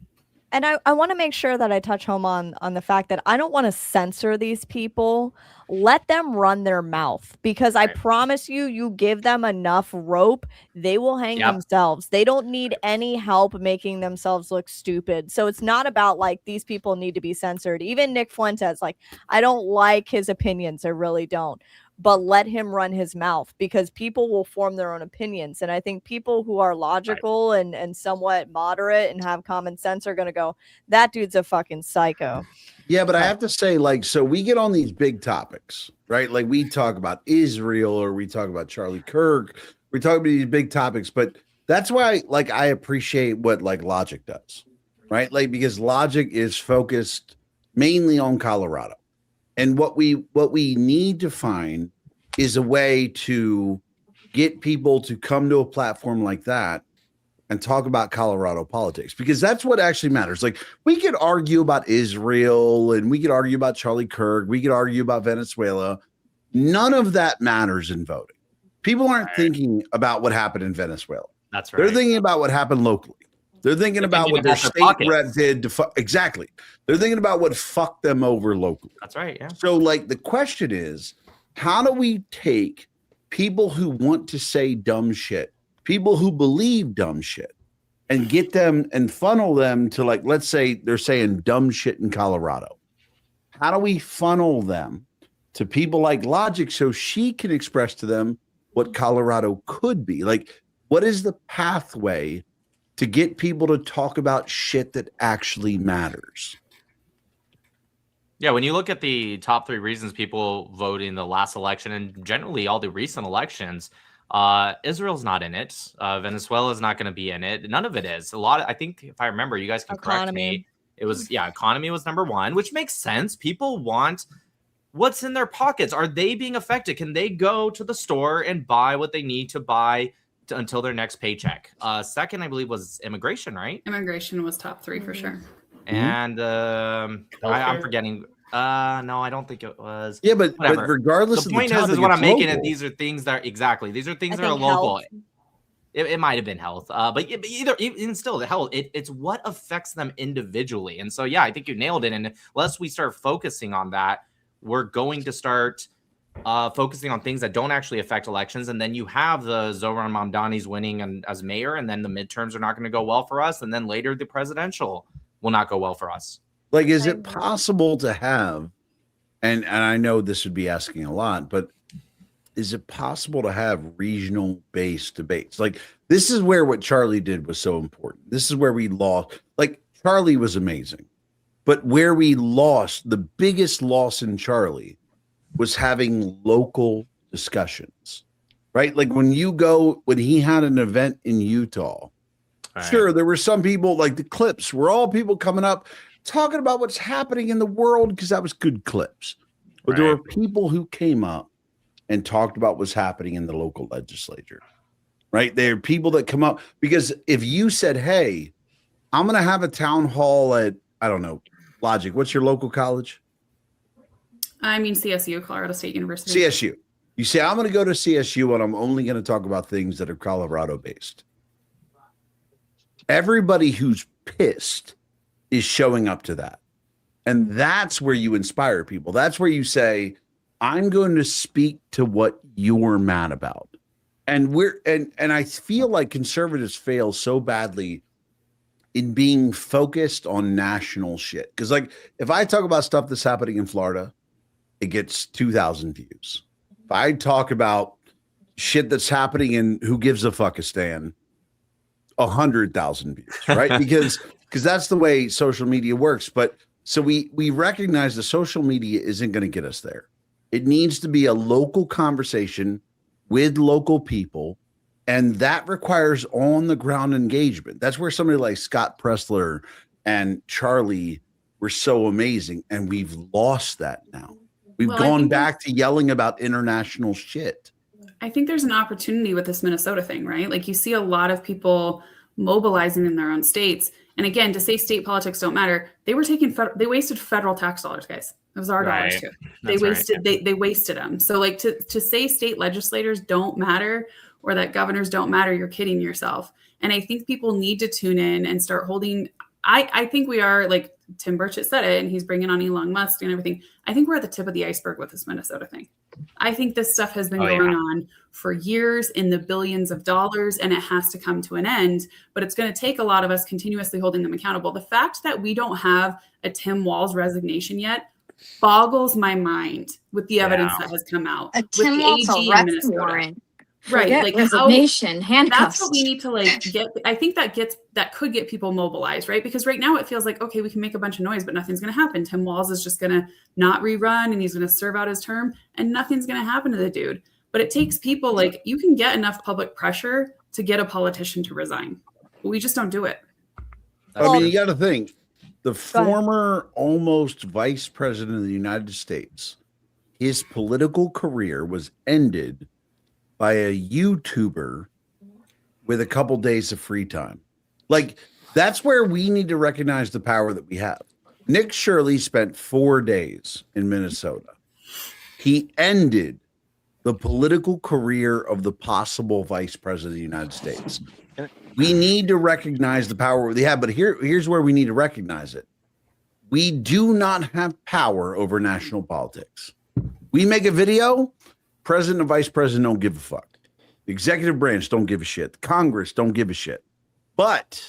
And I want to make sure that I touch home on the fact that I don't want to censor these people. Let them run their mouth, because I promise you give them enough rope, they will hang themselves. They don't need any help making themselves look stupid. So it's not about like these people need to be censored. Even Nick Fuentes, like, I don't like his opinions. I really don't. But let him run his mouth, because people will form their own opinions. And I think people who are logical and somewhat moderate and have common sense are going to go, that dude's a fucking psycho. Yeah, but I have to say, like, so we get on these big topics, right? Like we talk about Israel, or we talk about Charlie Kirk. We talk about these big topics, but that's why, like, I appreciate what like Logic does, right? Like, because Logic is focused mainly on Colorado. And what we need to find is a way to get people to come to a platform like that and talk about Colorado politics, because that's what actually matters. Like, we could argue about Israel, and we could argue about Charlie Kirk. We could argue about Venezuela. None of that matters in voting. People aren't thinking about what happened in Venezuela. That's right. They're thinking about what happened locally. They're thinking about what their state rep did to exactly. They're thinking about what fucked them over locally. That's right. Yeah. So, like, the question is, how do we take people who want to say dumb shit, people who believe dumb shit, and get them and funnel them to, like, let's say they're saying dumb shit in Colorado. How do we funnel them to people like Logic so she can express to them what Colorado could be? Like, what is the pathway to get people to talk about shit that actually matters? Yeah, when you look at the top 3 reasons people vote in the last election, and generally all the recent elections, Israel's not in it. Venezuela's not going to be in it. None of it is. I think, if I remember, you guys can correct me. It was, economy was number 1, which makes sense. People want what's in their pockets. Are they being affected? Can they go to the store and buy what they need to buy until their next paycheck? Second, I believe, was immigration, right? Immigration was top 3 for sure. And I'm forgetting. No, I don't think it was. Yeah, but regardless, the point is what I'm making it. These are things that are these are things that are local. Health. It might have been health, but even still, the health. It's what affects them individually. And so, yeah, I think you nailed it. And unless we start focusing on that, we're going to start focusing on things that don't actually affect elections. And then you have the Zohran Mamdani's winning as mayor, and then the midterms are not going to go well for us. And then later the presidential will not go well for us. Like, is I it possible to have, and I know this would be asking a lot, but is it possible to have regional based debates? Like, this is where what Charlie did was so important. This is where we lost. Like, Charlie was amazing, but where we lost, the biggest loss in Charlie was having local discussions, right? Like when he had an event in Utah, Right. sure, there were some people, like the clips were all people coming up talking about what's happening in the world because that was good clips. But there Right. were people who came up and talked about what's happening in the local legislature, right? There are people that come up because if you said, hey, I'm going to have a town hall at, I don't know, Logic, what's your local college? I mean, CSU, Colorado State University. CSU. You say, I'm going to go to CSU and I'm only going to talk about things that are Colorado based. Everybody who's pissed is showing up to that. And that's where you inspire people. That's where you say, I'm going to speak to what you're mad about. And I feel like conservatives fail so badly in being focused on national shit. Because like if I talk about stuff that's happening in Florida, it gets 2,000 views. If I talk about shit that's happening in Who Gives a Fuckistan, 100,000 views, right? because that's the way social media works. But so we recognize the social media isn't going to get us there. It needs to be a local conversation with local people, and that requires on the ground engagement. That's where somebody like Scott Pressler and Charlie were so amazing, and we've lost that now. We've Well, I gone think back to yelling about international shit. I think there's an opportunity with this Minnesota thing, right? Like you see a lot of people mobilizing in their own states. And again, to say state politics don't matter, they were they wasted federal tax dollars, guys. It was our dollars Right. too. That's right. They wasted them. So like to say state legislators don't matter or that governors don't matter, you're kidding yourself. And I think people need to tune in and start holding. I think we are, like Tim Burchett said it, and he's bringing on Elon Musk and everything. I think we're at the tip of the iceberg with this Minnesota thing. I think this stuff has been going on for years in the billions of dollars, and it has to come to an end. But it's going to take a lot of us continuously holding them accountable. The fact that we don't have a Tim Walz resignation yet boggles my mind with the evidence that has come out. A with Tim the Walz AG in arrest Minnesota. warrant. Right, Forget like resignation, handcuffs. that's what we need to like get. I think that could get people mobilized, right? Because right now it feels like, okay, we can make a bunch of noise, but nothing's going to happen. Tim Walz is just going to not rerun and he's going to serve out his term and nothing's going to happen to the dude. But it takes people, like, you can get enough public pressure to get a politician to resign. But we just don't do it. I mean, you got to think the ahead. former almost vice president of the United States, his political career was ended by a YouTuber with a couple days of free time. Like, that's where we need to recognize the power that we have. Nick Shirley spent 4 days in Minnesota. He ended the political career of the possible vice president of the United States. We need to recognize the power we have, but here's where we need to recognize it. We do not have power over national politics. We make a video, president and vice president don't give a fuck. The executive branch don't give a shit. The Congress don't give a shit. But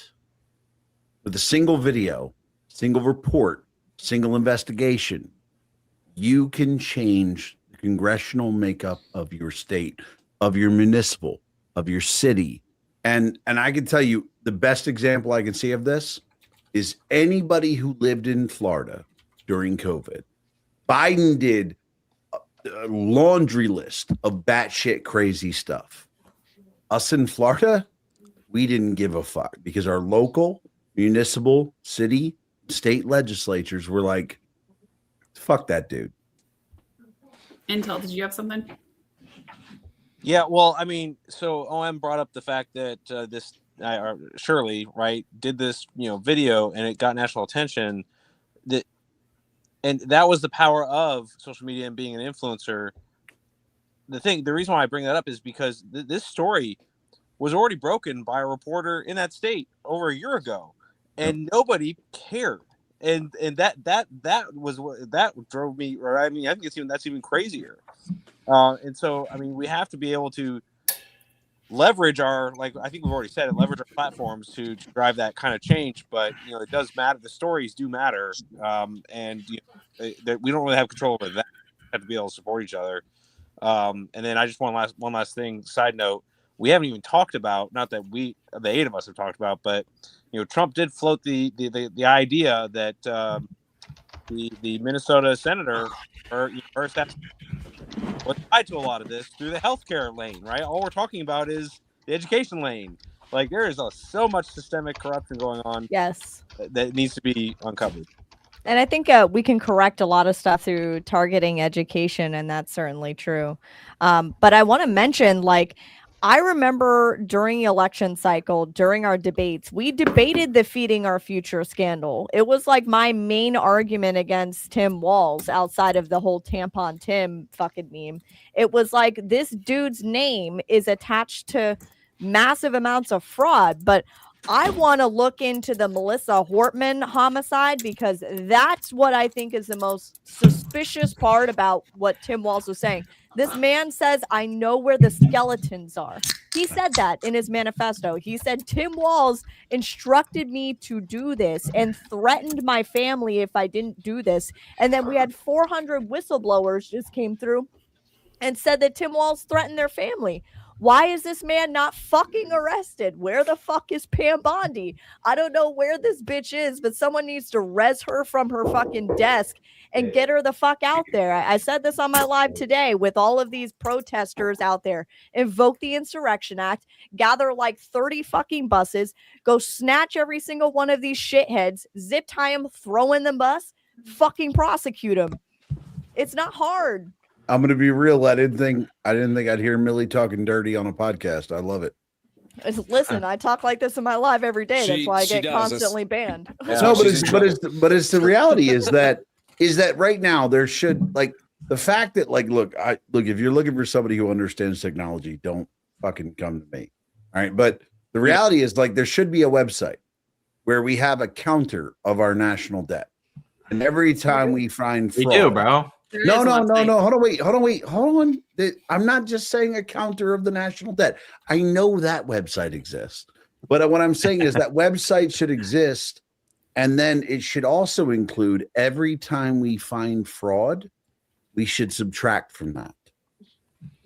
with a single video, single report, single investigation, you can change the congressional makeup of your state, of your municipal, of your city. And I can tell you the best example I can see of this is anybody who lived in Florida during COVID. Biden did a laundry list of batshit crazy stuff. Us in Florida, we didn't give a fuck because our local, municipal, city, state legislatures were like, fuck that dude. Intel, did you have something? Yeah, well, I mean, so OM brought up the fact that Shirley, right, did this, video and it got national attention. And that was the power of social media and being an influencer. The reason why I bring that up is because this story was already broken by a reporter in that state over a year ago, and nobody cared. And that was what that drove me. Or I think that's even crazier. And so, I mean, we have to be able to leverage our, like I think we've already said it, leverage our platforms to drive that kind of change. But it does matter. The stories do matter, and that we don't really have control over that. We have to be able to support each other. And then I just one last thing. Side note: we haven't even talked about, not that the 8 of us have talked about, but Trump did float the idea that the Minnesota senator was tied to a lot of this through the healthcare lane, right? All we're talking about is the education lane. Like there is so much systemic corruption going on. Yes. That needs to be uncovered. And I think we can correct a lot of stuff through targeting education, and that's certainly true. But I want to mention, I remember during the election cycle, during our debates, we debated the Feeding Our Future scandal. It was like my main argument against Tim Walz, outside of the whole Tampon Tim fucking meme. It was like, this dude's name is attached to massive amounts of fraud, but I want to look into the Melissa Hortman homicide, because that's what I think is the most suspicious part about what Tim Walz was saying. This man says, I know where the skeletons are. He said that in his manifesto. He said, Tim Walz instructed me to do this and threatened my family if I didn't do this. And then we had 400 whistleblowers just came through and said that Tim Walz threatened their family. Why is this man not fucking arrested? Where the fuck is Pam Bondi? I don't know where this bitch is, but someone needs to res her from her fucking desk and get her the fuck out there. I said this on my live today with all of these protesters out there. Invoke the Insurrection Act, gather like 30 fucking buses, go snatch every single one of these shitheads, zip tie them, throw in the bus, fucking prosecute them. It's not hard. I'm going to be real. I didn't think I'd hear Millie talking dirty on a podcast. I love it. Listen, I talk like this in my live every day. That's why I get constantly banned. No, but it's the reality is that right now there should, the fact that look, if you're looking for somebody who understands technology, don't fucking come to me. All right. But the reality is there should be a website where we have a counter of our national debt. And every time we find fraud, we do, bro. No. Hold on. I'm not just saying a counter of the national debt. I know that website exists. But what I'm saying is that website should exist. And then it should also include every time we find fraud, we should subtract from that.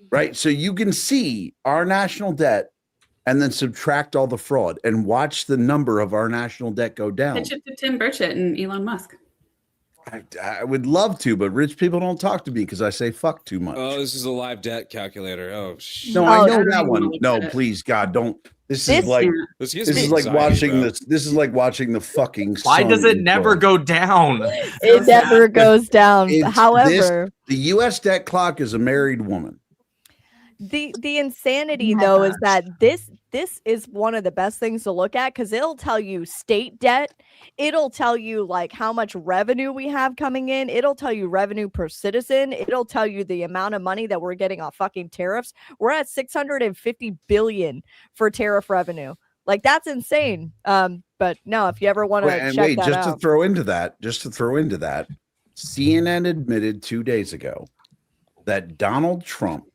Right. So you can see our national debt and then subtract all the fraud and watch the number of our national debt go down. Pitch it to Tim Burchett and Elon Musk. I would love to, but rich people don't talk to me because I say fuck too much. Oh, this is a live debt calculator. Oh, no, I know that one. No, please, God, don't. This is like watching this. This is like watching the fucking. Why does it never go down? It never goes down. However, the U.S. debt clock is a married woman. The insanity though is that this is one of the best things to look at, because it'll tell you state debt, it'll tell you how much revenue we have coming in, it'll tell you revenue per citizen, it'll tell you the amount of money that we're getting off fucking tariffs. We're at 650 billion for tariff revenue. That's insane. But no, if you ever want to check that out. To throw into that, CNN admitted 2 days ago that Donald Trump,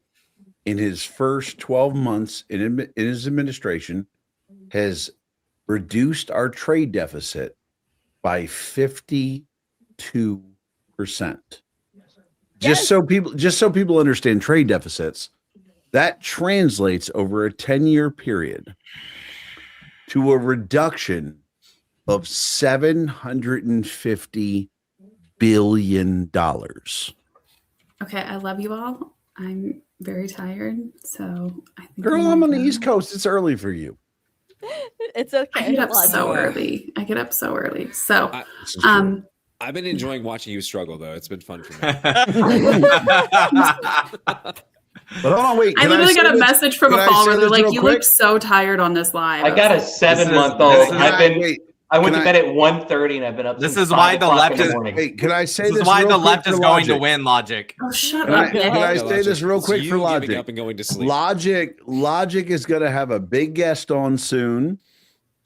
in his first 12 months in his administration, has reduced our trade deficit by 52%. Just so people understand trade deficits, that translates over a 10-year period to a reduction of $750 billion. Okay, I love you all. I'm very tired, so I think. Girl, I'm on the East Coast. It's early for you. It's okay. I get up so early. So, I've been enjoying watching you struggle, though. It's been fun for me. But hold on, wait. I literally got a message from a caller. They're like, "You look so tired on this live." I got a 7-month-old. I went to bed at 1:30 and I've been up. This is why the left is. Wait, can I say this? This is why the left is going to win, Logic. Oh, shut up! Can I say this real quick for Logic? Up and going to sleep. Logic is going to have a big guest on soon.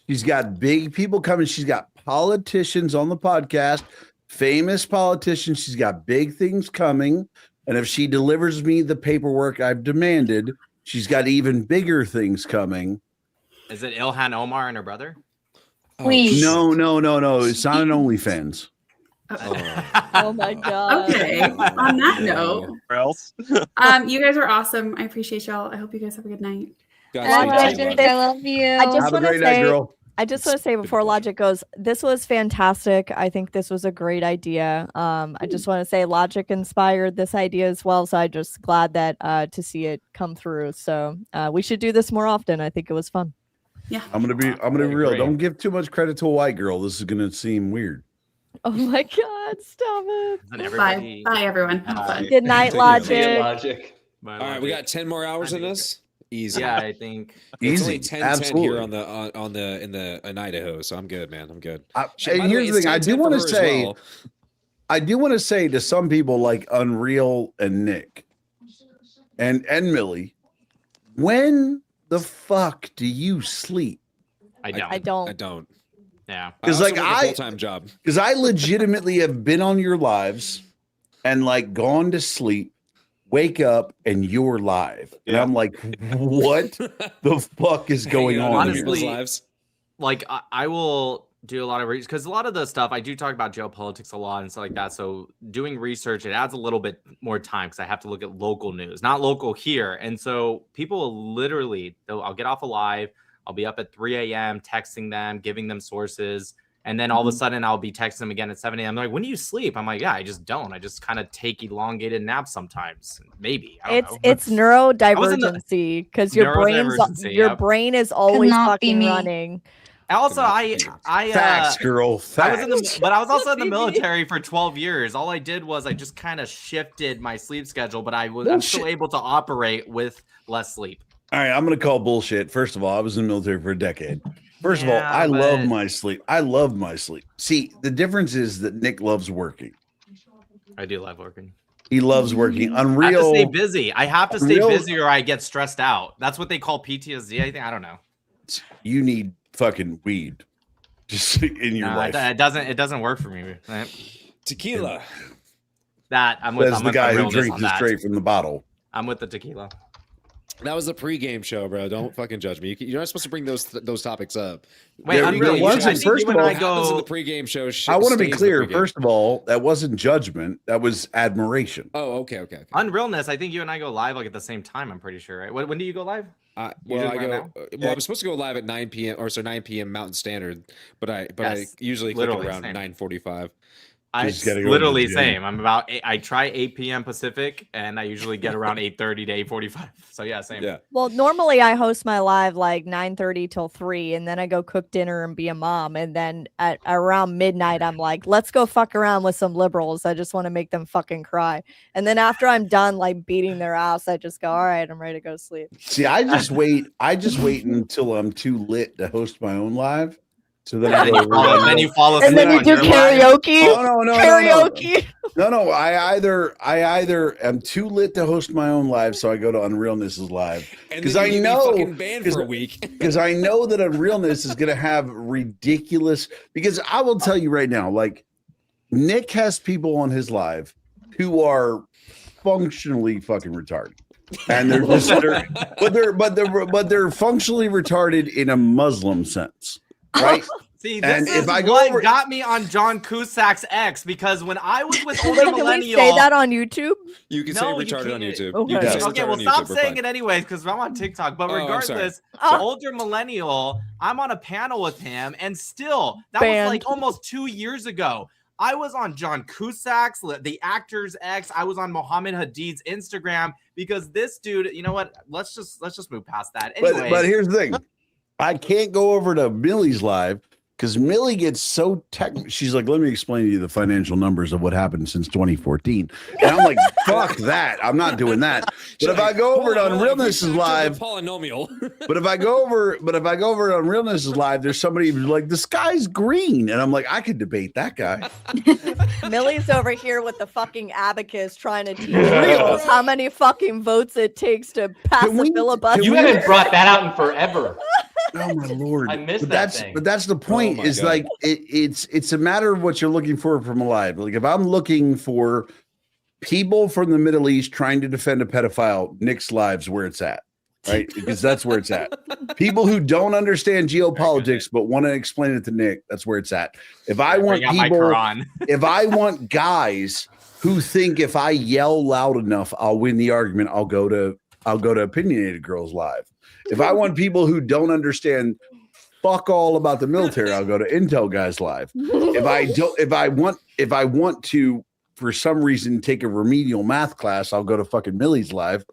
She's got big people coming. She's got politicians on the podcast, famous politicians. She's got big things coming. And if she delivers me the paperwork I've demanded, She's got even bigger things coming. Is it Ilhan Omar and her brother? Please. No. It's not an OnlyFans. Oh my god. Okay. On that note, Or else. you guys are awesome. I appreciate y'all. I hope you guys have a good night. Guys, Bye, thank you so Logic. much. I love you. I just Have a wanna great night, say- girl. I just want to say before Logic goes, this was fantastic. I think this was a great idea. I just want to say Logic inspired this idea as well. So I'm just glad that to see it come through. So we should do this more often. I think it was fun. Yeah. I'm gonna be I real. agree. Don't give too much credit to a white girl. This is gonna seem weird. Oh my god, stop it. Isn't Bye. everybody? Bye, everyone. Have fun. Good night, Take care. See ya, Logic. Logic. Bye, All right, we Logic. got 10 more hours in this. Easy. Yeah, I think. It's Easy, only 10 absolutely. here in Idaho, so I'm good, man. I'm good. Shit, And by the way, here's the it's thing: I 10-10 do for want to her as say, well. I do want to say to some people like Unreal and Nick and Millie, when the fuck do you sleep? I don't. I don't. I don't. Yeah. Because, like, a full-time job. Because I legitimately have been on your lives and like gone to sleep, wake up, and you're live, and Yeah. I'm like, what the fuck is going Hanging out on in here? people's Honestly, lives. Like I will do a lot of research because a lot of the stuff I do talk about geopolitics a lot and stuff like that. So doing research, it adds a little bit more time because I have to look at local news, not local here. And so people will literally, I'll get off a live, I'll be up at 3 a.m. texting them, giving them sources. And then all of a sudden I'll be texting them again at 7 a.m. They're like, when do you sleep? I'm like, yeah, I just don't. I just kind of take elongated naps sometimes. Maybe. I don't know. It's was in the- neurodivergency because your Neurodivergency, yep. brain is always not be fucking me. running. Also, I Facts, girl. I was Facts. in the, but I was also in the military for 12 years. All I did was I just kind of shifted my sleep schedule, but I'm still Bullshit. able to operate with less sleep. All right, I'm gonna call bullshit. First of all, I was in the military for a decade. First of all, Yeah, I love but- my sleep. I love my sleep. See, the difference is that Nick loves working. I do love working. He loves working. I have to Unreal. stay busy. I have to stay Unreal- busy or I get stressed out. That's what they call PTSD. I think. I don't know. You need fucking weed, just in your No, life. it doesn't work for me. Tequila. That I'm with. Says I'm the with guy who realness drinks on it that. straight from the bottle. I'm with the tequila. That was the pregame show, bro. Don't fucking judge me. You're not supposed to bring those topics up. Wait, There- Unreal, there you- wasn't- I think first you of and all, I What happens in go. the pregame show? I want to be stays in the clear. pregame. First of all, that wasn't judgment. That was admiration. Oh, okay. Unrealness. I think you and I go live like at the same time. I'm pretty sure, right? When do you go live? Well, Usually I right go. now? Well, I'm supposed to go live at 9 p.m. or 9 p.m. Mountain Standard, but I Yes, usually click literally around same. 9:45. I Just gotta go to the literally gym. same. I'm about I try 8 p.m. Pacific, and I usually get around 8:30 to 8:45. So yeah, same. Yeah. Well, normally I host my live like 9:30 till 3, and then I go cook dinner and be a mom. And then at around midnight, I'm like, let's go fuck around with some liberals. I just want to make them fucking cry. And then after I'm done like beating their ass, I just go, all right, I'm ready to go sleep. See, I just wait until I'm too lit to host my own live. So then I Then go. you follow, then you follow And then suit you on do your live. karaoke. Oh no, Karaoke. No, I either am too lit to host my own live, so I go to Unrealness's live. And 'Cause then I you get know- fucking banned for a week. Because I know that Unrealness is going to have ridiculous. Because I will tell you right now, like Nick has people on his live who are functionally fucking retarded, and they're just but they're functionally retarded in a Muslim sense, right? See, And this if is I go what over- got me on John Cusack's ex because when I was with older Wait, can we millennial, say that on YouTube? You can No, say you retarded on can't. YouTube. Okay. You can say okay, retarded well, on stop YouTube, we're saying fine. it anyways because I'm on TikTok. But Oh, I'm sorry. regardless, Oh. the older millennial, I'm on a panel with him, and still, that Banned. was like almost 2 years ago. I was on John Cusack's, the actor's ex. I was on Mohammed Hadid's Instagram because this dude. You know what? Let's just move past that. Anyway, But here's the thing, I can't go over to Millie's live because Millie gets so technical. She's like, let me explain to you the financial numbers of what happened since 2014. And I'm like, fuck that. I'm not doing that. But if I go over to Unrealness's live, polynomial. but if I go over to Unrealness's live, there's somebody who's like, the sky's green. And I'm like, I could debate that guy. Millie's over here with the fucking abacus trying to teach reals how many fucking votes it takes to pass Can the we- filibuster. You haven't brought that out in forever. Oh my lord! I missed but that that's thing. but that's the point. my Is God. like it's a matter of what you're looking for from a live. Like if I'm looking for people from the Middle East trying to defend a pedophile, Nick's live's where it's at. right? Because that's where it's at. People who don't understand geopolitics but want to explain it to Nick, that's where it's at. If I want Bring out my people, Quran. if I want guys who think if I yell loud enough, I'll win the argument, I'll go to Opinionated Girls Live. If I want people who don't understand fuck all about the military, I'll go to Intel Guys Live. If I want to, for some reason, take a remedial math class, I'll go to fucking Millie's Live.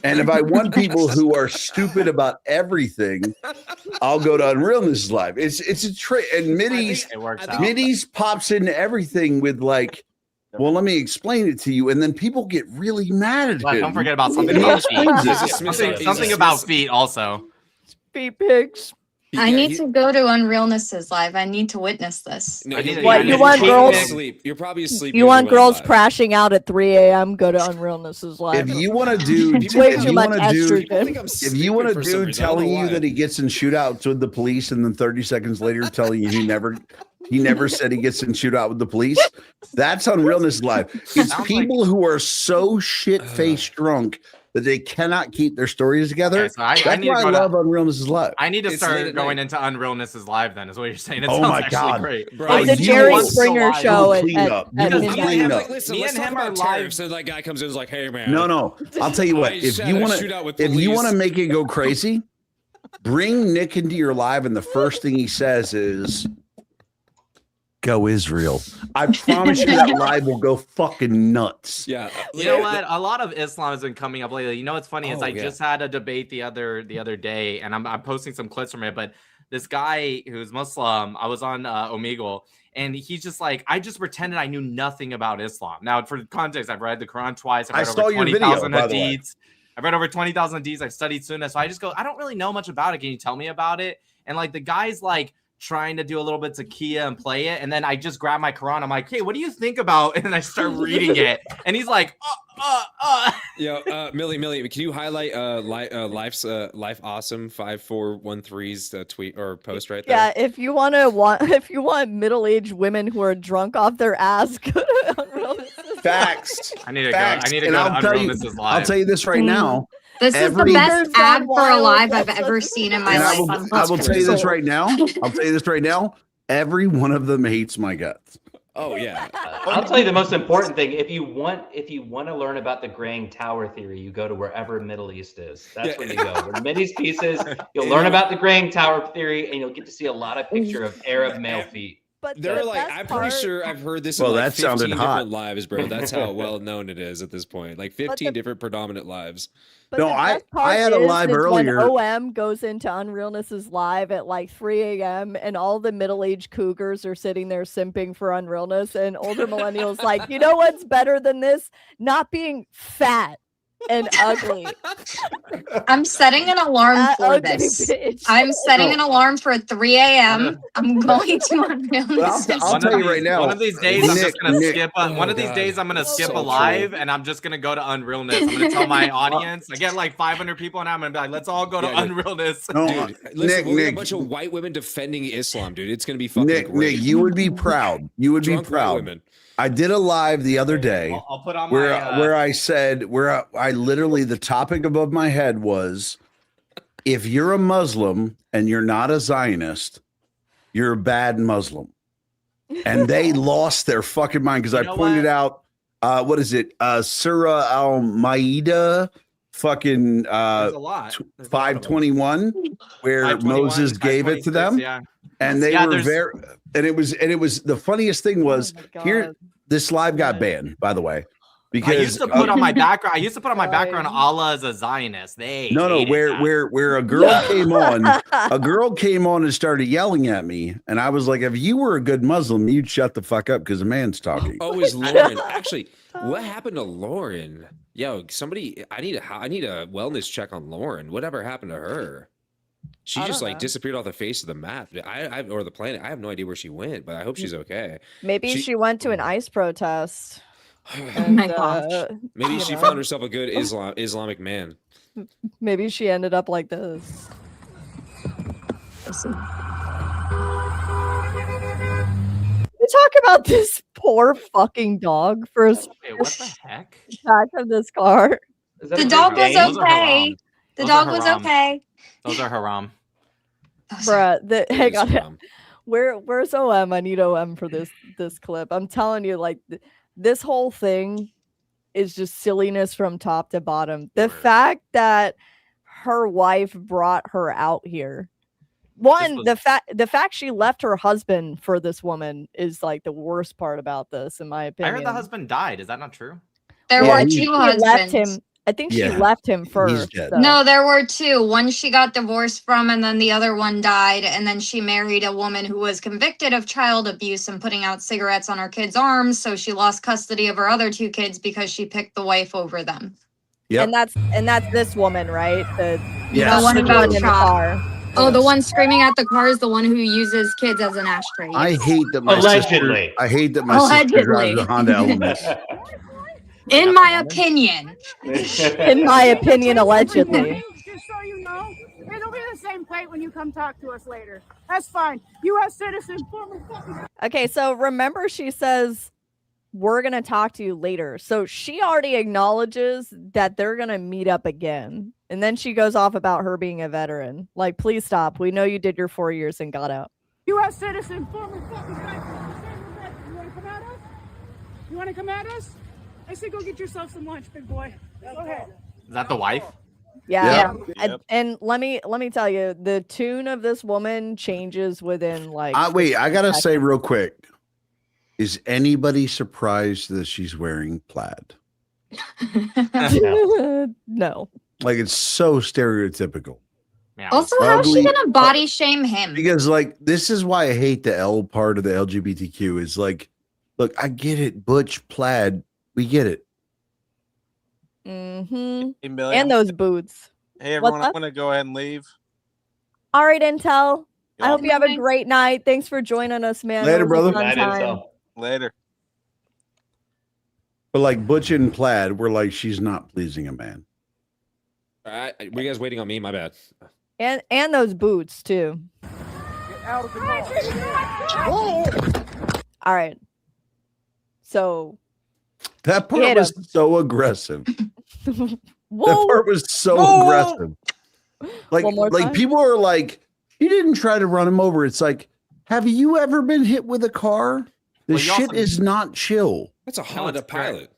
And if I want people who are stupid about everything, I'll go to Unrealness Live. It's a trick. And Middies It works out. Middies pops into everything with like, well, let me explain it to you, and then people get really mad at But him. don't forget about something And he about feet. explains it. Something about feet also. Feet pigs. I need to go to Unrealness's live. I need to witness this. No, I need to- What, I you need want to girls- Sleep. You're probably asleep. You want usually when I'm girls live. crashing out at 3 a.m.? Go to Unrealness's live. If you want to do, Way if too you much want to do, estrogen. if you want a for some dude reason, I don't telling know you why. that he gets in shootouts with the police, and then 30 seconds later telling you he never said he gets in shootout with the police, that's Unrealness Live. It's Sounds people who are so shit-faced drunk that they cannot keep their stories together. Okay, so I That's need to why I go love to. Unrealness Live. I need to It's late start at going night. into Unrealness's live. Then is what you're saying. It Oh sounds my actually God. great. Bro, It's you the Jerry will- Springer so show live. at, Clean at, up. at You will midnight. clean up. Listen, Me let's and talk him are about live. tariffs. So that guy comes in and is like, hey, man. No. I'll tell you what. I If just you had a want shootout with to, if you police. want to make it go crazy, bring Nick into your live, and the first thing he says is, "Go Israel." I promise you that live will go fucking nuts. Yeah. You know what? A lot of Islam has been coming up lately. You know what's funny is Oh, I yeah. just had a debate the other day, and I'm posting some clips from it. But this guy who's Muslim, I was on Omegle, and he's just like, I just pretended I knew nothing about Islam. Now, for context, I've read the Quran twice. I've I read saw over your video, 20,000 by the way. hadiths. I've read over 20,000 hadiths. I've studied Sunnah, so I just go, I don't really know much about it. Can you tell me about it? And like the guy's like trying to do a little bit Zakiya and play it, and then I just grab my Quran. I'm like, hey, what do you think about? And then I start reading it, and he's like, Yo, Millie, can you highlight Life Awesome 5413's tweet or post right there? Yeah, if you want middle-aged women who are drunk off their ass, go to Unrealness's Facts. I need to Facts. go. I need to And go. I'll To tell you- Unrealness's live. I'll tell you this right now, This is the Every- best ad for a Wild, live I've that's ever such a- seen in my and life. I will tell you this right now. I'll tell you this right now. Every one of them hates my guts. Oh yeah. I'll tell you the most important thing. If you want to learn about the Graying Tower theory, you go to wherever Middle East is. That's Yeah. where you go. Where Minnie's pieces, you'll learn about the Graying Tower theory, and you'll get to see a lot of picture of Arab male feet. But They're the like, best I'm pretty part- sure I've heard this Well, in like that 15 sounded different hot. lives, bro. That's how well known it is at this point. Like 15 the- different predominant lives. But No, the I- best part I had a is live when earlier- OM goes into Unrealness's live at like 3 a.m. and all the middle-aged cougars are sitting there simping for Unrealness, and older millennials like, you know what's better than this? Not being fat and ugly. I'm setting an alarm That for ugly this. bitch. I'm setting an alarm for 3 a.m. I'm going to Well, Unrealness's. I'll tell you right now. One of these days, I'm just gonna Nick, skip. One of these days, I'm gonna skip So a live, and I'm just gonna go to Unrealness. I'm gonna tell my audience. I get like 500 people, and I'm gonna be like, "Let's all go to Yeah, dude. Unrealness." No, Dude, listen, Nick, we'll get a Nick, bunch of white women defending Islam, dude. It's gonna be fucking Nick, great. you would be proud. You would be Drunk white proud. women. I did a live the other day. I'll put on where my. where I said I literally the topic above my head was, if you're a Muslim and you're not a Zionist, you're a bad Muslim. And they lost their fucking mind because You I know pointed what? out what is it? Surah Al Ma'idah fucking There's a lot. There's a lot of them. 521, where 521, Moses gave it to 526, them. Yeah. And they Yeah, were there's- very and it was the funniest thing was Oh my here God. this live got banned, by the way. Because I used to put on my background. I used to put on my Sorry. background. Allah is a Zionist. They No, hated that. where a girl came on, a girl came on and started yelling at me, and I was like, if you were a good Muslim, you'd shut the fuck up because a man's talking. Oh, is Lauren actually? What happened to Lauren? Yo, somebody, I need a wellness check on Lauren. Whatever happened to her? She I just don't like know. disappeared off the face of the map. I or the planet. I have no idea where she went, but I hope she's okay. Maybe She- she went to an ICE protest. Oh my gosh. Maybe you she know. found herself a good Islamic man. Maybe she ended up like this. We talk about this poor fucking dog for a Wait, what the heck? back of this car. Is that The a dog big was game? Those are okay. haram. The Those are dog was haram. okay. Those are haram. Those are- Bruh, hang It's, on. Where's OM? I need OM for this clip. I'm telling you, like this whole thing is just silliness from top to bottom. The fact that her wife brought her out here. One, was- the fact she left her husband for this woman is like the worst part about this, in my I opinion. heard the husband died. Is that not true? There Yeah, were he- two She left husbands. him. I think she Yeah, left him he's first. dead. so- No, there were two. One she got divorced from, and then the other one died. And then she married a woman who was convicted of child abuse and putting out cigarettes on her kids' arms. So she lost custody of her other two kids because she picked the wife over them. Yep. And that's this woman, right? Yeah. The one the about in the Trump. car. Oh, the one screaming at the car is the one who uses kids as an ashtray. I yes. hate that my Allegedly. sister. I hate that my sister drives Allegedly. a Honda Element. In my opinion. In my opinion, allegedly. Just so you know, it'll be the same plate when you come talk to us later. That's fine. U.S. citizen, former fucking. Okay, so remember she says we're gonna talk to you later. So she already acknowledges that they're gonna meet up again. And then she goes off about her being a veteran. Like, please stop. We know you did your 4 years and got out. U.S. citizen, former fucking veteran. You want to come at us? You want to come at us? I say go get yourself some lunch, big boy. Go ahead. Is that the wife? Yeah. Yep. And let me tell you, the tune of this woman changes within like Wait, I gotta 50 say real quick. Is anybody surprised that she's wearing plaid? No. Like it's so stereotypical. Yeah. Also, how's she Ugly. gonna body shame him? Because like this is why I hate the L part of the LGBTQ is like, look, I get it, butch plaid, we get it. Mm-hmm. Hey, Millie, And those boots. hey what's everyone, I'm up? gonna go ahead and leave. All right, Intel. I Y'all hope you have a Bye. great night. Thanks for joining us, man. It Later, was a brother. fun Night, time. Intel. Later. But like butch and plaid, we're like, she's not pleasing a man. All right, were you guys waiting on me? My bad. And those boots too. All right. So That part Hit was so aggressive. That whoa. part was so Whoa. aggressive. Like, One more time? people are like, he didn't try to run him over. It's like, have you ever been hit with a car? The Well, you shit also- is not chill. That's a No, Honda it's correct. Pilot.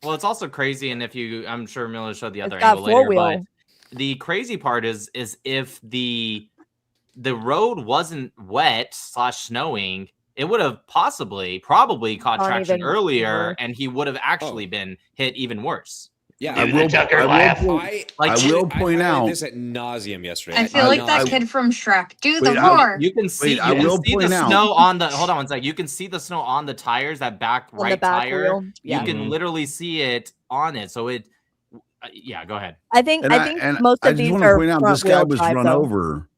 Well, it's also crazy, and if you, I'm sure Miller showed the other It's got angle later, four-wheel. but the crazy part is if the road wasn't wet / snowing, it would have probably caught Gone traction even earlier, worse. and he would have actually been hit even worse. Yeah, I will- Tucker I will laugh. point- Like, I will I point highlighted out. this at nauseum yesterday. I feel did like not- that kid from Shrek. Do the Wait, I- roar. You can see, Wait, I you can will see the point out- snow on the. Hold on one sec. You can see the snow on the tires. That back On the right back tire. wheel. Yeah. You can Mhm. literally see it on it. So it. Yeah, go ahead. I think And I think and most I of just these want to are point out front this guy wheel was drive, run though. over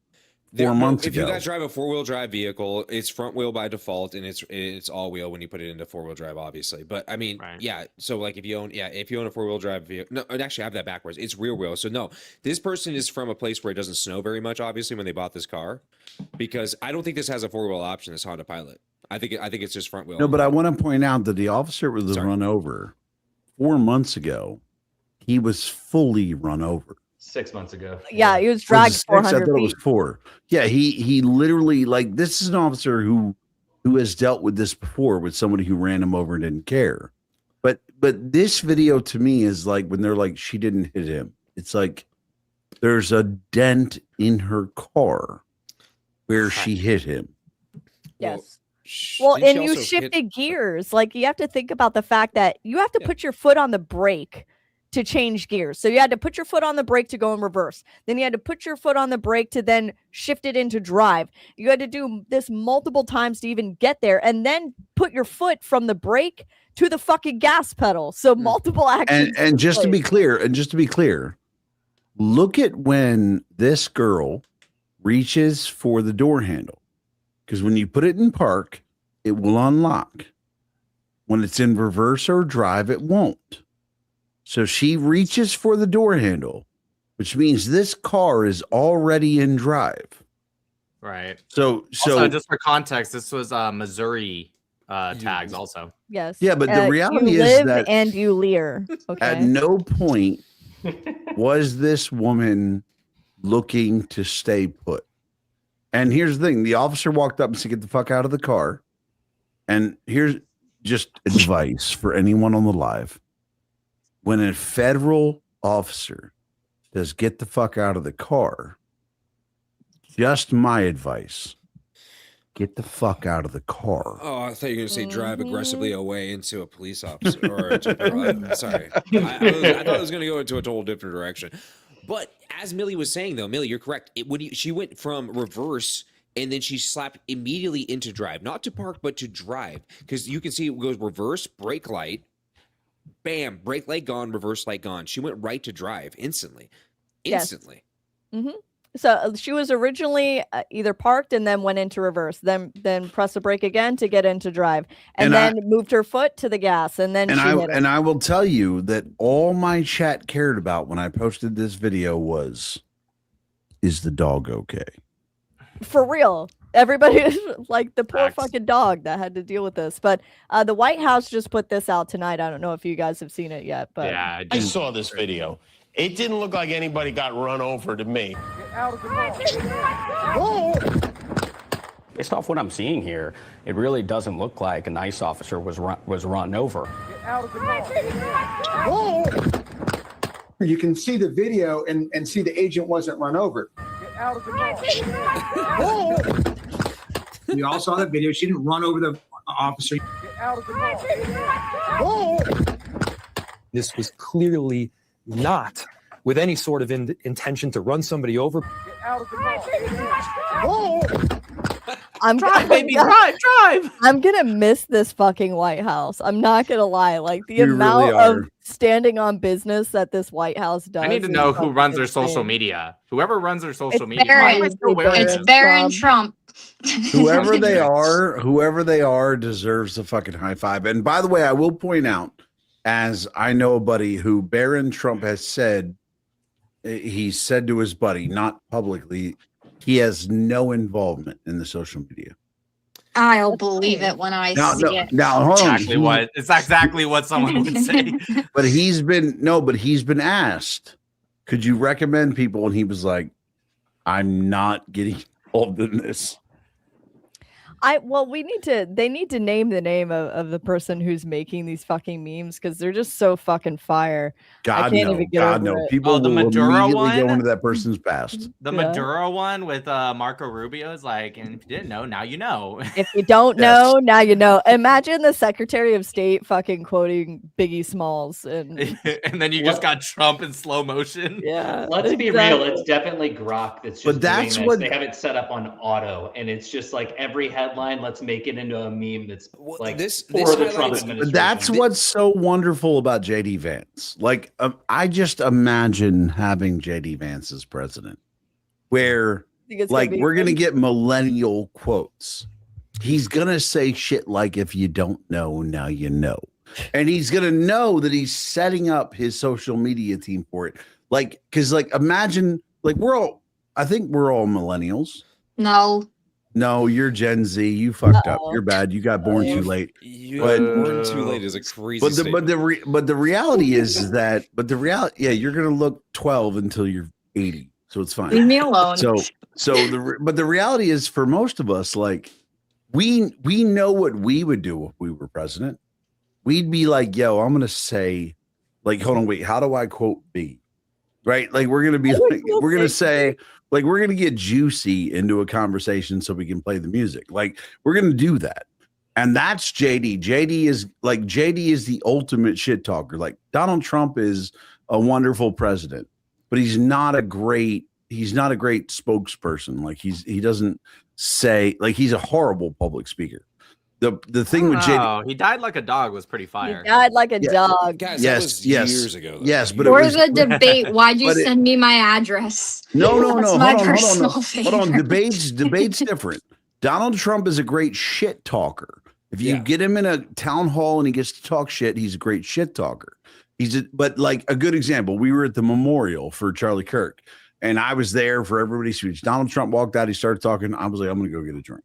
There- 4 months if ago. you guys drive a 4-wheel drive vehicle, it's front wheel by default, and it's all wheel when you put it into 4-wheel drive, obviously. But I mean, Right. yeah. So like if you own a 4-wheel drive vehicle, no, I'd actually have that backwards. It's rear wheel. So no, this person is from a place where it doesn't snow very much, obviously, when they bought this car, because I don't think this has a 4-wheel option. This Honda Pilot. I think it's just front wheel. No, but I want to point out that the officer was Sorry. run over 4 months ago. He was fully run over. 6 months ago. Yeah, he was Was it dragged 6? I thought 400 it was feet. 4. Yeah, he literally like this is an officer who has dealt with this before with somebody who ran him over and didn't care. But this video to me is like when they're like she didn't hit him. It's like there's a dent in her car where she hit him. Yes. Well, didn't and she you also hit- shifted gears. Like you have to think about the fact that you have to Yeah. put your foot on the brake to change gears. So you had to put your foot on the brake to go in reverse. Then you had to put your foot on the brake to then shift it into drive. You had to do this multiple times to even get there and then put your foot from the brake to the fucking gas pedal. So multiple actions. And just to took be place. clear, look at when this girl reaches for the door handle. Because when you put it in park, it will unlock. When it's in reverse or drive, it won't. So she reaches for the door handle, which means this car is already in drive. Right. So Also, just for context, this was Missouri tags. Also, Yes. Yeah, but the reality you is live that and you leer. at Okay. no point Was this woman looking to stay put? And here's the thing. The officer walked up and said, get the fuck out of the car. And here's just advice for anyone on the live. When a federal officer says, get the fuck out of the car, just my advice, get the fuck out of the car. Oh, I thought you were going to say drive aggressively away into a police officer. Or sorry. I thought it was going to go into a total different direction. But as Millie was saying, though, Millie, you're correct. She went from reverse and then she slapped immediately into drive, not to park, but to drive. Because you can see it goes reverse, brake light, bam, brake light gone, reverse light gone. She went right to drive instantly. Instantly. Yes. Mm-hmm. So she was originally either parked and then went into reverse, then pressed the brake again to get into drive, and then moved her foot to the gas, and then she hit it. And I will tell you that all my chat cared about when I posted this video was, is the dog okay? For real. Everybody, like the poor fucking dog that had to deal with this. But the White House just put this out tonight. I don't know if you guys have seen it yet, but yeah, I saw this video. It didn't look like anybody got run over to me. Based off what I'm seeing here, it really doesn't look like an ICE officer was run over. You can see the video and see the agent wasn't run over. We all saw that video. She didn't run over the officer. This was clearly not with any sort of intention to run somebody over. Drive. I'm gonna miss this fucking White House. I'm not gonna lie. Like the amount of standing on business that this White House does. I need to know who runs their social media. Whoever runs their social media. It's Barron Trump. Whoever they are deserves a fucking high five. And by the way, I will point out, as I know a buddy who Barron Trump has said, he said to his buddy, not publicly, he has no involvement in the social media. I'll believe it when I see it. Now, hold on. It's exactly what someone would say. But he's been asked, could you recommend people? And he was like, I'm not getting involved in this. They need to name the name of the person who's making these fucking memes, because they're just so fucking fire. God no. People the will Maduro immediately go into that person's past. The Maduro one with Marco Rubio is like, and if you didn't know, now you know. If you don't know, now you know. Imagine the Secretary of State fucking quoting Biggie Smalls, and then you just got Trump in slow motion. Yeah. Let's be real. It's definitely Grok that's just doing this. They have it set up on auto, and it's just like every headline. Let's make it into a meme that's like for the Trump administration. But that's what's so wonderful about JD Vance. Like, I just imagine having JD Vance as president, where like we're gonna get millennial quotes. He's gonna say shit like, "If you don't know, now you know," and he's gonna know that he's setting up his social media team for it. Like, because like imagine like I think we're all millennials. No, you're Gen Z. You fucked up. You're bad. You got born too late. Born too late is a crazy. But the reality is that. But the reality, yeah, you're gonna look 12 until you're 80, so it's fine. Leave me alone. But the reality is, for most of us, like we know what we would do if we were president. We'd be like, "Yo, I'm gonna say, like, hold on, wait, how do I quote B?" Right? Like we're gonna be like, we're gonna say. Like, we're going to get Juicy into a conversation so we can play the music. Like, we're going to do that. And that's JD. JD is the ultimate shit talker. Like, Donald Trump is a wonderful president, but he's not a great spokesperson. Like, he doesn't say, like, he's a horrible public speaker. The thing with JD, he died like a dog was pretty fire. He died like a dog. Guys, yes, that was years ago. Though. Yes, but for the debate, why'd you send me my address? No. Hold on. Debate's different. Donald Trump is a great shit talker. If you get him in a town hall and he gets to talk shit, he's a great shit talker. But like a good example, we were at the memorial for Charlie Kirk, and I was there for everybody's speech. Donald Trump walked out. He started talking. I was like, I'm going to go get a drink.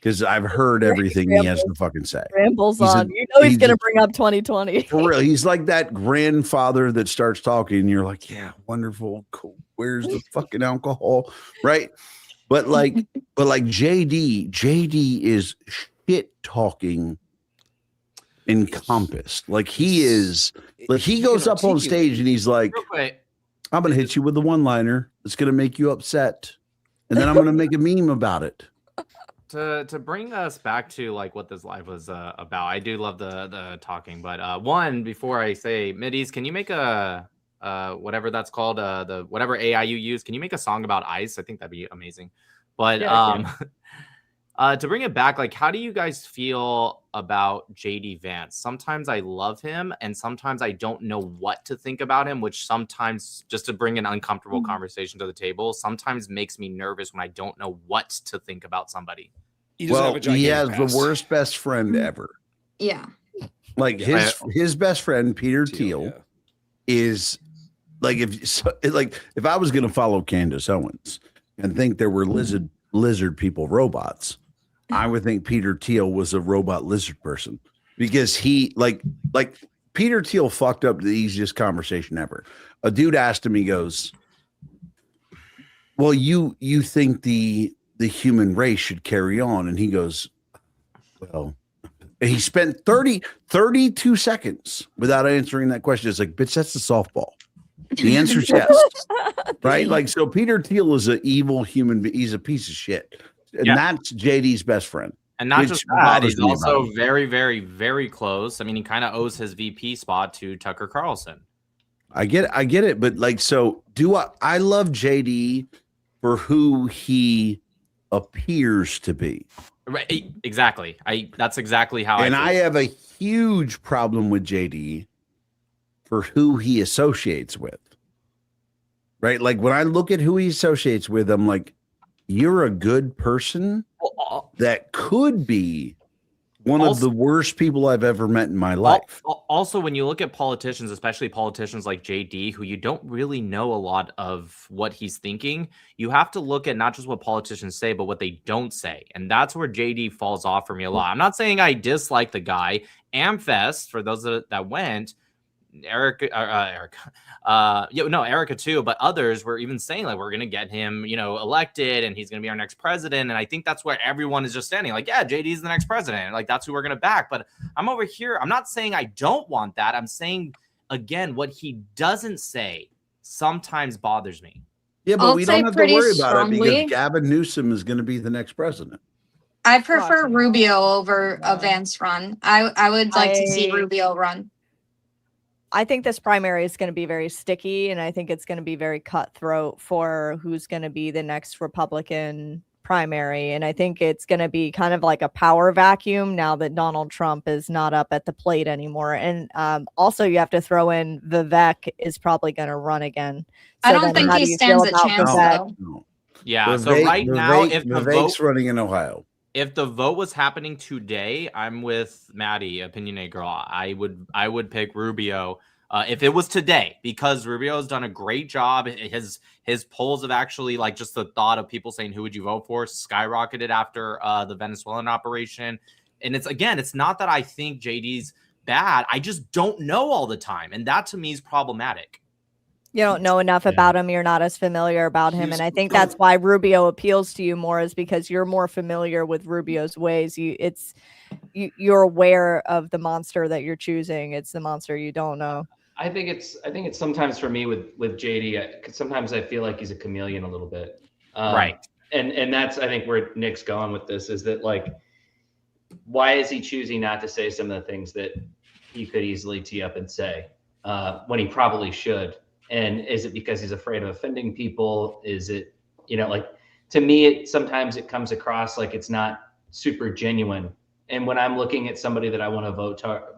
because I've heard everything he has to fucking say. Rambles He's a- on. You know he's going to a- bring up 2020. For real, he's like that grandfather that starts talking, and you're like, yeah, wonderful, cool. Where's the fucking alcohol, right? But like JD is shit talking encompassed. Like he is, like he goes up on stage and he's like, Real quick, I'm gonna hit you with the one-liner that's gonna make you upset, and then I'm gonna make a meme about it. to bring us back to like what this live was about. I do love the talking, but one, before I say middies, can you make a whatever that's called, the whatever AI you use, can you make a song about ice? I think that'd be amazing. But to bring it back, like, how do you guys feel about JD Vance? Sometimes I love him, and sometimes I don't know what to think about him, which sometimes, just to bring an uncomfortable conversation to the table, sometimes makes me nervous when I don't know what to think about somebody. He doesn't have a He has gigantic past. the worst best friend ever. Yeah. Like his best friend Peter Thiel is like, if I was gonna follow Candace Owens and think there were lizard people robots, I would think Peter Thiel was a robot lizard person, because he like Peter Thiel fucked up the easiest conversation ever. A dude asked him, he goes, well, you think the human race should carry on? And he goes, well, and he spent 32 seconds without answering that question. It's like, bitch, that's a softball. The answer's yes. Right? Like, so Peter Thiel is an evil human being. He's a piece of shit. And that's JD's best friend. And not which just that, bothers he's me about also him. very, very, very close. I mean, he kind of owes his VP spot to Tucker Carlson. I get it, but like, so I love JD for who he appears to be. Right, exactly. That's exactly how And I I feel. have a huge problem with JD for who he associates with. Right? Like, when I look at who he associates with, I'm like, you're a good person that could be one of the worst people I've ever met in my life. Also, when you look at politicians, especially politicians like JD, who you don't really know a lot of what he's thinking, you have to look at not just what politicians say, but what they don't say. And that's where JD falls off for me a lot. I'm not saying I dislike the guy. Amfest, for those that went, Erica too, but others were even saying like, we're gonna get him, elected, and he's gonna be our next president. And I think that's where everyone is just standing like, yeah, JD's the next president, like that's who we're gonna back. But I'm over here, I'm not saying I don't want that. I'm saying, again, what he doesn't say sometimes bothers me. Yeah, but I'll we say don't have to pretty worry about it strongly. because Gavin Newsom is going to be the next president. I prefer Rubio over a Vance run. I would like to see Rubio run. I think this primary is going to be very sticky, and I think it's going to be very cutthroat for who's going to be the next Republican primary. And I think it's going to be kind of like a power vacuum now that Donald Trump is not up at the plate anymore. And also, you have to throw in Vivek is probably going to run again. I So don't then think how he do you stands feel a about chance, Vivek? though. Yeah. So right now, if the Vivek's vote running in Ohio. If the vote was happening today, I'm with Maddie, Opinionated Girl. I would pick Rubio if it was today, because Rubio has done a great job. His polls have actually, like, just the thought of people saying who would you vote for skyrocketed after the Venezuelan operation. And it's not that I think JD's bad. I just don't know all the time, and that to me is problematic. You don't know enough about him. You're not as familiar about him. And I think that's why Rubio appeals to you more, is because you're more familiar with Rubio's ways. You're aware of the monster that you're choosing. It's the monster you don't know. I think it's sometimes for me with JD, sometimes I feel like he's a chameleon a little bit. Right. And that's, I think, where Nick's going with this, is that, like, why is he choosing not to say some of the things that he could easily tee up and say when he probably should? And is it because he's afraid of offending people? Is it, like, to me, sometimes it comes across like it's not super genuine. And when I'm looking at somebody that I want to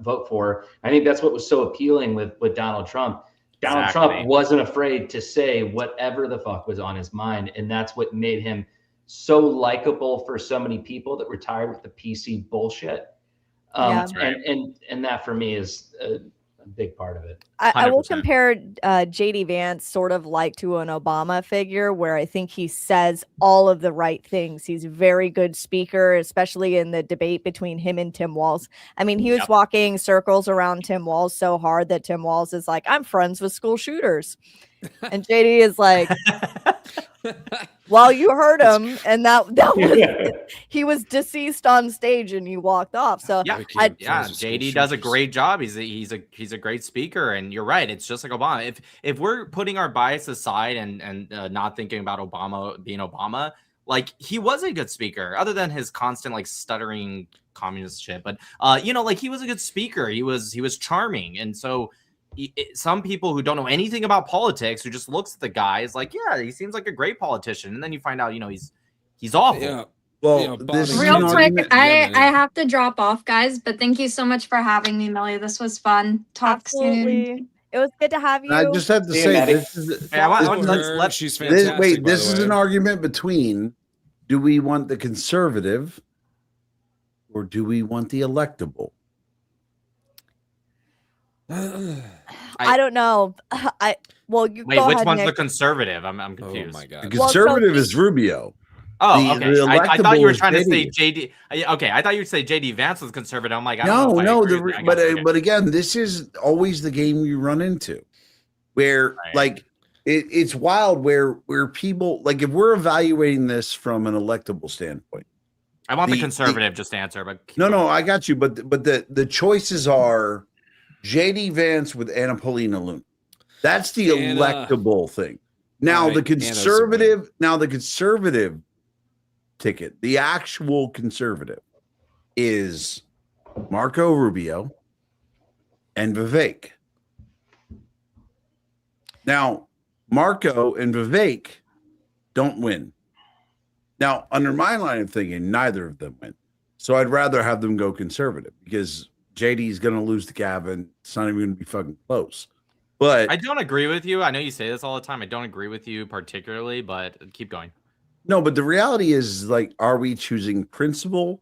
vote for, I think that's what was so appealing with Donald Trump. Donald Trump wasn't afraid to say whatever the fuck was on his mind. And that's what made him so likable for so many people that were tired with the PC bullshit. That's right. And that for me is big part of it. I will 100%. compare JD Vance sort of like to an Obama figure, where I think he says all of the right things. He's a very good speaker, especially in the debate between him and Tim Walz. I mean, he was walking circles around Tim Walz so hard that Tim Walz is like, I'm friends with school shooters. And JD is like, well, you heard him, and that was he was deceased on stage, and he walked off. So yeah, JD does a great job. He's a great speaker, and you're right. It's just like Obama. If we're putting our bias aside and not thinking about Obama being Obama, like he was a good speaker, other than his constant like stuttering communist shit. But like he was a good speaker. He was charming, and so. Some people who don't know anything about politics, who just looks at the guy, is like, yeah, he seems like a great politician, and then you find out, he's awful. Yeah. Well, this real quick, I have to drop off, guys. But thank you so much for having me, Millie. This was fun. Talk soon. It was good to have you. I just have to say, this is she's fantastic. Wait, by this the is way. an argument between: do we want the conservative, or do we want the electable? I don't know. You Wait, go which ahead, one's Nick. the conservative? I'm confused. Oh my god. The conservative is Rubio. Oh, okay. I thought you were trying to say JD. JD. Okay, I thought you would say JD Vance was conservative. I'm like, I No, don't know if I no. agree with you. I guess, okay. But again, this is always the game you run into, where like it's wild, where people like if we're evaluating this from an electable standpoint. I want the conservative just answer, but No, I got you. But the choices are JD Vance with Anna Paulina Luna. That's the electable thing. Now the conservative. Now the conservative ticket, the actual conservative, is Marco Rubio and Vivek. Now Marco and Vivek don't win. Now, under my line of thinking, neither of them win. So I'd rather have them go conservative because JD is going to lose to Gavin. It's not even going to be fucking close. But I don't agree with you. I know you say this all the time. I don't agree with you particularly, but keep going. No, but the reality is, like, are we choosing principle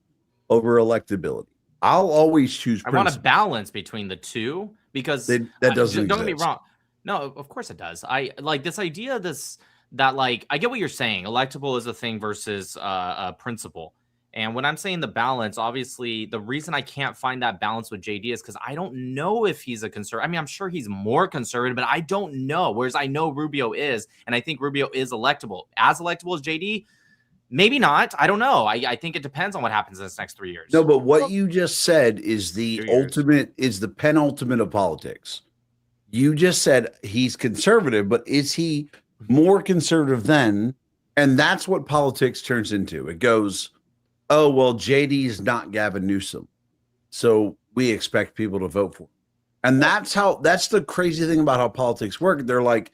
over electability? I'll always choose principle. I want a balance between the two because that doesn't don't get me exist. wrong. No, of course it does. I like this idea that like I get what you're saying. Electable is a thing versus a principle. And when I'm saying the balance, obviously the reason I can't find that balance with JD is because I don't know if he's a conservative. I mean, I'm sure he's more conservative, but I don't know. Whereas I know Rubio is, and I think Rubio is electable. As electable as JD, maybe not. I don't know. I think it depends on what happens in this next 3 years. No, but what you just said is the ultimate, is the penultimate of politics. You just said he's conservative, but is he more conservative than? And that's what politics turns into. It goes, oh, well, JD's not Gavin Newsom, so we expect people to vote for him. And that's the crazy thing about how politics work. They're like,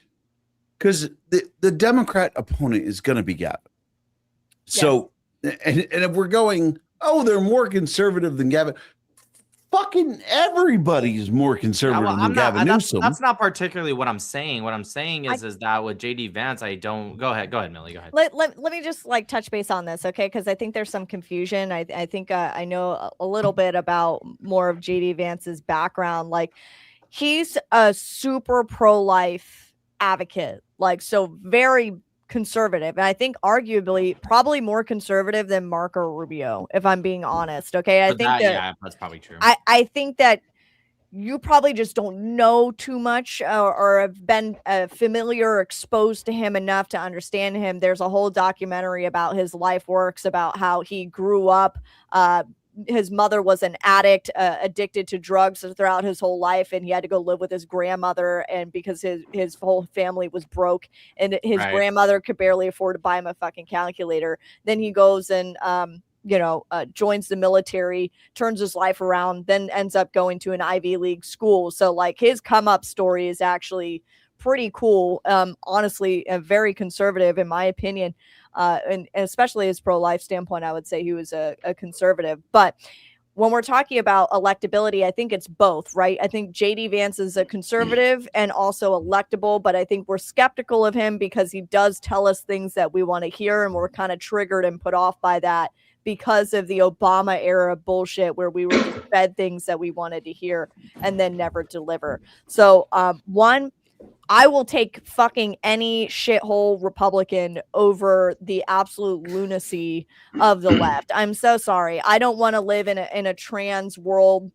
because the Democrat opponent is going to be Gavin. So, and if we're going, oh, they're more conservative than Gavin, fucking everybody's more conservative than Gavin Newsom. That's not particularly what I'm saying. What I'm saying is that with JD Vance, I don't. Go ahead, Millie. Go ahead. Let me just like touch base on this, okay? Because I think there's some confusion. I think I know a little bit about more of JD Vance's background. Like, he's a super pro-life advocate, like, so very conservative, and I think arguably probably more conservative than Marco Rubio, if I'm being honest. Okay, I think that's probably true. I think that you probably just don't know too much or have been familiar or exposed to him enough to understand him. There's a whole documentary about his life works, about how he grew up. His mother was an addict, addicted to drugs throughout his whole life, and he had to go live with his grandmother, and because his whole family was broke, and his grandmother could barely afford to buy him a fucking calculator. Then he goes and joins the military, turns his life around, then ends up going to an Ivy League school. So like his come up story is actually pretty cool. Honestly, very conservative in my opinion. And especially his pro-life standpoint, I would say he was a conservative. But when we're talking about electability, I think it's both, right? I think JD Vance is a conservative and also electable, but I think we're skeptical of him because he does tell us things that we want to hear, and we're kind of triggered and put off by that because of the Obama era bullshit where we were just fed things that we wanted to hear and then never deliver. So, one, I will take fucking any shithole Republican over the absolute lunacy of the left. I'm so sorry. I don't want to live in a trans world.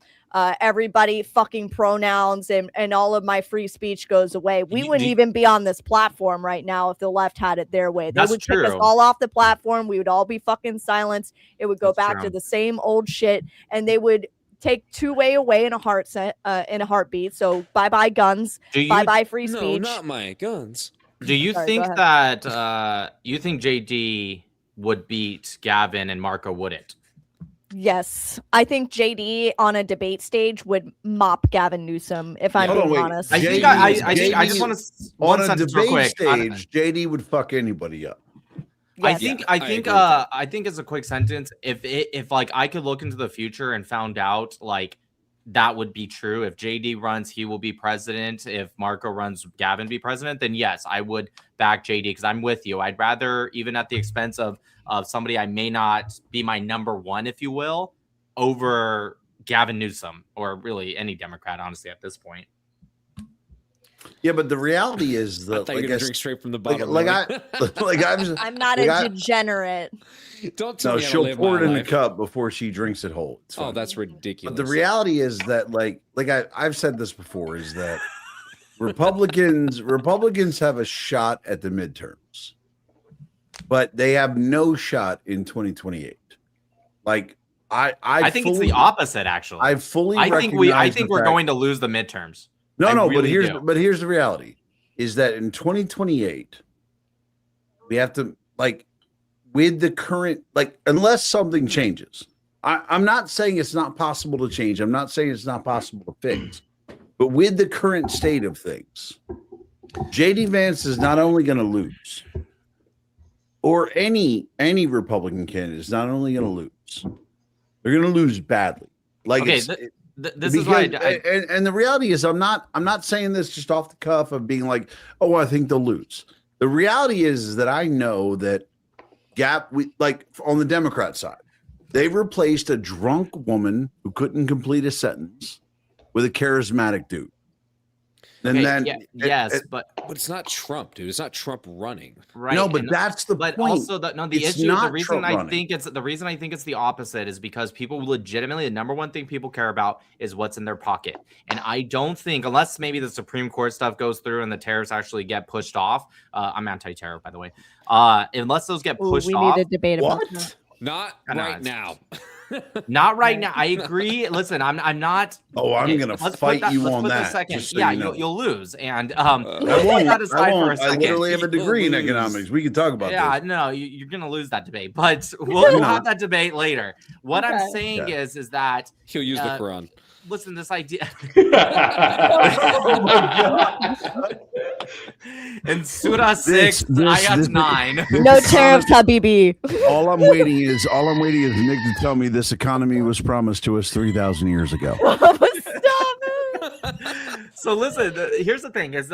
Everybody fucking pronouns and all of my free speech goes away. We wouldn't even be on this platform right now if the left had it their way. They That's would kick us true. all off the platform. We would all be fucking silenced. It would go That's back true. to the same old shit, and they would take two-way away in a heartbeat. So bye-bye guns, Do you- bye-bye free No, speech. not my guns. Do you Sorry, think go that you think JD would beat Gavin and Marco wouldn't? Yes, I think JD on a debate stage would mop Gavin Newsom. If I'm Hold on, being wait. honest, I think I just want to on a sentence real debate quick. stage, JD would fuck anybody up. I Yes. think I agree with that. I think as a quick sentence, if like I could look into the future and found out like that would be true. If JD runs, he will be president. If Marco runs, Gavin be president, then yes, I would back JD because I'm with you. I'd rather, even at the expense of somebody I may not be my number one, if you will, over Gavin Newsom or really any Democrat, honestly, at this point. Yeah, but the reality is I that thought you were gonna drink straight from the like, bottle. like Lily. I'm not like a I- degenerate. Don't tell No, me how to she'll live pour my it in life. the cup before she drinks it whole. It's Oh, fine. that's ridiculous. But the reality is that, like I've said this before, is that Republicans have a shot at the midterms, but they have no shot in 2028. Like I think it's the opposite, actually. I fully I think recognize the we're fact- going to lose the midterms. No, I no, really do. but here's the reality: is that in 2028, we have to, like, with the current, like, unless something changes. I'm not saying it's not possible to change. I'm not saying it's not possible to fix. But with the current state of things, JD Vance is not only going to lose, or any Republican candidate is not only going to lose, they're going to lose badly. Like, Okay, it's, this is why and the reality is, I'm not saying this just off the cuff of being like, oh, I think they'll lose. The reality is that I know that like on the Democrat side, they replaced a drunk woman who couldn't complete a sentence with a charismatic dude. And Okay, then yes, but it's not Trump, dude. It's not Trump running. right. No, but and- that's the but point. also the It's issue. The not reason Trump I running. think it's the opposite is because people legitimately, the number one thing people care about is what's in their pocket. And I don't think, unless maybe the Supreme Court stuff goes through and the tariffs actually get pushed off. I'm anti-tariff, by the way. Unless those get Ooh, pushed we off. need a debate about What? that. Not I know, right it's- now. Not right now. I agree. Listen, I'm not. Oh, I'm okay, gonna let's put fight you let's on put that, this second. just so Yeah, you know. you'll lose. And I won't. that aside for a I second. literally have a degree in You'll lose. economics. We can talk about Yeah, this. no, you're gonna lose that debate, but we'll have that debate later. What I'm Okay. saying Okay. is that He'll use the Uh, Quran. listen, this idea. In Surah 6, Ayat 9. No tariffs, Habibi. All I'm waiting is Nick to tell me this economy was promised to us 3,000 years ago. Stop it. So listen, here's the thing: is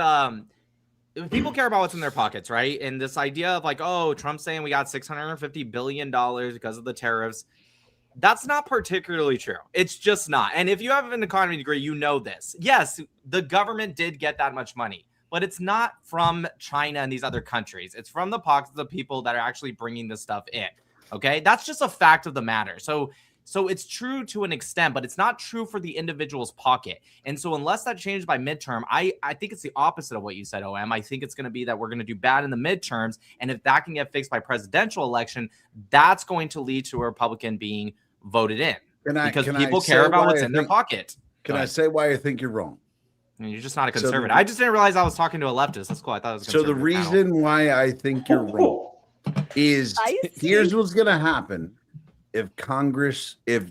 people care about what's in their pockets, right? And this idea of like, oh, Trump's saying we got $650 billion because of the tariffs. That's not particularly true. It's just not. And if you have an economy degree, you know this. Yes, the government did get that much money, but it's not from China and these other countries. It's from the pockets of the people that are actually bringing this stuff in. Okay, that's just a fact of the matter. So it's true to an extent, but it's not true for the individual's pocket. And so unless that changes by midterm, I think it's the opposite of what you said, OM. I think it's going to be that we're going to do bad in the midterms. And if that can get fixed by presidential election, that's going to lead to a Republican being voted in. Because people care about what's in their pocket. Can I say why I think you're wrong? And you're just not a So the- conservative. I just didn't realize I was talking to a leftist. That's cool. I thought it was a So the conservative panel. reason why I think you're wrong is I see. here's what's going to happen if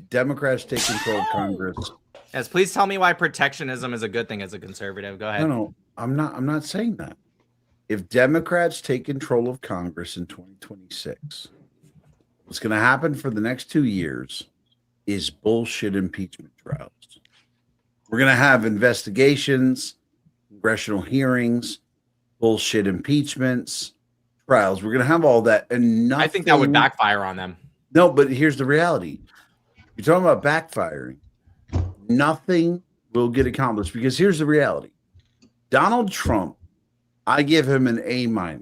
Democrats take control of Congress. Yes, please tell me why protectionism is a good thing as a conservative. Go ahead. No, I'm not saying that. If Democrats take control of Congress in 2026, what's going to happen for the next 2 years is bullshit impeachment trials. We're going to have investigations, congressional hearings, bullshit impeachments, trials. We're going to have all that, and nothing. I think that would backfire on them. No, but here's the reality. You're talking about backfiring. Nothing will get accomplished because here's the reality. Donald Trump, I give him an A-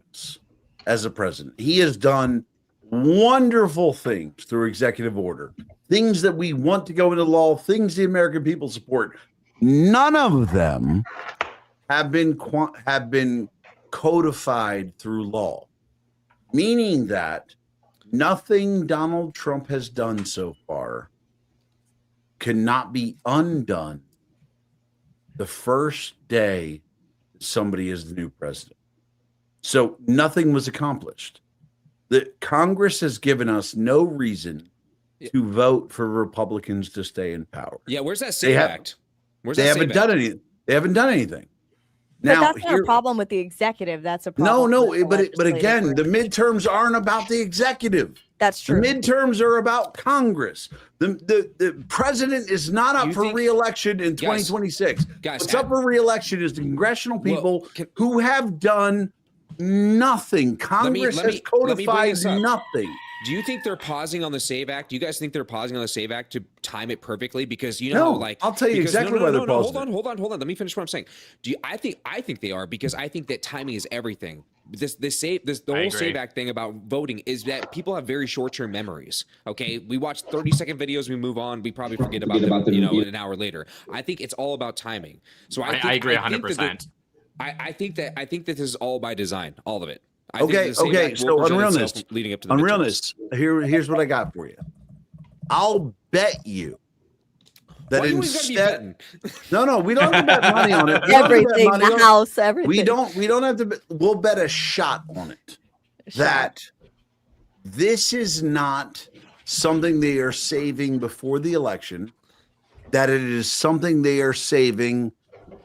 as a president. He has done wonderful things through executive order, things that we want to go into law, things the American people support. None of them have been codified through law, meaning that nothing Donald Trump has done so far cannot be undone the first day somebody is the new president. So nothing was accomplished. The Congress has given us no reason to vote for Republicans to stay in power. Yeah, where's that SAVE Act? They haven't done anything. They haven't done anything. But Now, that's not a problem with the executive. That's a problem. no, with the but again, legislative the branch. midterms aren't about the executive. That's true. The midterms are about Congress. The president is not up for re-election in 2026. What's up for re-election is the congressional people who have done nothing. Congress has codified nothing. Do you think they're pausing on the SAVE Act? Do you guys think they're pausing on the SAVE Act to time it perfectly? Because you know, No, I'll tell you exactly why they're pausing it. Hold on. Let me finish what I'm saying. I think they are, because I think that timing is everything. The whole SAVE Act thing about voting is that people have very short-term memories. Okay, we watch 30-second videos, we move on, we probably forget about them, an hour later. I think it's all about timing. So I agree 100%. I think that this is all by design, all of it. Okay. So unrealness, leading up to the unrealness. Here's what I got for you. I'll bet you that instead, no, we don't have to bet money on it. Everything, the house, everything. We don't have to. We'll bet a shot on it that this is not something they are saving before the election. That it is something they are saving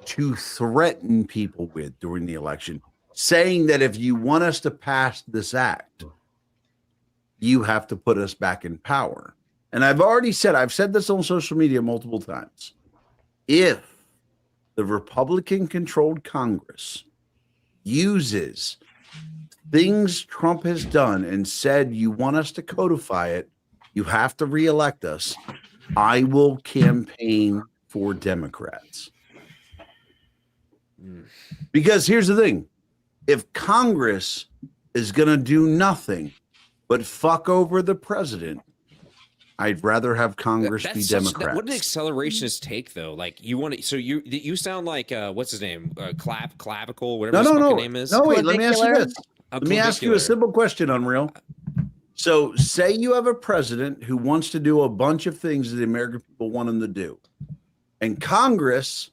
to threaten people with during the election. Saying that if you want us to pass this act, you have to put us back in power. And I've said this on social media multiple times. If the Republican-controlled Congress uses things Trump has done and said, you want us to codify it, you have to reelect us, I will campaign for Democrats. Because here's the thing. If Congress is going to do nothing but fuck over the president, I'd rather have Congress be Democrats. What did accelerationist take though? Like you want to? So you sound like what's his name? Clavicle, whatever his fucking name is. No, wait. Let me ask you this. Let me ask you a simple question, Unreal. So, say you have a president who wants to do a bunch of things that the American people want him to do, and Congress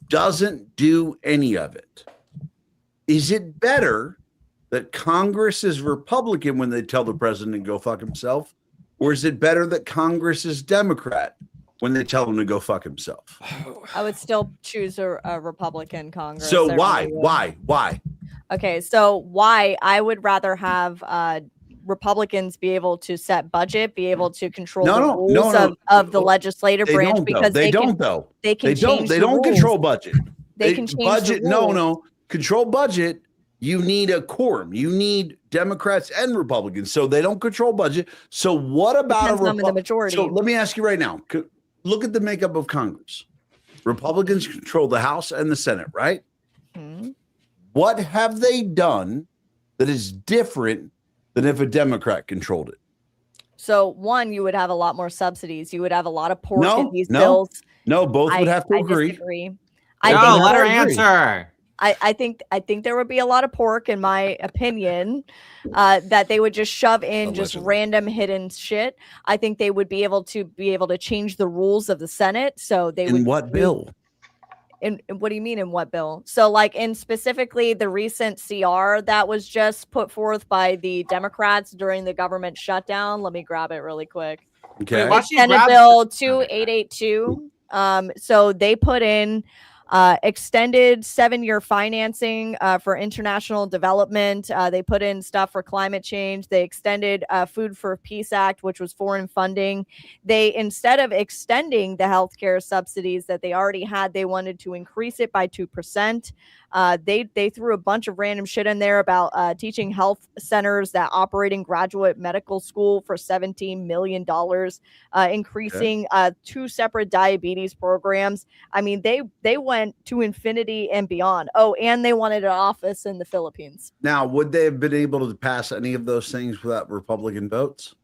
doesn't do any of it. Is it better that Congress is Republican when they tell the president to go fuck himself? Or is it better that Congress is Democrat when they tell him to go fuck himself? I would still choose a Republican Congress. So why? Okay, so why I would rather have Republicans be able to set budget, be able to control the rules of the legislative branch, because they don't control budget. They can change budget. the rules. Control budget. You need a quorum. You need Democrats and Republicans. So they don't control budget. So what about the majority? So let me ask you right now. Look at the makeup of Congress. Republicans control the House and the Senate, right? Mm-hmm. What have they done that is different than if a Democrat controlled it? So one, you would have a lot more subsidies. You would have a lot of pork in these bills. No, both would have to agree. Disagree. Let her answer. I think there would be a lot of pork, in my opinion, that they would just shove in just random hidden shit. I think they would be able to change the rules of the Senate. So they would. In what bill? In what do you mean in what bill? So like in specifically the recent CR that was just put forth by the Democrats during the government shutdown. Let me grab it really quick. Okay. Senate Bill 2882. So they put in extended 7-year financing for international development. They put in stuff for climate change. They extended Food for Peace Act, which was foreign funding. They, instead of extending the healthcare subsidies that they already had, they wanted to increase it by 2%. They threw a bunch of random shit in there about teaching health centers that operating graduate medical school for $17 million, increasing 2 separate diabetes programs. I mean, they went to infinity and beyond. Oh, and they wanted an office in the Philippines. Now, would they have been able to pass any of those things without Republican votes?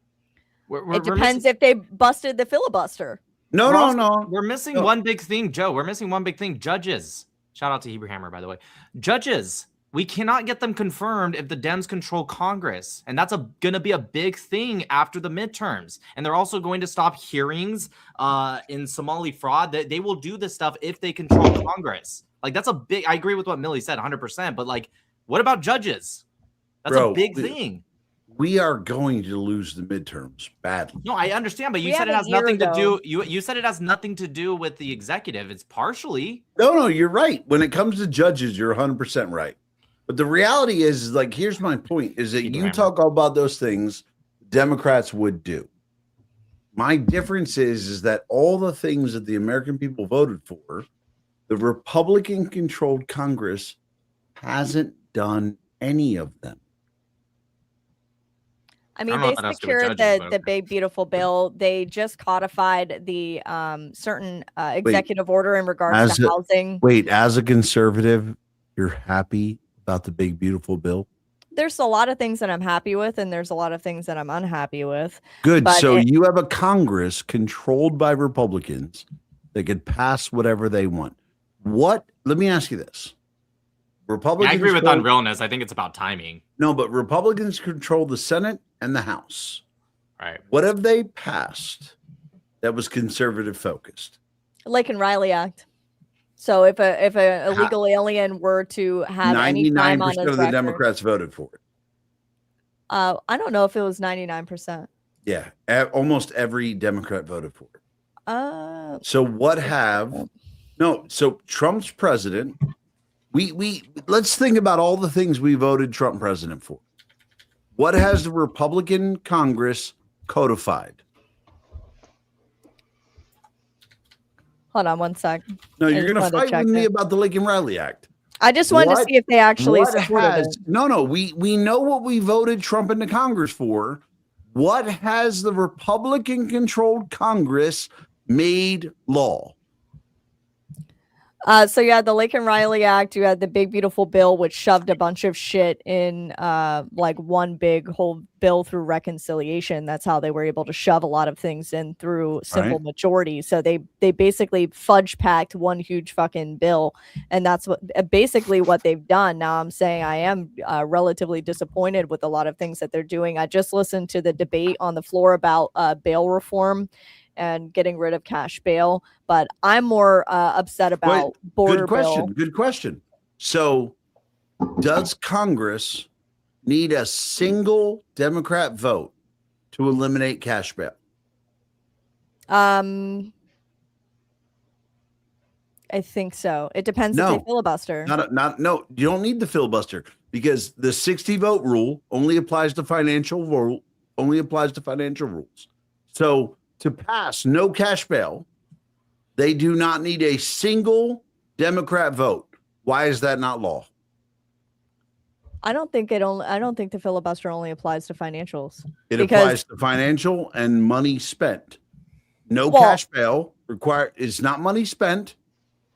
It depends if they busted the filibuster. No. We're missing one big thing, Joe. We're missing one big thing. Judges. Shout out to Hebrew Hammer, by the way. Judges. We cannot get them confirmed if the Dems control Congress. And that's going to be a big thing after the midterms. And they're also going to stop hearings in Somali fraud. They will do this stuff if they control Congress. Like, that's a big, I agree with what Millie said 100%. But, like, what about judges? That's a big thing. We are going to lose the midterms badly. No, I understand, but you said it has nothing to do. You said it has nothing to do with the executive. It's partially. No, you're right. When it comes to judges, you're 100% right. But the reality is like, here's my point: is that you talk all about those things Democrats would do. My difference is that all the things that the American people voted for, the Republican-controlled Congress hasn't done any of them. I mean, they secured the big, beautiful bill. They just codified the certain executive order in regards to housing. As a conservative, you're happy about the big, beautiful bill? There's a lot of things that I'm happy with, and there's a lot of things that I'm unhappy with. Good. So you have a Congress controlled by Republicans that could pass whatever they want. Let me ask you this. Republicans. I agree with unrealness. I think it's about timing. No, but Republicans control the Senate and the House. Right. What have they passed that was conservative focused? Lake and Riley Act. So if a illegal alien were to have any crime on his record, 99% of the Democrats voted for it. I don't know if it was 99%. Yeah, almost every Democrat voted for it. So what have so Trump's president. We let's think about all the things we voted Trump president for. What has the Republican Congress codified? Hold on one sec. No, you're going to fight with me about the Lake and Riley Act. I just wanted to see if they actually supported it. No, we know what we voted Trump into Congress for. What has the Republican-controlled Congress made law? So you had the Lake and Riley Act, you had the big beautiful bill, which shoved a bunch of shit in like one big whole bill through reconciliation. That's how they were able to shove a lot of things in through simple majority. So they basically fudge packed one huge fucking bill, and that's basically what they've done. Now I'm saying I am relatively disappointed with a lot of things that they're doing. I just listened to the debate on the floor about bail reform and getting rid of cash bail, but I'm more upset about border bill. Good question. So does Congress need a single Democrat vote to eliminate cash bail? I think so. It depends if they filibuster. No, you don't need the filibuster because the 60 vote rule only applies to financial rules. So to pass no cash bail, they do not need a single Democrat vote. Why is that not law? I don't think the filibuster only applies to financials. It applies to financial and money spent. No cash bail is not money spent,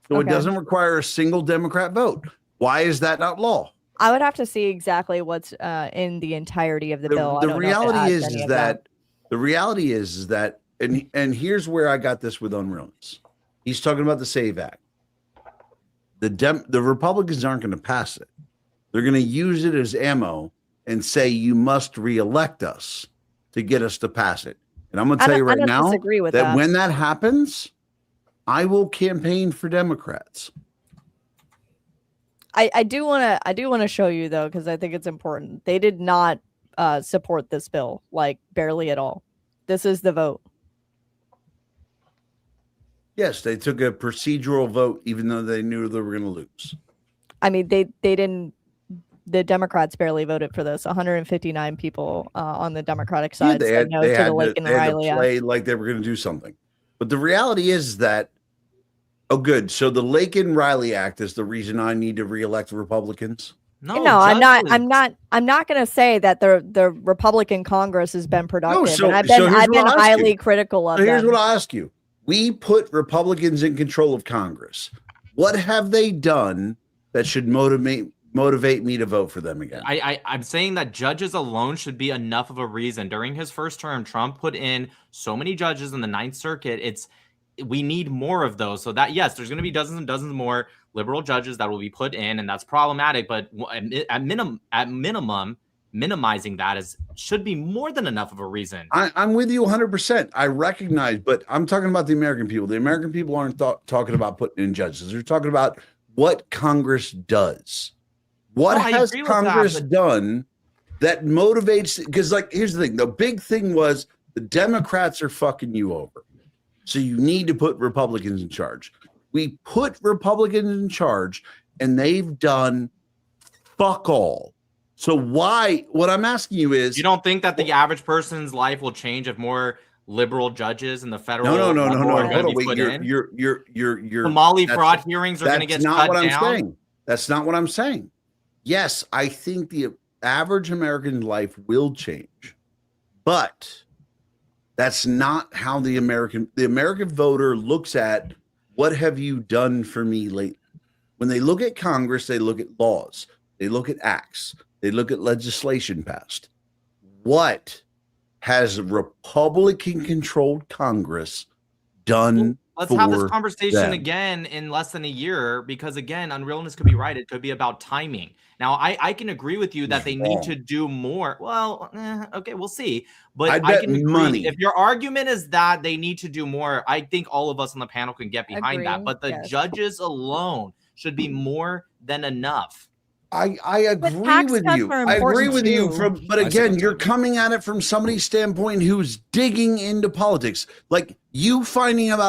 so it doesn't require a single Democrat vote. Why is that not law? I would have to see exactly what's in the entirety of the bill. The reality is that and here's where I got this with unrealness. He's talking about the SAVE Act. The Republicans aren't going to pass it. They're going to use it as ammo and say you must reelect us to get us to pass it. And I'm going to tell you right now that when that happens, I will campaign for Democrats. I do want to show you though, because I think it's important. They did not support this bill, like barely at all. This is the vote. Yes, they took a procedural vote, even though they knew they were going to lose. I mean, they didn't. The Democrats barely voted for this. 159 people on the Democratic side said no to the Lake and Riley Act. Play like they were going to do something. But the reality is that Oh, good. So the Lakin Riley Act is the reason I need to reelect Republicans. No, I'm not going to say that the Republican Congress has been productive. so- and I've so been here's what I'll ask highly you. critical of So here's them. what I'll ask you. We put Republicans in control of Congress. What have they done that should motivate me to vote for them again? I'm saying that judges alone should be enough of a reason. During his first term, Trump put in so many judges in the Ninth Circuit. We need more of those. So that, yes, there's going to be dozens and dozens more liberal judges that will be put in, and that's problematic. But at minimum, minimizing that should be more than enough of a reason. I'm with you 100%. I recognize, but I'm talking about the American people. The American people aren't talking about putting in judges. They're talking about what Congress does. What has Congress done that motivates? Because, like, here's the thing. The big thing was the Democrats are fucking you over. So you need to put Republicans in charge. We put Republicans in charge, and they've done fuck all. So why? What I'm asking you is, you don't think that the average person's life will change if more liberal judges in the federal no. are Hold gonna on, be wait. put in? You're The Molly fraud hearings are going to get not shut what I'm down. saying. That's not what I'm saying. Yes, I think the average American life will change, but that's not how the American voter looks at what have you done for me lately. When they look at Congress, they look at laws, they look at acts, they look at legislation passed. What has Republican-controlled Congress done? Let's have this for conversation them? again in less than a year, because again, Unrealness could be right. It could be about timing. Now, I can agree with you that they need to do more. Well, okay, we'll see. But I I bet can agree. money. If your argument is that they need to do more, I think all of us on the panel can get behind that. Agree, But the yes. judges alone should be more than enough. I agree tax with cuts you. are I agree important with you too. but again, you're coming at it from somebody's standpoint who's digging into politics. Like you finding out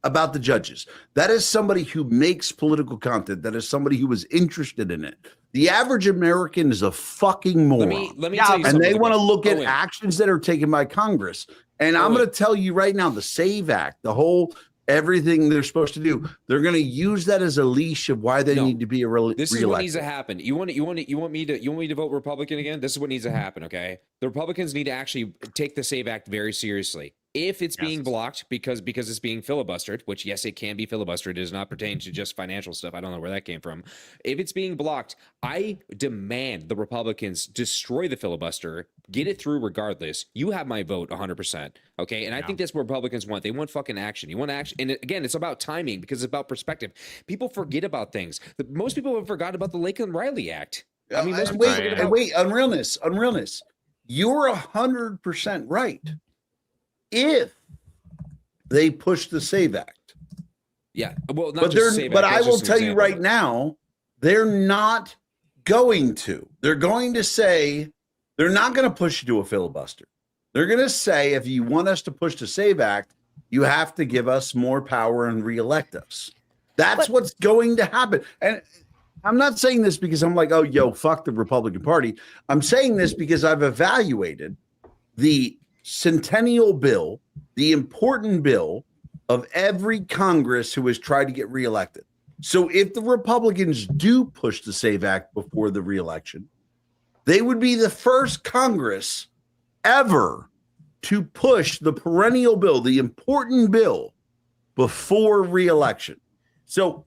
about the judges. That is somebody who makes political content. That is somebody who is interested in it. The average American is a fucking moron. Let me tell you and something. they want to look at Owen. actions that are taken by Congress. And I'm going to tell you right now, the SAVE Act, the whole everything they're supposed to do, they're going to use that as a leash of why they need to be This is what needs to reelected. happen. You want me to vote Republican again? This is what needs to happen. Okay, the Republicans need to actually take the SAVE Act very seriously. If it's being blocked because it's being filibustered, which yes, it can be filibustered, it does not pertain to just financial stuff. I don't know where that came from. If it's being blocked, I demand the Republicans destroy the filibuster, get it through regardless. You have my vote 100%. Okay, and I think that's what Republicans want. They want fucking action. You want action, and again, it's about timing because it's about perspective. People forget about things. Most people have forgotten about the Lakin Riley Act. I mean, most people forget about- wait, unrealness. You're 100% right. If they push the SAVE Act, yeah, well, not but just they're SAVE but Act, I that's will just an tell you example. right now, they're not going to. They're going to say they're not going to push you to a filibuster. They're going to say if you want us to push the SAVE Act, you have to give us more power and reelect us. That's what's going to happen. And I'm not saying this because I'm like, oh, yo, fuck the Republican Party. I'm saying this because I've evaluated the centennial bill, the important bill of every Congress who has tried to get reelected. So if the Republicans do push the SAVE Act before the reelection, they would be the first Congress ever to push the perennial bill, the important bill, before reelection. So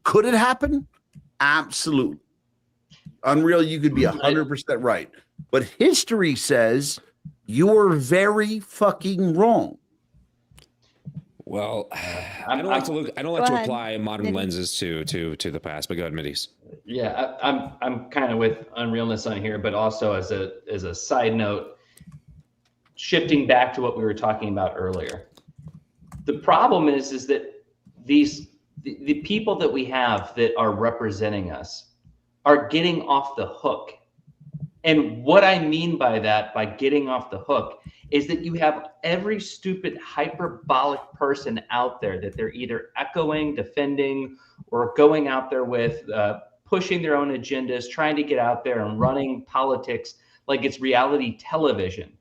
could it happen? Absolutely. Unreal, you could be 100% right. But history says you're very fucking wrong. Well, I don't like to look. I don't like to apply modern lenses to the past. But go ahead, Middies. Yeah, I'm kind of with Unrealness on here, but also as a side note, shifting back to what we were talking about earlier. The problem is that the people that we have that are representing us are getting off the hook. And what I mean by that, by getting off the hook, is that you have every stupid hyperbolic person out there that they're either echoing, defending, or going out there with, pushing their own agendas, trying to get out there and running politics like it's reality television.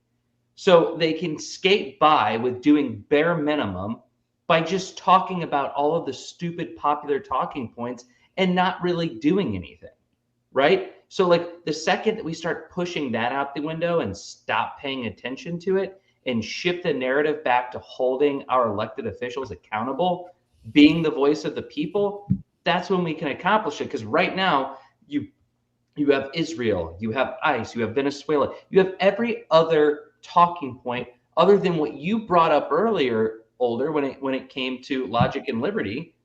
So they can skate by with doing bare minimum by just talking about all of the stupid popular talking points and not really doing anything, right? So like the second that we start pushing that out the window and stop paying attention to it and shift the narrative back to holding our elected officials accountable, being the voice of the people, that's when we can accomplish it. Because right now, you have Israel, you have ICE, you have Venezuela, you have every other talking point other than what you brought up earlier, Older, when it came to logic and liberty,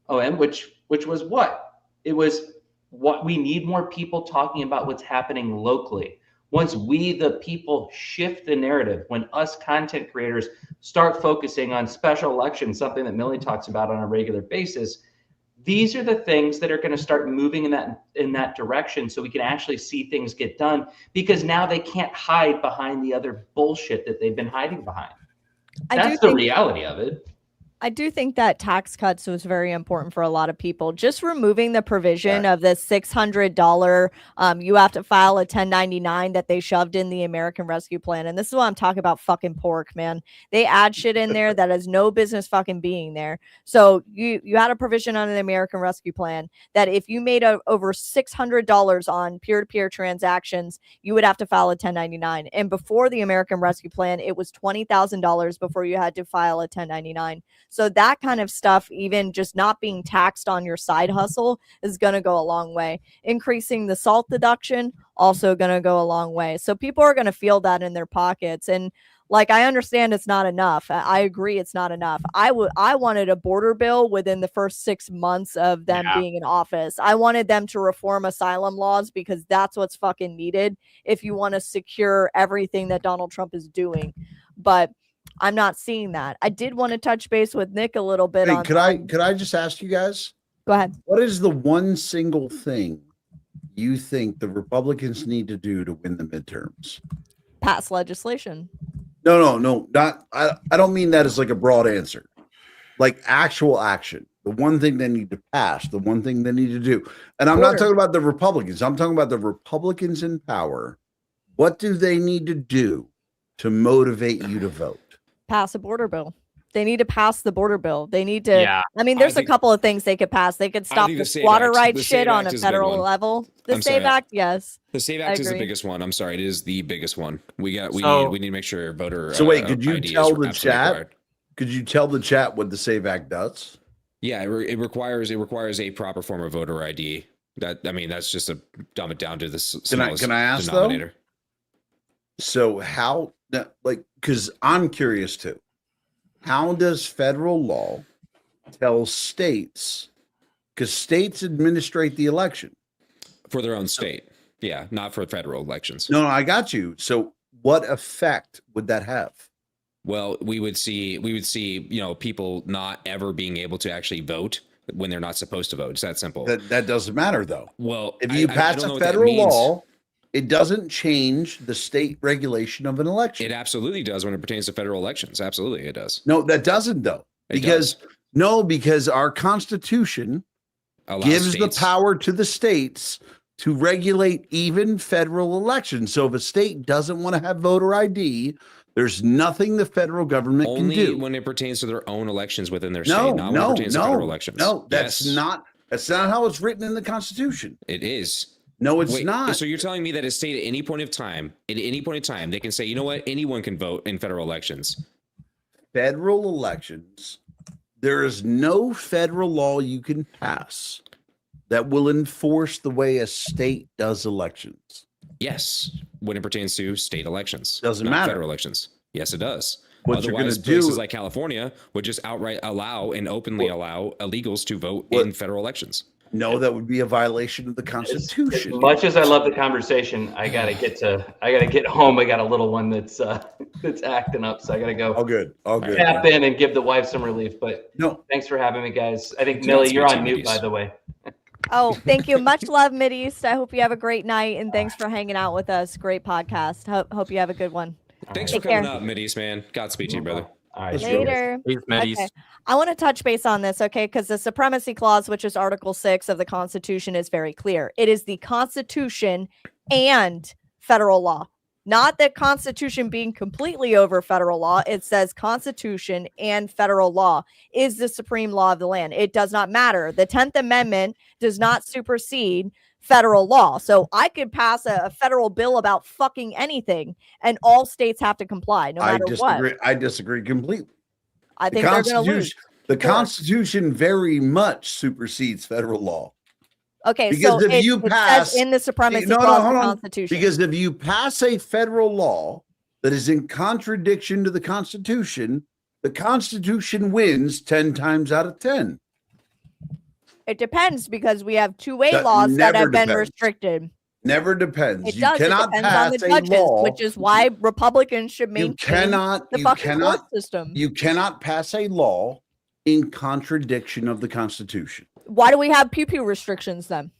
which was what? It was what we need more people talking about what's happening locally. Once we, the people, shift the narrative, when us content creators start focusing on special elections, something that Millie talks about on a regular basis, these are the things that are going to start moving in that direction, so we can actually see things get done, because now they can't hide behind the other bullshit that they've been hiding behind. That's the reality of it. I do think that tax cuts was very important for a lot of people. Just removing the provision of the $600, you have to file a 1099 that they shoved in the American Rescue Plan. And this is why I'm talking about fucking pork, man. They add shit in there that has no business fucking being there. So you had a provision on the American Rescue Plan that if you made over $600 on peer-to-peer transactions, you would have to file a 1099. And before the American Rescue Plan, it was $20,000 before you had to file a 1099. So that kind of stuff, even just not being taxed on your side hustle, is going to go a long way. Increasing the SALT deduction, also going to go a long way. So people are going to feel that in their pockets. And like, I understand it's not enough. I agree it's not enough. I wanted a border bill within the first 6 months of them being in office. I wanted them to reform asylum laws, because that's what's fucking needed if you want to secure everything that Donald Trump is doing. But I'm not seeing that. I did want to touch base with Nick a little bit. Hey, could I just ask you guys? Go ahead. What is the one single thing you think the Republicans need to do to win the midterms? Pass legislation. No, not. I don't mean that as like a broad answer. Like actual action. The one thing they need to pass. The one thing they need to do. And I'm not talking about the Republicans. I'm talking about the Republicans in power. What do they need to do to motivate you to vote? Pass a border bill. They need to pass the border bill. They need to. I mean, there's a couple of things they could pass. They could stop the squatter rights shit on a federal level. The SAVE Act, yes. The SAVE Act is the biggest one. I'm sorry, it is the biggest one. We need to make sure voter. So wait, could you tell the chat? Required. Could you tell the chat what the SAVE Act does? Yeah, it requires a proper form of voter ID. That's just to dumb it down to the smallest can I ask denominator. Though? So how, like, because I'm curious too. How does federal law tell states, because states administrate the election for their own state? Yeah, not for federal elections. No, I got you. So what effect would that have? Well, we would see, people not ever being able to actually vote when they're not supposed to vote. It's that simple. That doesn't matter though. Well, if you pass a federal law, it doesn't change the state regulation of an election. It absolutely does when it pertains to federal elections. Absolutely, it does. No, that doesn't though. Because our Constitution gives the power to the states to regulate even federal elections. So if a state doesn't want to have voter ID, there's nothing the federal government can do. Only when it pertains to their own elections within their state, not when it pertains to federal elections. No, that's not how it's written in the Constitution. It is. No, it's not. So you're telling me that a state at any point of time, they can say, you know what, anyone can vote in federal elections. Federal elections, there is no federal law you can pass that will enforce the way a state does elections. Yes, when it pertains to state elections. Doesn't matter. Federal elections. Yes, it does. What you're going to do, places like California would just outright allow and openly allow illegals to vote in federal elections. No, that would be a violation of the Constitution. As much as I love the conversation, I gotta get home. I got a little one that's acting up, so I gotta go. All good. Tap in and give the wife some relief. But no, thanks for having me, guys. I think Millie, you're on mute, by the way. Oh, thank you. Much love, Mideast. I hope you have a great night, and thanks for hanging out with us. Great podcast. Hope you have a good one. Thanks for coming up, Mideast, man. Godspeed to you, brother. All right, later. Okay. I want to touch base on this, okay? Because the Supremacy Clause, which is Article 6 of the Constitution, is very clear. It is the Constitution and federal law. Not the Constitution being completely over federal law. It says Constitution and federal law is the supreme law of the land. It does not matter. The 10th Amendment does not supersede federal law. So I could pass a federal bill about fucking anything and all states have to comply no matter what. I disagree completely. I think they're going to lose. The Constitution very much supersedes federal law. Okay, because so if you pass in the supremacy clause of the Constitution. Because if you pass a federal law that is in contradiction to the Constitution wins 10 times out of 10. It depends because we have two-way laws that have been restricted. Never depends. It does. It depends on the judges, which is why Republicans should maintain the fucking court system. You cannot pass a law in contradiction of the Constitution. Why do we have pew-pew restrictions then?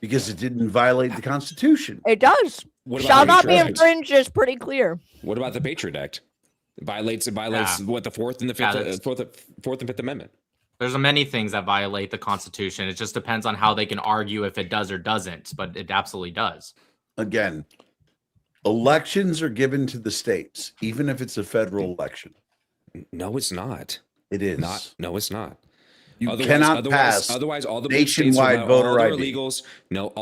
Because it didn't violate the Constitution. It does. Shall not be infringed is pretty clear. What about the Patriot Act? It violates what, the Fourth and the Fifth, Fourth and Fifth Amendment. There's many things that violate the Constitution. It just depends on how they can argue if it does or doesn't, but it absolutely does. Again, elections are given to the states, even if it's a federal election. No, it's not. It is not. No, it's not. You cannot pass otherwise all the nationwide voter ID. Illegals. No,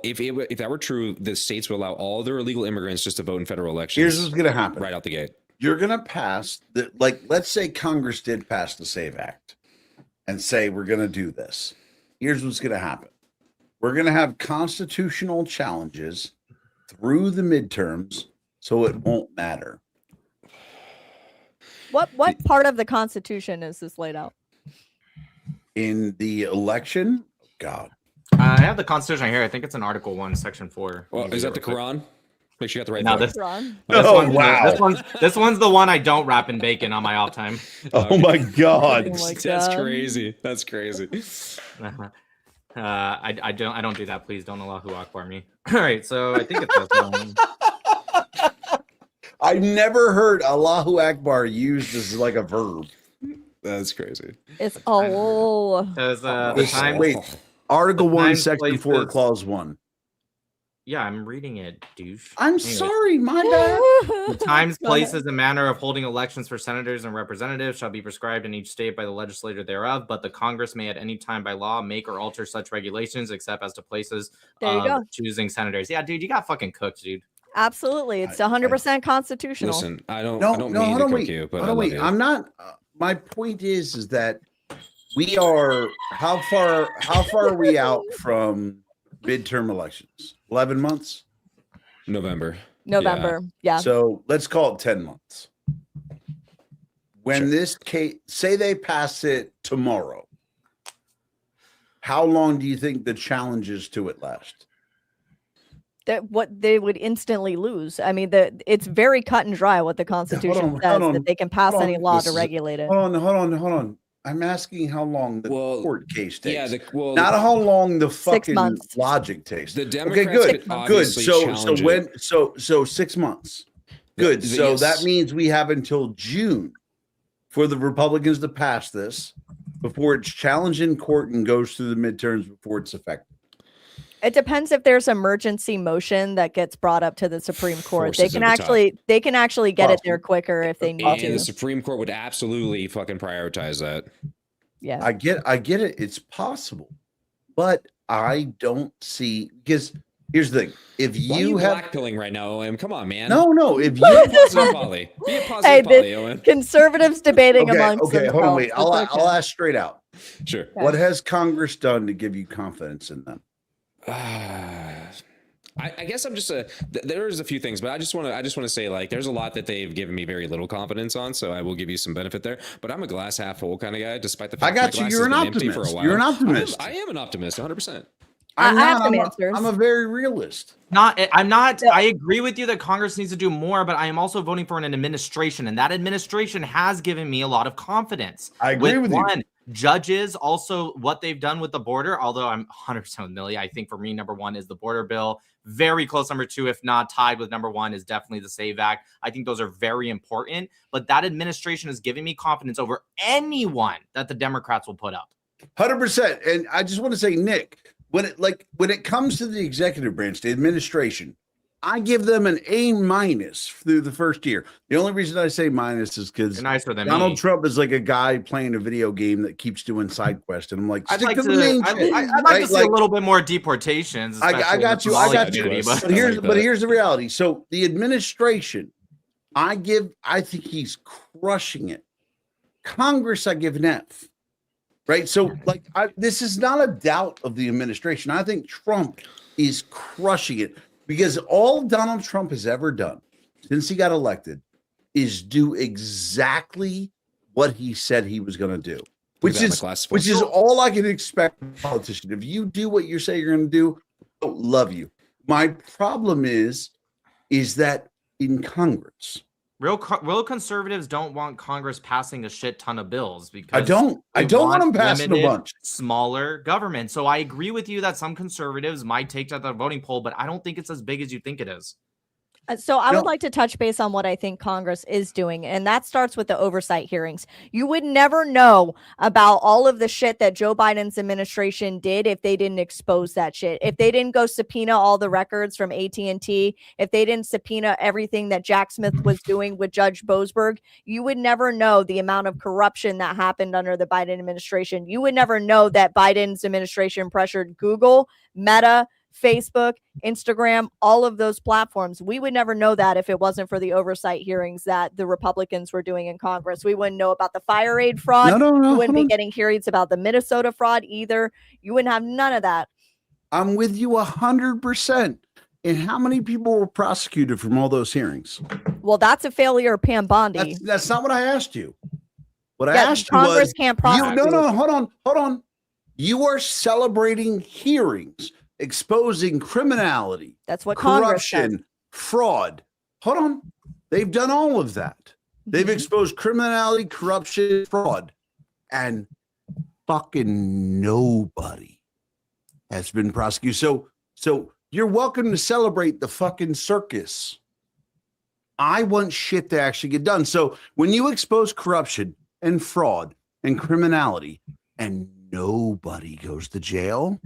if that were true, the states would allow all their illegal immigrants just to vote in federal elections. Here's what's going to happen right out the gate. You're going to pass let's say Congress did pass the SAVE Act and say we're going to do this. Here's what's going to happen. We're going to have constitutional challenges through the midterms, so it won't matter. What part of the Constitution is this laid out? In the election? God. I have the Constitution here. I think it's in Article 1, Section 4. Well, is that the Quran? Make sure you got the right No, this one's the one I don't wrap in bacon on my off time. Oh my God. That's crazy. That's crazy. I don't do that. Please don't Allahu Akbar me. All right, so I think it's this one. I never heard Allahu Akbar used as like a verb. That's crazy. It's Article 1, Section 4, Clause 1. Yeah, I'm reading it, douche. I'm sorry, my bad. The times, places, and manner of holding elections for senators and representatives shall be prescribed in each state by the legislature thereof, but the Congress may at any time by law make or alter such regulations except as to places choosing senators. Yeah, dude, you got fucking cooked, dude. Absolutely. It's 100% constitutional. Listen, I don't mean to cook you, but I love you. I'm not my point is that we are how far are we out from midterm elections? 11 months? November. Yeah. So let's call it 10 months. When this case, say they pass it tomorrow, how long do you think the challenges to it last? What they would instantly lose. I mean, it's very cut and dry what the Constitution says that they can pass any law to regulate it. Hold on. I'm asking how long the court case takes. Yeah, not how long the fucking 6 months. logic takes. The Democrats good. So 6 months. Good. So that means we have until June for the Republicans to pass this before it's challenged in court and goes through the midterms before it's effective. It depends if there's emergency motion that gets brought up to the Supreme Court. They can actually get it there quicker if they need to. And the Supreme Court would absolutely fucking prioritize that. Yeah. I get it. It's possible. But I don't see, because here's the thing. If you have blackpilling right now, Owen, come on, man. No, if you be a positive poly, Owen. Conservatives debating amongst hold themselves. on, wait. I'll ask straight out. Sure. What has Congress done to give you confidence in them? I guess I'm just there's a few things, but I just want to say, like, there's a lot that they've given me very little confidence on, so I will give you some benefit there. But I'm a glass half full kind of guy, despite the fact I got that you. You're an optimist. You're an optimist. I am an optimist, 100%. I'm a very realist. I'm not. I agree with you that Congress needs to do more, but I am also voting for an administration, and that administration has given me a lot of confidence. I agree with you. Judges, also what they've done with the border, although I'm 100% with Millie. I think for me, number one is the border bill. Very close. Number two, if not tied with number one, is definitely the SAVE Act. I think those are very important. But that administration is giving me confidence over anyone that the Democrats will put up. 100%. And I just want to say, Nick, when it comes to the executive branch, the administration, I give them an A- through the first year. The only reason I say minus is because You're nicer than Donald me. Trump is like a guy playing a video game that keeps doing side quests, and I'm like, I'd stick like to to. the main I'd shit, like right? to see Like, a little bit more deportations. I especially got in you. the I Somali got you. community, But here's the reality. So the administration, I think he's crushing it. Congress, I give an F. Right. So this is not a doubt of the administration. I think Trump is crushing it because all Donald Trump has ever done since he got elected is do exactly what he said he was going to do, which is all I can expect from a politician. If you do what you say you're going to do, I don't love you. My problem is that in Congress, Real conservatives don't want Congress passing a shit ton of bills because I don't want them passing a limited, bunch. Smaller government. So I agree with you that some conservatives might take to the voting poll, but I don't think it's as big as you think it is. So I would like to touch base on what I think Congress is doing, and that starts with the oversight hearings. You would never know about all of the shit that Joe Biden's administration did if they didn't expose that shit. If they didn't go subpoena all the records from AT&T, if they didn't subpoena everything that Jack Smith was doing with Judge Boasberg, you would never know the amount of corruption that happened under the Biden administration. You would never know that Biden's administration pressured Google, Meta, Facebook, Instagram, all of those platforms. We would never know that if it wasn't for the oversight hearings that the Republicans were doing in Congress. We wouldn't know about the fire aid fraud. No, you wouldn't be getting hearings about the Minnesota fraud either. You wouldn't have none of that. I'm with you 100%. And how many people were prosecuted from all those hearings? Well, that's a failure of Pam Bondi. That's not what I asked you. What I Yeah, asked Congress you was, can't prosecute. no, hold on. You are celebrating hearings, exposing criminality. That's what Congress corruption, does. fraud. Hold on. They've done all of that. They've exposed criminality, corruption, fraud, and fucking nobody has been prosecuted. So you're welcome to celebrate the fucking circus. I want shit to actually get done. So when you expose corruption and fraud and criminality and nobody goes to jail,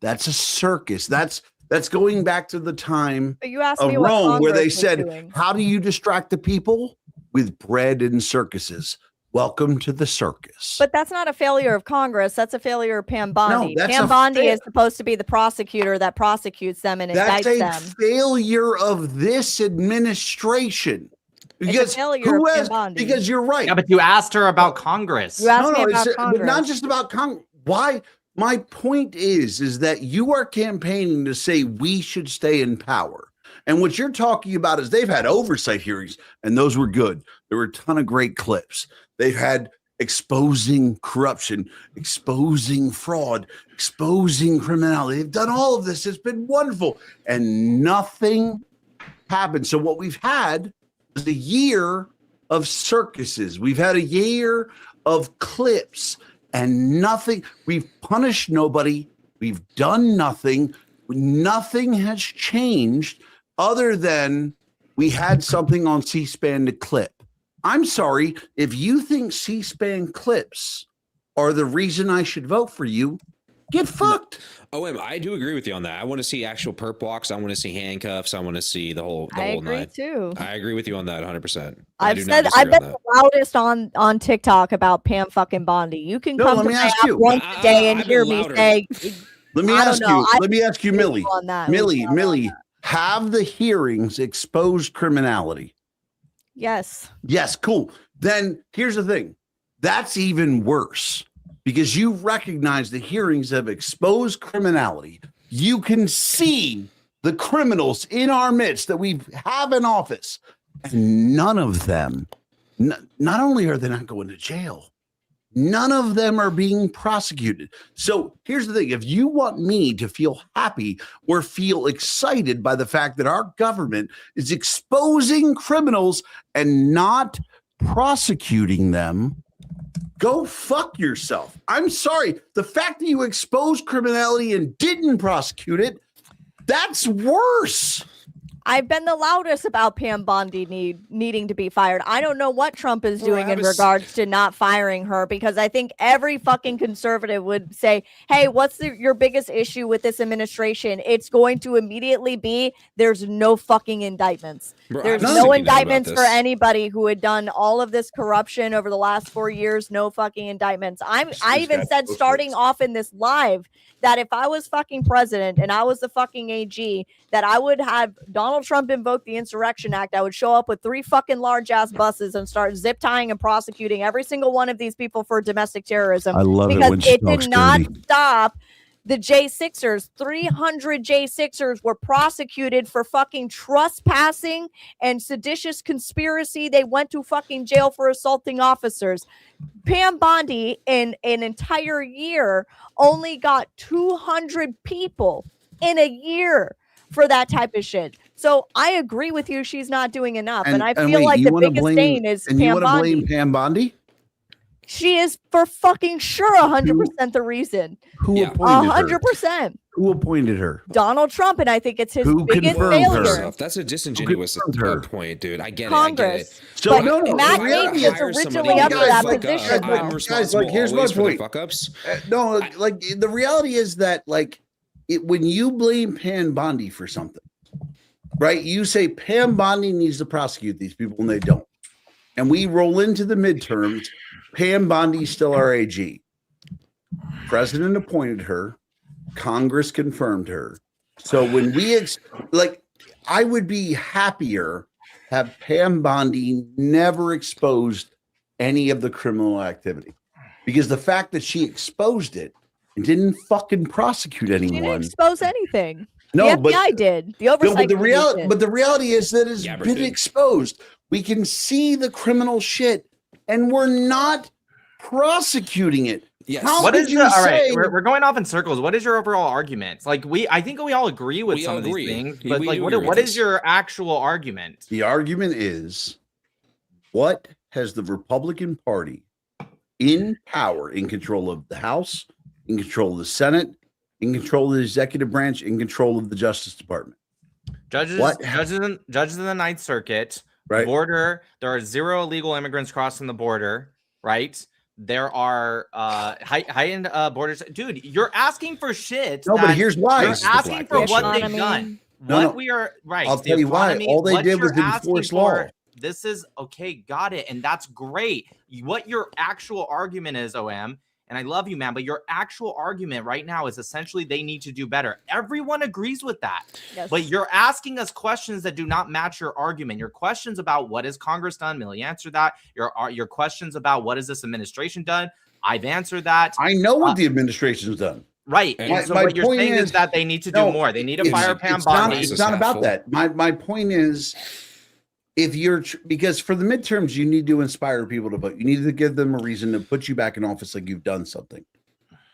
that's a circus. That's going back to the time But you asked of me what Rome where they Congress was said, doing. how do you distract the people? With bread and circuses. Welcome to the circus. But that's not a failure of Congress. That's a failure of Pam Bondi. that's Pam a Bondi is supposed to be the prosecutor that prosecutes them and That's indicts a them. failure of this administration. Because failure who of Pam has? Bondi. Because you're right. Yeah, but you asked her about Congress. You asked me about but Congress. not just about Congress. Why? My point is that you are campaigning to say we should stay in power. And what you're talking about is they've had oversight hearings, and those were good. There were a ton of great clips. They've had exposing corruption, exposing fraud, exposing criminality. They've done all of this. It's been wonderful. And nothing happened. So what we've had is a year of circuses. We've had a year of clips and nothing. We've punished nobody. We've done nothing. Nothing has changed other than we had something on C-SPAN to clip. I'm sorry, if you think C-SPAN clips are the reason I should vote for you, get fucked. I do agree with you on that. I want to see actual perp walks. I want to see handcuffs. I want to see the whole I agree nine. too. I agree with you on that 100%. I've been the loudest on TikTok about Pam fucking Bondi. You can No, come let to me my ask app you. once a day and I've hear been me louder. say. Let me I don't ask know. you. I Let me ask you, Millie. on that. Millie, have the hearings exposed criminality? Yes. Yes, cool. Then here's the thing. That's even worse because you recognize the hearings have exposed criminality. You can see the criminals in our midst that we have in office. And none of them, not only are they not going to jail, none of them are being prosecuted. So here's the thing. If you want me to feel happy or feel excited by the fact that our government is exposing criminals and not prosecuting them, go fuck yourself. I'm sorry. The fact that you exposed criminality and didn't prosecute it, that's worse. I've been the loudest about Pam Bondi needing to be fired. I don't know what Trump is doing in Travis- regards to not firing her, because I think every fucking conservative would say, hey, what's your biggest issue with this administration? It's going to immediately be there's no fucking indictments. Bro, There's I was no thinking that about indictments for this. anybody who had done all of this corruption over the last 4 years. No fucking indictments. I even got said those starting words. off in this live that if I was fucking president and I was the fucking AG, that I would have Donald Trump invoke the Insurrection Act. I would show up with 3 fucking large ass buses and start zip tying and prosecuting every single one of these people for domestic terrorism. I love it because when she it talks did not dirty. stop the J6ers. 300 J6ers were prosecuted for fucking trespassing and seditious conspiracy. They went to fucking jail for assaulting officers. Pam Bondi in an entire year only got 200 people in a year for that type of shit. So I agree with you. She's not doing enough. And I feel wait, like you the wanna biggest blame- stain is and you Pam want to Bondi. blame Pam Bondi? She is for fucking sure 100% the reason. Who Yeah. appointed her? 100%. Who appointed her? Donald Trump, and I think it's his Who biggest confirmed her? failure. Stuff. That's a disingenuous point, dude. I get it. I get Congress. it. So But no, no, Matt the reality Gaetz was is- originally up for guys, that like, position. guys, though. I'm responsible here's my always for the point. fuck ups. No, like the reality is that when you blame Pam Bondi for something, right? You say Pam Bondi needs to prosecute these people, and they don't. And we roll into the midterms. Pam Bondi's still our AG. President appointed her. Congress confirmed her. So when we I would be happier have Pam Bondi never exposed any of the criminal activity, because the fact that she exposed it and didn't fucking prosecute She didn't anyone. expose anything. No, the but- FBI did. The No, oversight but committee did. the reality is that it's Yeah, but been dude. exposed. We can see the criminal shit, and we're not prosecuting it. Yes. How What could is you the, all say? right? We're going off in circles. What is your overall argument? Like I think we all agree with We some all of these agree. things, We but do like, agree with what is this. your actual argument? The argument is, what has the Republican Party in power, in control of the House, in control of the Senate, in control of the executive branch, in control of the Justice Department? Judges, What? judges in the Ninth Circuit, Right. border. There are 0 illegal immigrants crossing the border, right? There are high-end borders. Dude, you're asking for shit. No, but that- here's why. You're This is the asking for black what economy. they've done. No, What no. we are right. I'll the tell you why. economy, All they what did was you're asking enforce for- law. This is okay, got it, and that's great. What your actual argument is, OM, and I love you, man, but your actual argument right now is essentially they need to do better. Everyone agrees with that. Yes. But you're asking us questions that do not match your argument. Your questions about what has Congress done, Millie answered that. Your questions about what has this administration done, I've answered that. I know what the administration's done. Right. My- And so my what you're point saying is- is that they need to do No, more. They need to It's- fire Pam it's not, Bondi. it's not about that. My point is, if you're because for the midterms, you need to inspire people to vote. You need to give them a reason to put you back in office, like you've done something.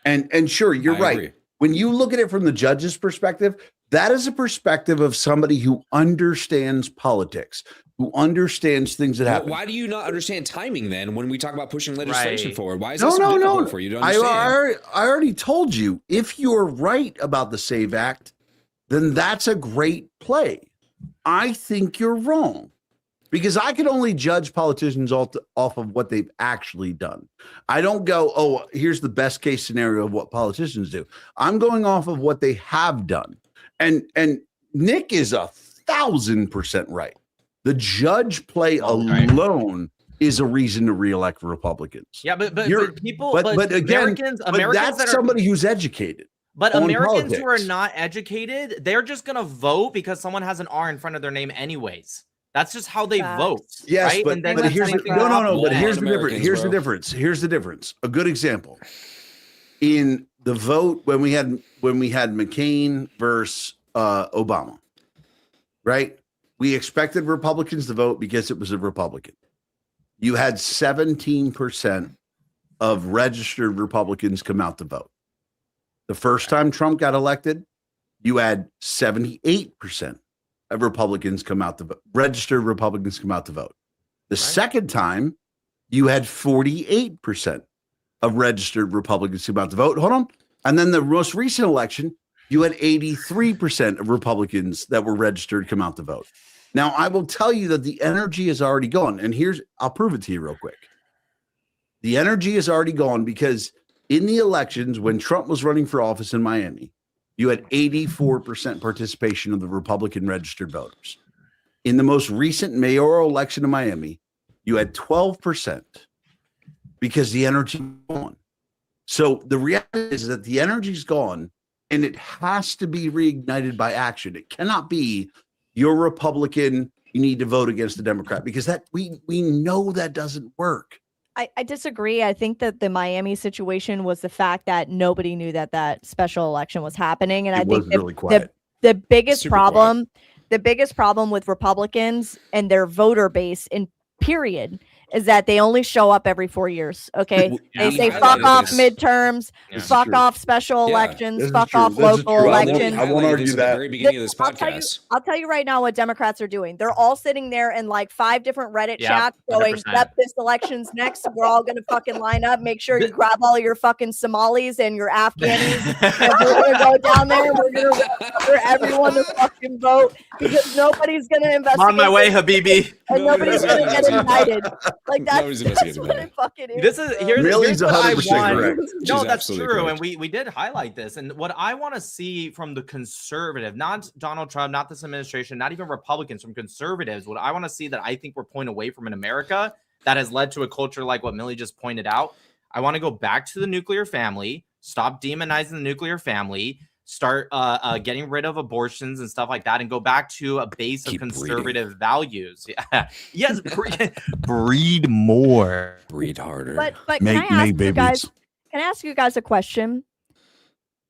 And sure, you're I right. agree. When you look at it from the judge's perspective, that is a perspective of somebody who understands politics, who understands things that Well, happen. why do you not understand timing then when we talk about pushing legislation Right. forward? Why is No, this so no, difficult no. for you to I understand? already told you, if you're right about the SAVE Act, then that's a great play. I think you're wrong, because I can only judge politicians off of what they've actually done. I don't go, oh, here's the best case scenario of what politicians do. I'm going off of what they have done. And Nick is 1,000% right. The judge play alone is a reason to reelect Republicans. Yeah, but You're- people, but again, Americans but that's that are somebody who's educated. But on Americans who are politics. not educated, they're just gonna vote because someone has an R in front of their name, anyways. That's just how they Facts. vote. Yes, right? but, And then but that's here's something no, that- no. But Walmart here's the difference. Americans, Here's the bro. difference. Here's the difference. A good example. In the vote when we had McCain versus Obama, right? We expected Republicans to vote because it was a Republican. You had 17% of registered Republicans come out to vote. The first time Trump got elected, you had 78% of Republicans come out to vote. Registered Republicans come out to vote. The second time, you had 48% of registered Republicans come out to vote. Hold on. And then the most recent election, you had 83% of Republicans that were registered come out to vote. Now, I will tell you that the energy is already gone. And I'll prove it to you real quick. The energy is already gone because in the elections, when Trump was running for office in Miami, you had 84% participation of the Republican registered voters. In the most recent mayoral election in Miami, you had 12% because the energy is gone. So the reality is that the energy is gone and it has to be reignited by action. It cannot be you're Republican, you need to vote against the Democrat, because that we know that doesn't work. I disagree. I think that the Miami situation was the fact that nobody knew that special election was happening. And I think really quiet. The biggest Super problem, the biggest problem with Republicans and their voter base in period is that they only show up every 4 years. Okay. Yeah, They say I fuck highlighted off this. midterms, Yeah. fuck True. off special Yeah, elections, this is fuck true. off This is local true. elections. I won't argue At the that. very beginning of this podcast. I'll tell you right now what Democrats are doing. They're all sitting there in like 5 different Reddit Yeah, chats going, 100%. yep, this election's next. We're all going to fucking line up. Make sure you grab all your fucking Somalis and your Afghanis. And we're going to go down there and we're going to for everyone to fucking vote because nobody's going to I'm investigate. on my way, this Habibi. And nobody's going to get indicted. Like Nobody's that's investigating what that. it fucking is. This is bro. here's Millie's what I 100% want. correct. No, She's that's absolutely true, correct. and we did highlight this. And what I want to see from the conservative, not Donald Trump, not this administration, not even Republicans, from conservatives, what I want to see that I think we're pulling away from in America that has led to a culture like what Millie just pointed out. I want to go back to the nuclear family, stop demonizing the nuclear family, start getting rid of abortions and stuff like that, and go back to a base of Keep conservative values. Yeah. Yes, breed more. Breathe harder. But can I ask you guys? Can I ask you guys a question?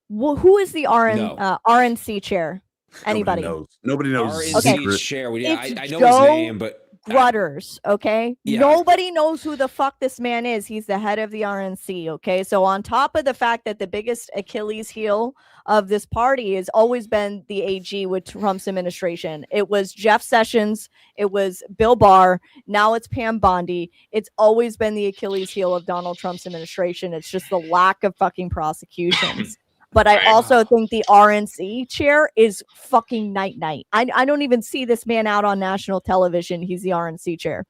Who is the No. RNC chair? Anybody? Nobody knows. RNC the secret. chair. It's I know Joe his name, but Grutters, okay? Yeah. Nobody knows who the fuck this man is. He's the head of the RNC, okay? So on top of the fact that the biggest Achilles heel of this party has always been the AG with Trump's administration. It was Jeff Sessions, it was Bill Barr, now it's Pam Bondi. It's always been the Achilles heel of Donald Trump's administration. It's just the lack of fucking prosecutions. But I also think the RNC chair is fucking night. I don't even see this man out on national television. He's the RNC chair.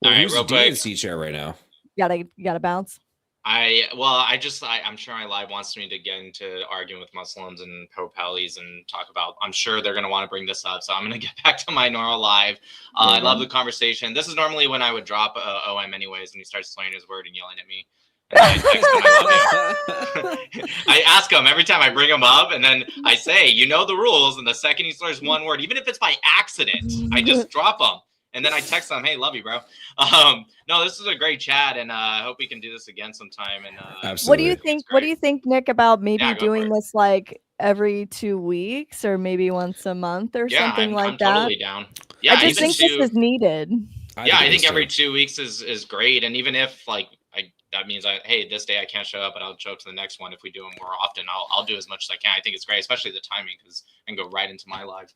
well, All right, who's real the quick. DNC chair right now? You gotta bounce. I'm sure my live wants me to get into arguing with Muslims and pro-Palis and talk about, I'm sure they're going to want to bring this up. So I'm going to get back to my normal live. I love the conversation. This is normally when I would drop OM anyways, and he starts slaying his word and yelling at me. And I text him, I love you. I ask him every time I bring him up, and then I say, you know the rules. And the second he slurs one word, even if it's by accident, I just drop him. And then I text them, hey, love you, bro. No, this is a great chat, and I hope we can do this again sometime. And Absolutely. What do you think? What do you think, Nick, about maybe Yeah, go doing this like every 2 weeks or maybe once a month or yeah, something like I'm that? totally down. Yeah, I just even think this is needed. I think every 2 weeks is great. And even if like that means hey, this day I can't show up, but I'll show up to the next one. If we do them more often, I'll do as much as I can. I think it's great, especially the timing, because I can go right into my live.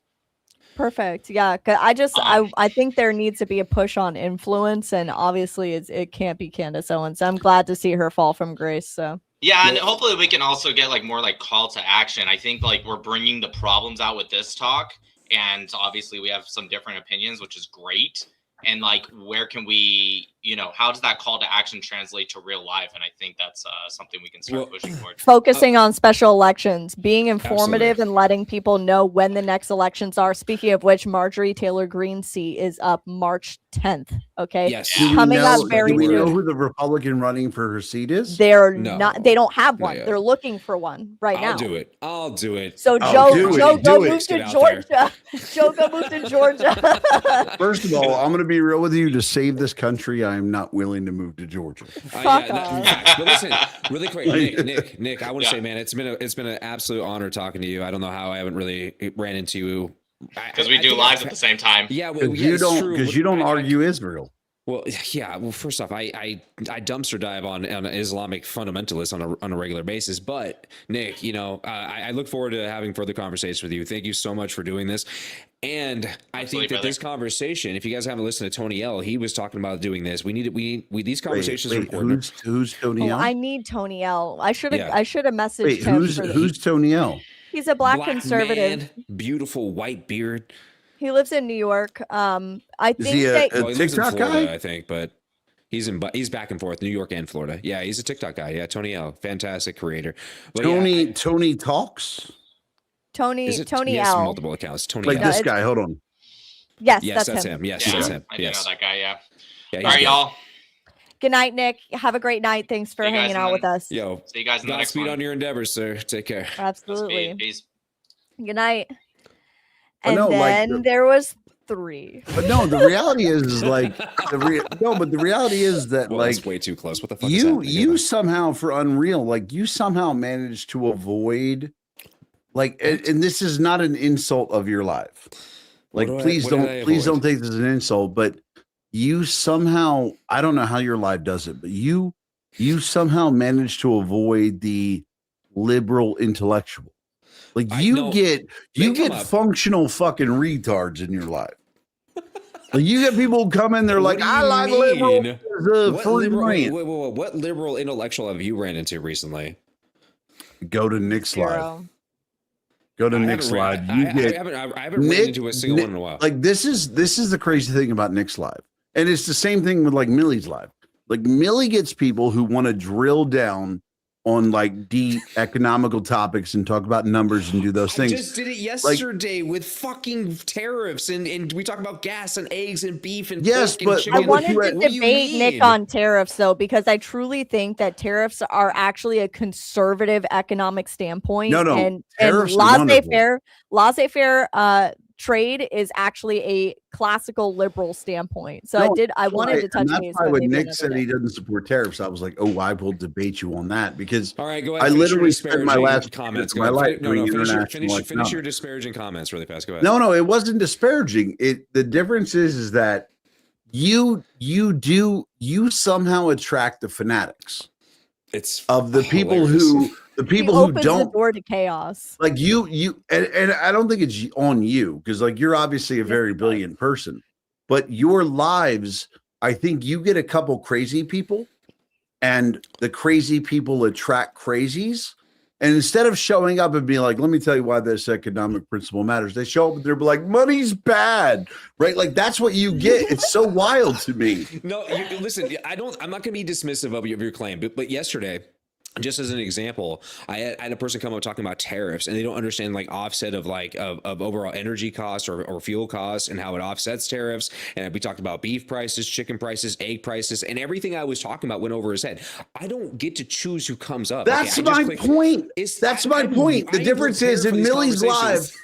Perfect. Yeah, 'cause I think there needs to be a push on influence, and obviously it can't be Candace Owens. I'm glad to see her fall from grace. So Yeah, and hopefully we can also get like more like call to action. I think like we're bringing the problems out with this talk, and obviously we have some different opinions, which is great. And like, where can we, how does that call to action translate to real life? And I think that's something we can start pushing towards. focusing on special elections, being informative Absolutely. and letting people know when the next elections are. Speaking of which, Marjorie Taylor Greene's seat is up March 10th. Okay. Yes. Do we Coming know- up very do we know soon. who the Republican running for her seat is? They're No. not. They don't have Not one. yet. They're looking for one right I'll now. do it. I'll do it. So Oh, Joe, do it, Joe, do go it. move to Get out there. Georgia. Joe, go move to Georgia. First of all, I'm going to be real with you. To save this country, I am not willing to move to Georgia. Fuck yeah, off. facts. But listen, really quick, Nick, I want to Yeah. say, man, it's been an absolute honor talking to you. I don't know how I haven't really ran into you Because we do lives at the same time. Yeah, well, Because yeah, you it's don't, true. because you don't I- argue Israel. Well, yeah. Well, first off, I dumpster dive on Islamic fundamentalists on a regular basis. But Nick, I look forward to having further conversations with you. Thank you so much for doing this. And I Absolutely, think that this conversation, if you guys haven't listened to Tony L, he was talking about doing this. We these conversations are important. Who's Tony Oh, L? I need Tony L. I should have Yeah. messaged Wait, him. who's Tony L? He's a black conservative. man, beautiful white beard. He lives in New York. I Is think he a that Well, he lives in TikTok Florida, guy? I think, but he's back and forth, New York and Florida. Yeah, he's a TikTok guy. Yeah, Tony L, fantastic creator. But yeah, Tony talks Tony is it- Tony he has L. multiple accounts. Tony like L. this it's- guy. Hold on. Yes, Yes, that's that's him. him. Yes, Yeah, that's him. I do Yes. know that guy. Yeah. Yeah, All right, good. y'all. Good night, Nick. Have a great night. Thanks for See you guys hanging in out the- with us. Yo, See you guys in the next Godspeed one. on your endeavors, sir. Take care. Absolutely. Peace. Good night. But And no, like, then there was 3. But no, the reality is like but the reality is that Well, like that's way too close. What the fuck is you happening here, you man? somehow for Unreal, like you somehow managed to avoid like and this is not an insult of your life. Like What please did I don't avoid? take this as an insult, but you somehow, I don't know how your life does it, but you somehow managed to avoid the liberal intellectual. Like I you know. get They you come get up. functional fucking retards in your life. Like you get people who come in, they're What like, do I you like mean? liberal as a What free liberal, man. what liberal intellectual have you ran into recently? Go to Nick's live. Zero. Go to I Nick's haven't live. ran- You I get haven't ran into a single Nick- one in a while. Like this is the crazy thing about Nick's live, and it's the same thing with like Millie's live. Like Millie gets people who want to drill down on like deep economical topics and talk about numbers and do those I things. just did it yesterday with fucking tariffs and we talk about gas and eggs and beef and Yes, pork and but- chicken. I but wanted you to had- What do you debate Nick mean? on tariffs though, because I truly think that tariffs are actually a conservative economic standpoint. No, and tariffs are wonderful. laissez-faire trade is actually a classical liberal standpoint. So No, I wanted to touch and that's base. why but when maybe Nick another said day. he doesn't support tariffs, I was like, oh, I will debate you on that because All right, go ahead. I finish your literally spent my disparaging last comments. my Go life ahead. No, doing finish international your economics. disparaging comments really fast. Go ahead. No, it wasn't disparaging. The difference is that you somehow attract the fanatics It's of the people hilarious. who the people he who opens the don't door to chaos. like you and I don't think it's on you because like you're obviously a very brilliant person, but your lives, I think you get a couple crazy people and the crazy people attract crazies. And instead of showing up and being like, let me tell you why this economic principle matters, they show up and they're like, money's bad, right? Like that's what you get. It's so wild to me. No, listen. I'm not going to be dismissive of your claim, but yesterday, just as an example, I had a person come up talking about tariffs, and they don't understand like offset of like of overall energy costs or fuel costs and how it offsets tariffs. And we talked about beef prices, chicken prices, egg prices, and everything I was talking about went over his head. I don't get to choose who comes up. That's Okay, I just my click- point. It's- That's I- my I'm- point. The I'm difference is prepared for in these Millie's conversations.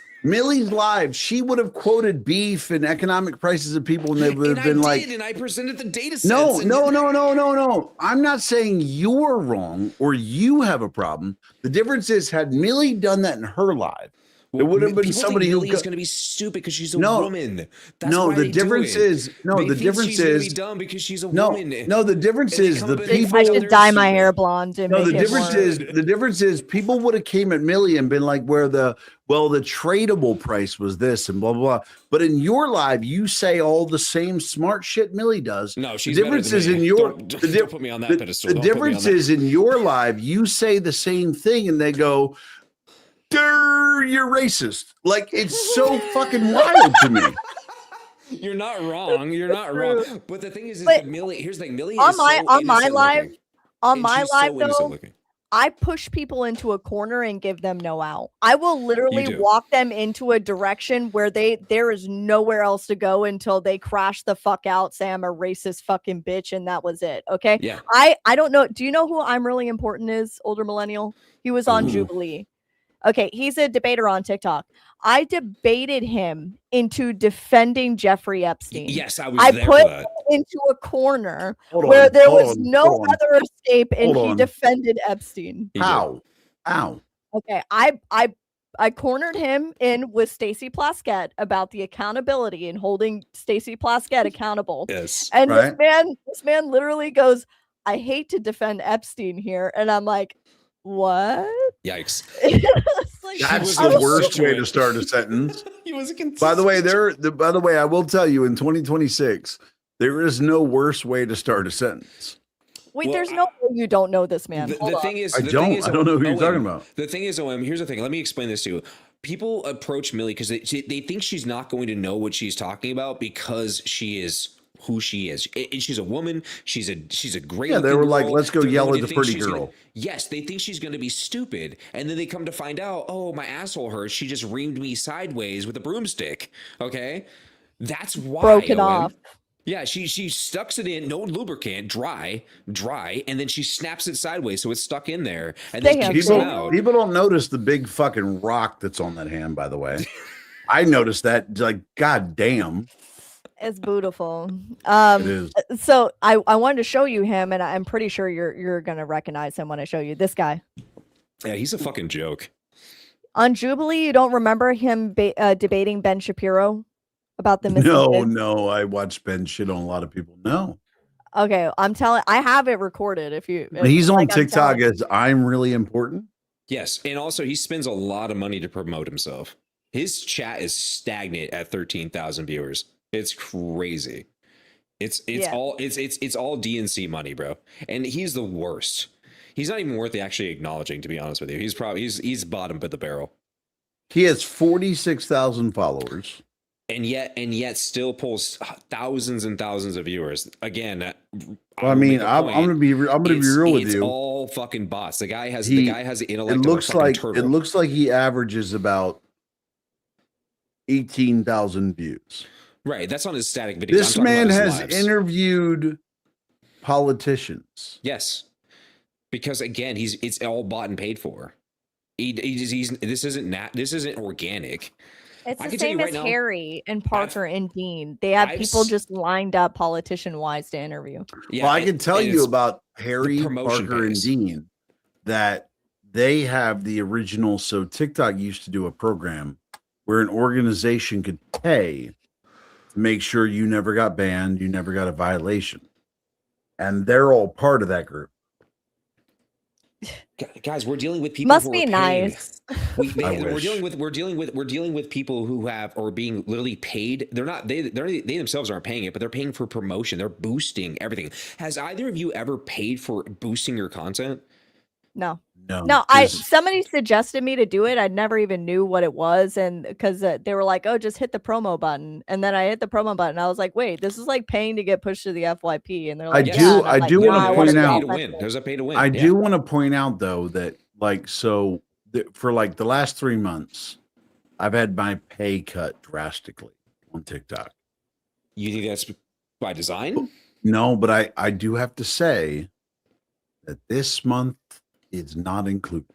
live, she would have quoted beef and economic prices of people, and they would have And been I like, did, and I presented the data sets. no, and- no. I'm not saying you're wrong or you have a problem. The difference is, had Millie done that in her live, it would have been People somebody think who Millie is co- going to be stupid because she's a No. woman. That's No, why the they do difference it. is no. They The think difference she's gonna is be dumb because she's a no, woman. no. The difference And they is come the up and they people. I think should they're dye my stupid. hair blonde and No, make the it difference more. is people would have came at Millie and been like, where the tradable price was this and blah blah blah. But in your live, you say all the same smart shit Millie does. No, she's the better difference than is me. in your Don't put me on that pedestal. The Don't put me on difference that. is in your live, you say the same thing and they go, "Durr, you're racist." Like it's so fucking wild to me. You're not wrong. You're not wrong. But the thing is But that Millie. Here's the thing. Millie on is my so on my innocent live looking. on And my she's live so innocent though, looking. I push people into a corner and give them no out. I will literally do. walk them into a direction where there is nowhere else to go until they crash the fuck out, say I'm a racist fucking bitch, and that was it. Okay. Yeah. I don't know. Do you know who I'm really important is? Older millennial. He was on Ooh. Jubilee. Okay, he's a debater on TikTok. I debated him into defending Jeffrey Epstein. Yes, I was I there put for that. him into a corner Hold where on, there hold was on, no hold on. other escape, and Hold he on. defended Epstein. He did. Ow. Ow. Okay, I cornered him in with Stacey Plaskett about the accountability and holding Stacey Plaskett accountable. Yes. And Right. this man literally goes, "I hate to defend Epstein here," and I'm like, "What?" Yikes. It's like, That's I the was worst so way good. to start a sentence. He was a By the way, I will tell you in 2026, there is no worse way to start a sentence. Wait, Well, there's no way you don't know this man. The, Hold the on. thing is, I the don't. thing is, I don't know who you're OM, talking about. The thing is, OM, here's the thing. Let me explain this to you. People approach Millie because they think she's not going to know what she's talking about because she is who she is. She's a woman. She's a great. Yeah, they were like, girl. let's go They're yell going at to the think pretty she's gonna- girl. yes, they think she's going to be stupid, and then they come to find out, oh, my asshole hurts. She just reamed me sideways with a broomstick. Okay, that's why. Broken OM. off. Yeah, she stucks it in, no lubricant, dry, and then she snaps it sideways so it's stuck in there, and then Damn, kicks People- it out. People don't notice the big fucking rock that's on that hand, by the way. I noticed that. Like, god damn. It's beautiful. It is. So I wanted to show you him, and I'm pretty sure you're gonna recognize him when I show you this guy Yeah, he's a fucking joke. on Jubilee. You don't remember him debating Ben Shapiro about the missing No, kids? no. I watched Ben shit on a lot of people. No. Okay, I have it recorded. If you, He's on like I'm TikTok telling- as I'm really important. Yes, and also he spends a lot of money to promote himself. His chat is stagnant at 13,000 viewers. It's crazy. It's Yeah. all it's all DNC money, bro. And he's the worst. He's not even worth actually acknowledging, to be honest with you. He's bottom of the barrel. He has 46,000 followers. And yet still pulls thousands and thousands of viewers. Again, Well, I mean, I'm gonna be real with it's you. all fucking bots. The guy has He- the intellect It of looks a fucking like turtle. it looks like he averages about 18,000 views. Right, that's on his static videos. This I'm talking man about his has lives. interviewed politicians. Yes, because again, it's all bought and paid for. This isn't organic. It's I the can tell you same right as now, Harry and Parker and Dean. They have people s- just lined up politician wise to interview. Yeah, Well, I can tell and you it's- about Harry, promotion Parker, and pays. Dean that they have the original. So TikTok used to do a program where an organization could pay to make sure you never got banned, you never got a violation. And they're all part of that group. Guys, we're dealing with people. Must who be are paid. nice. We're wish. dealing with people who have or being literally paid. They're not they themselves aren't paying it, but they're paying for promotion. They're boosting everything. Has either of you ever paid for boosting your content? No. No, Somebody suggested me to do it. I never even knew what it was, and because they were like, "Oh, just hit the promo button," and then I hit the promo button. I was like, "Wait, this is like paying to get pushed to the FYP," and they're like, I "Yeah," and I'm like, do "Nah, want I to wanna point be out. To win. There's a pay to win. I Yeah. do want to point out though that for like the last 3 months, I've had my pay cut drastically on TikTok. You think that's by design? No, but I do have to say that this month is not included.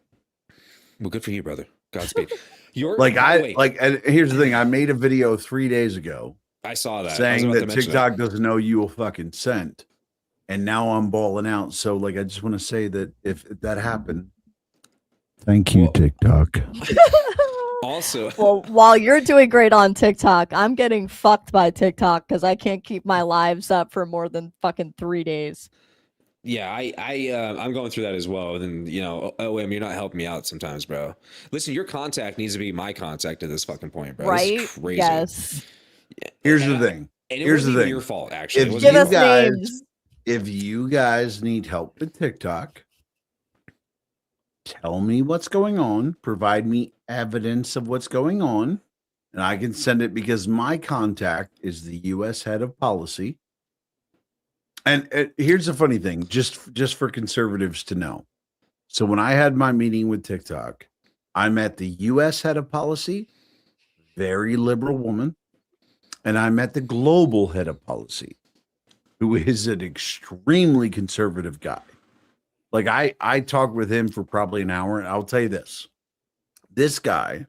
Well, good for you, brother. Godspeed. You're Like by the way, and here's the thing: I made a video 3 days ago I saw that. I was saying about that to mention TikTok doesn't know you a fucking cent, and now I'm balling out. So like, I just want to say that if that happened, thank you, TikTok. Also, Well, while you're doing great on TikTok, I'm getting fucked by TikTok because I can't keep my lives up for more than fucking 3 days. yeah, I'm going through that as well. And OM, you're not helping me out sometimes, bro. Listen, your contact needs to be my contact at this fucking point, bro. This Right? is crazy. Yes. Here's the thing. And it Here's wasn't the even thing. your fault, actually. It If wasn't Give you us guys, names. if you guys need help with TikTok, tell me what's going on. Provide me evidence of what's going on, and I can send it because my contact is the U.S. head of policy. And here's the funny thing, just for conservatives to know. So when I had my meeting with TikTok, I met the U.S. head of policy, very liberal woman, and I met the global head of policy, who is an extremely conservative guy. Like I talked with him for probably an hour, and I'll tell you this guy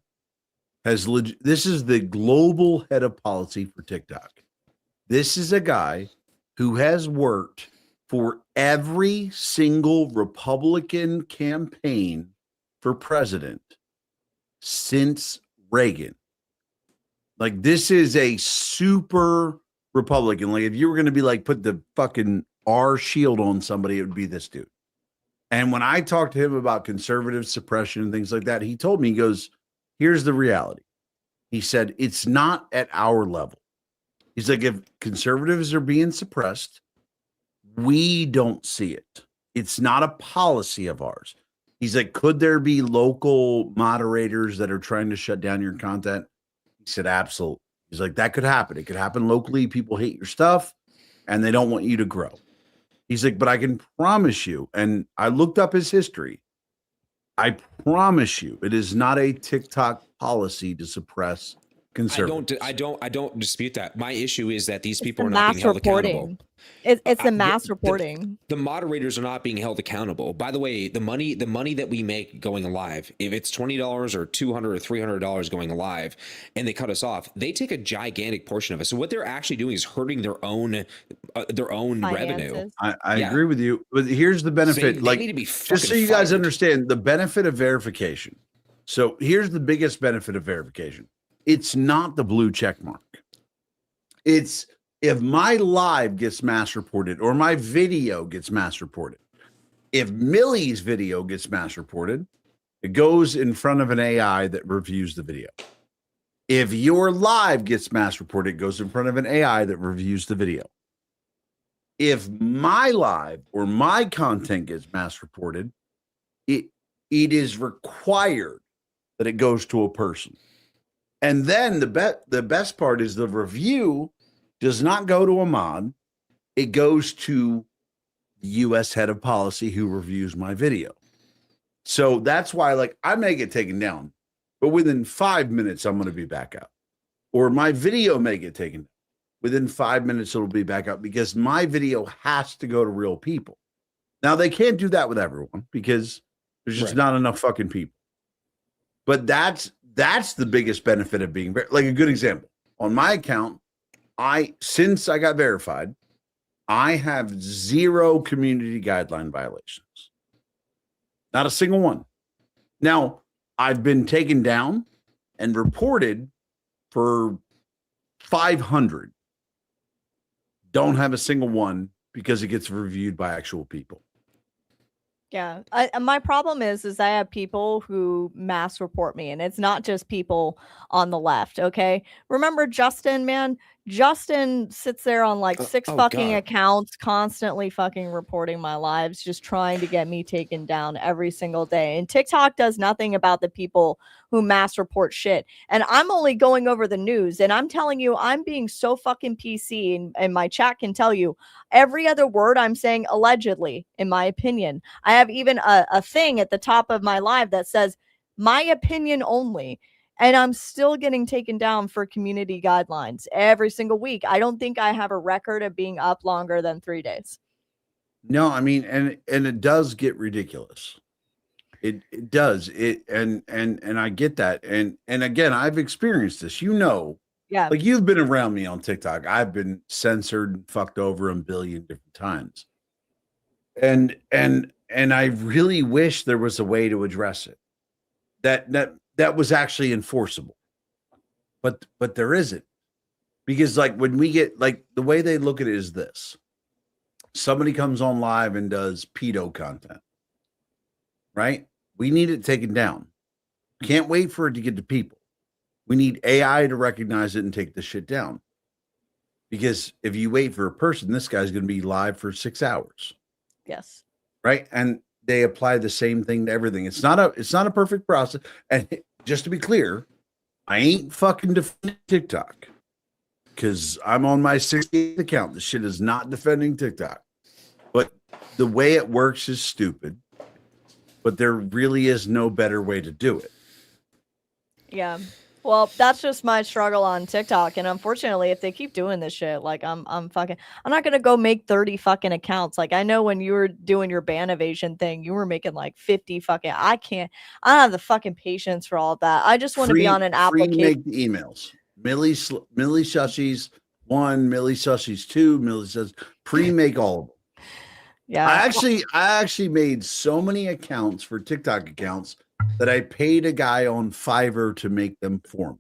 has this is the global head of policy for TikTok. This is a guy who has worked for every single Republican campaign for president since Reagan. Like, this is a super Republican. Like, if you were going to be like, put the fucking R shield on somebody, it would be this dude. And when I talked to him about conservative suppression and things like that, he told me, he goes, here's the reality. He said, it's not at our level. He's like, if conservatives are being suppressed, We don't see it. It's not a policy of ours. He's like, could there be local moderators that are trying to shut down your content? He said, absolutely. He's like, that could happen. It could happen locally. People hate your stuff and they don't want you to grow. He's like, but I can promise you, and I looked up his history. I promise you, it is not a TikTok policy to suppress conservatives. I don't dispute that. My issue is that these people The are not being mass held reporting. accountable. It's the mass reporting. The moderators are not being held accountable. By the way, the money that we make going live, if it's $20 or $200 or $300 going live, and they cut us off, they take a gigantic portion of it. So what they're actually doing is hurting their own revenue. I Yeah. agree with you, but here's the benefit. They like, need to be just so fucking you guys fired. understand the benefit of verification. So here's the biggest benefit of verification. It's not the blue check mark. It's if my live gets mass reported or my video gets mass reported. If Millie's video gets mass reported, it goes in front of an AI that reviews the video. If your live gets mass reported, it goes in front of an AI that reviews the video. If my live or my content gets mass reported, it is required that it goes to a person. And then the best part is the review does not go to a mod. It goes to the U.S. head of policy who reviews my video. So that's why, like, I may get taken down, but within 5 minutes, I'm going to be back up. Or my video may get taken down. Within 5 minutes, it'll be back up because my video has to go to real people. Now, they can't do that with everyone because there's just not enough fucking people. But that's the biggest benefit of being like a good example. On my account, since I got verified, I have 0 community guideline violations. Not a single one. Now, I've been taken down and reported for 500. Don't have a single one because it gets reviewed by actual people. Yeah, my problem is I have people who mass report me, and it's not just people on the left. Okay, remember Justin, man? Justin sits there on like 6 fucking God. accounts, constantly fucking reporting my lives, just trying to get me taken down every single day. And TikTok does nothing about the people who mass report shit. And I'm only going over the news, and I'm telling you, I'm being so fucking PC, and my chat can tell you every other word I'm saying allegedly, in my opinion. I have even a thing at the top of my live that says my opinion only. And I'm still getting taken down for community guidelines every single week. I don't think I have a record of being up longer than 3 days. No, I mean, and it does get ridiculous. It does. And I get that. And again, I've experienced this, Yeah. like you've been around me on TikTok. I've been censored and fucked over a billion different times. And I really wish there was a way to address it. That was actually enforceable, but there isn't, because like when we get, like, the way they look at it is this: somebody comes on live and does pedo content, right? We need it taken down. Can't wait for it to get to people. We need AI to recognize it and take the shit down, because if you wait for a person, this guy's going to be live for 6 hours. Yes. Right. And they apply the same thing to everything. It's not a perfect process. And just to be clear, I ain't fucking defending TikTok because I'm on my 68th account. This shit is not defending TikTok. But the way it works is stupid. But there really is no better way to do it. Yeah. Well, that's just my struggle on TikTok. And unfortunately, if they keep doing this shit, like I'm not gonna go make 30 fucking accounts. Like, I know when you were doing your ban evasion thing, you were making like 50 fucking. I don't have the fucking patience for all of that. I just want to be on an application. Make the emails. Millie Sushis 1, Millie Sushis 2, Millie says pre-make all of them. Yeah. I actually made so many accounts for TikTok accounts that I paid a guy on Fiverr to make them for me.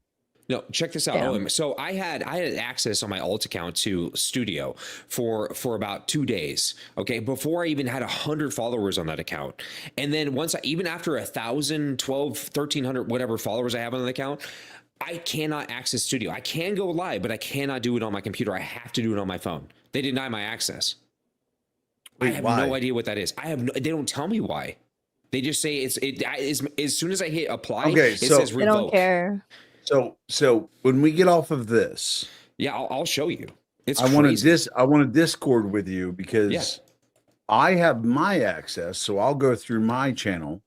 No, check this out. Damn. So I had access on my alt account to Studio for about 2 days. Okay, before I even had 100 followers on that account, and then even after 1,000, 12, 1,300, whatever followers I have on that account, I cannot access Studio. I can go live, but I cannot do it on my computer. I have to do it on my phone. They deny my access. I Wait, have why? no idea what that is. They don't tell me why. They just say as soon as I hit apply, Okay, it so- says They revoke. don't care. So when we get off of this, Yeah, I'll show you. It's I want crazy. to Discord with you because I have my access, so I'll go through my channel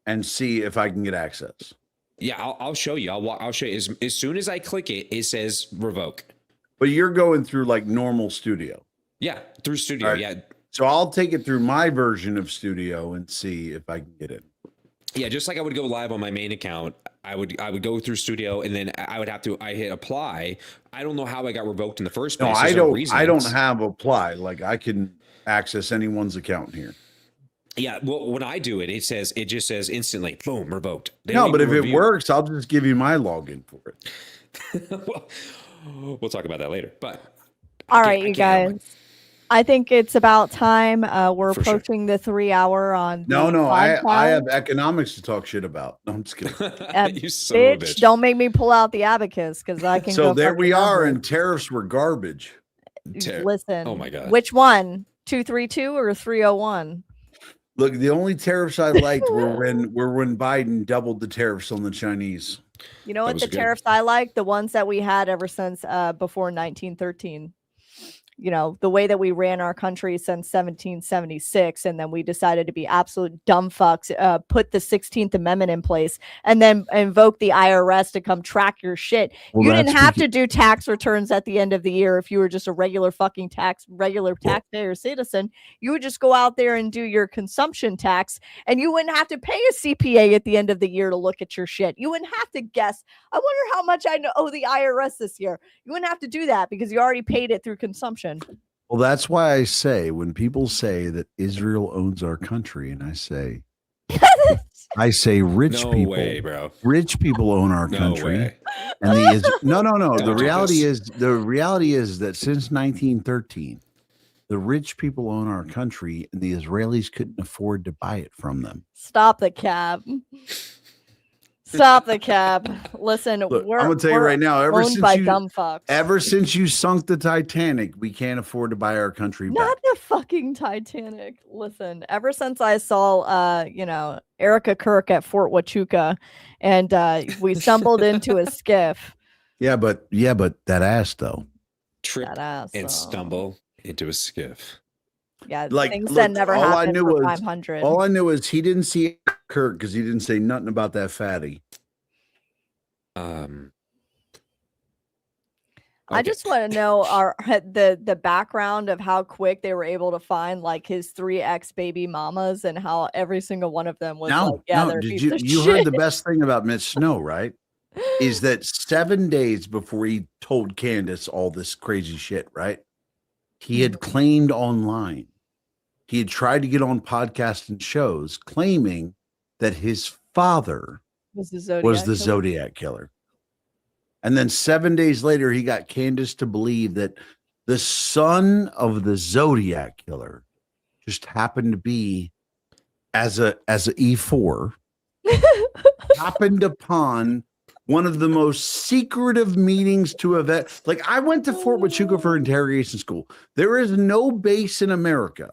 and see if I can get access. Yeah, I'll show you. I'll show you. As soon as I click it, it says revoke. But you're going through like normal Studio. Yeah, through Studio. All right. Yeah, So I'll take it through my version of Studio and see if I can get it. yeah. Just like I would go live on my main account, I would go through Studio, and then I hit apply. I don't know how I got revoked in the first No, place. I There's don't. reason. I don't have apply. Like I can access anyone's account here. Yeah, well, when I do it, it just says instantly, boom, revoked. They No, don't but if even it review. works, I'll just give you my login for it. Well, we'll talk about that later. But All I right, you can't help guys. I think it's about time. We're For sure. approaching the 3 hour on. No, the no, I podcast. have economics to talk shit about. No, I'm just kidding. You son of a Bitch, bitch. don't make me pull out the abacus because I can. So go there we fucking are, numbers. and tariffs were garbage. Listen. Oh my God. Which one? 232 or 301? Look, the only tariffs I liked were when Biden doubled the tariffs on the Chinese. You know That what was the good. tariffs I like? The ones that we had ever since before 1913. You know, the way that we ran our country since 1776, and then we decided to be absolute dumb fucks, put the 16th Amendment in place, and then invoke the IRS to come track your shit. Well, You didn't that's have because- to do tax returns at the end of the year if you were just a regular taxpayer citizen. You would just go out there and do your consumption tax, and you wouldn't have to pay a CPA at the end of the year to look at your shit. You wouldn't have to guess. I wonder how much I owe the IRS this year. You wouldn't have to do that because you already paid it through consumption. Well, that's why I say when people say that Israel owns our country, and I say rich No people, way, bro. rich people own our No country. way. And no. Don't The do reality is that since 1913, the rich people own our country, and the Israelis couldn't afford to buy it from them. Stop the cab. Stop the cab. Listen, Look, we're I'm gonna tell you we're right now, owned by dumb fucks. ever since you sunk the Titanic, we can't afford to buy our country back. Not the fucking Titanic. Listen, ever since I saw Erica Kirk at Fort Huachuca and we stumbled into a skiff. Yeah, but that ass though. Trip That ass, and though. stumble into a skiff. Yeah, Like things look, that never all I happened knew for was 500. all I knew is he didn't see Kirk because he didn't say nothing about that fatty. I just want to know the background of how quick they were able to find like his 3 ex baby mamas and how every single one of them was like, yeah, they're a Did piece of you heard shit. the best thing about Mitch Snow, right? Is that 7 days before he told Candace all this crazy shit, right? He had claimed online, he had tried to get on podcasts and shows claiming that his father was the Zodiac. was the killer. Zodiac killer. And then 7 days later, he got Candace to believe that the son of the Zodiac killer just happened to be as a E4 happened upon one of the most secretive meetings to have like I went to Fort Huachuca for interrogation school. There is no base in America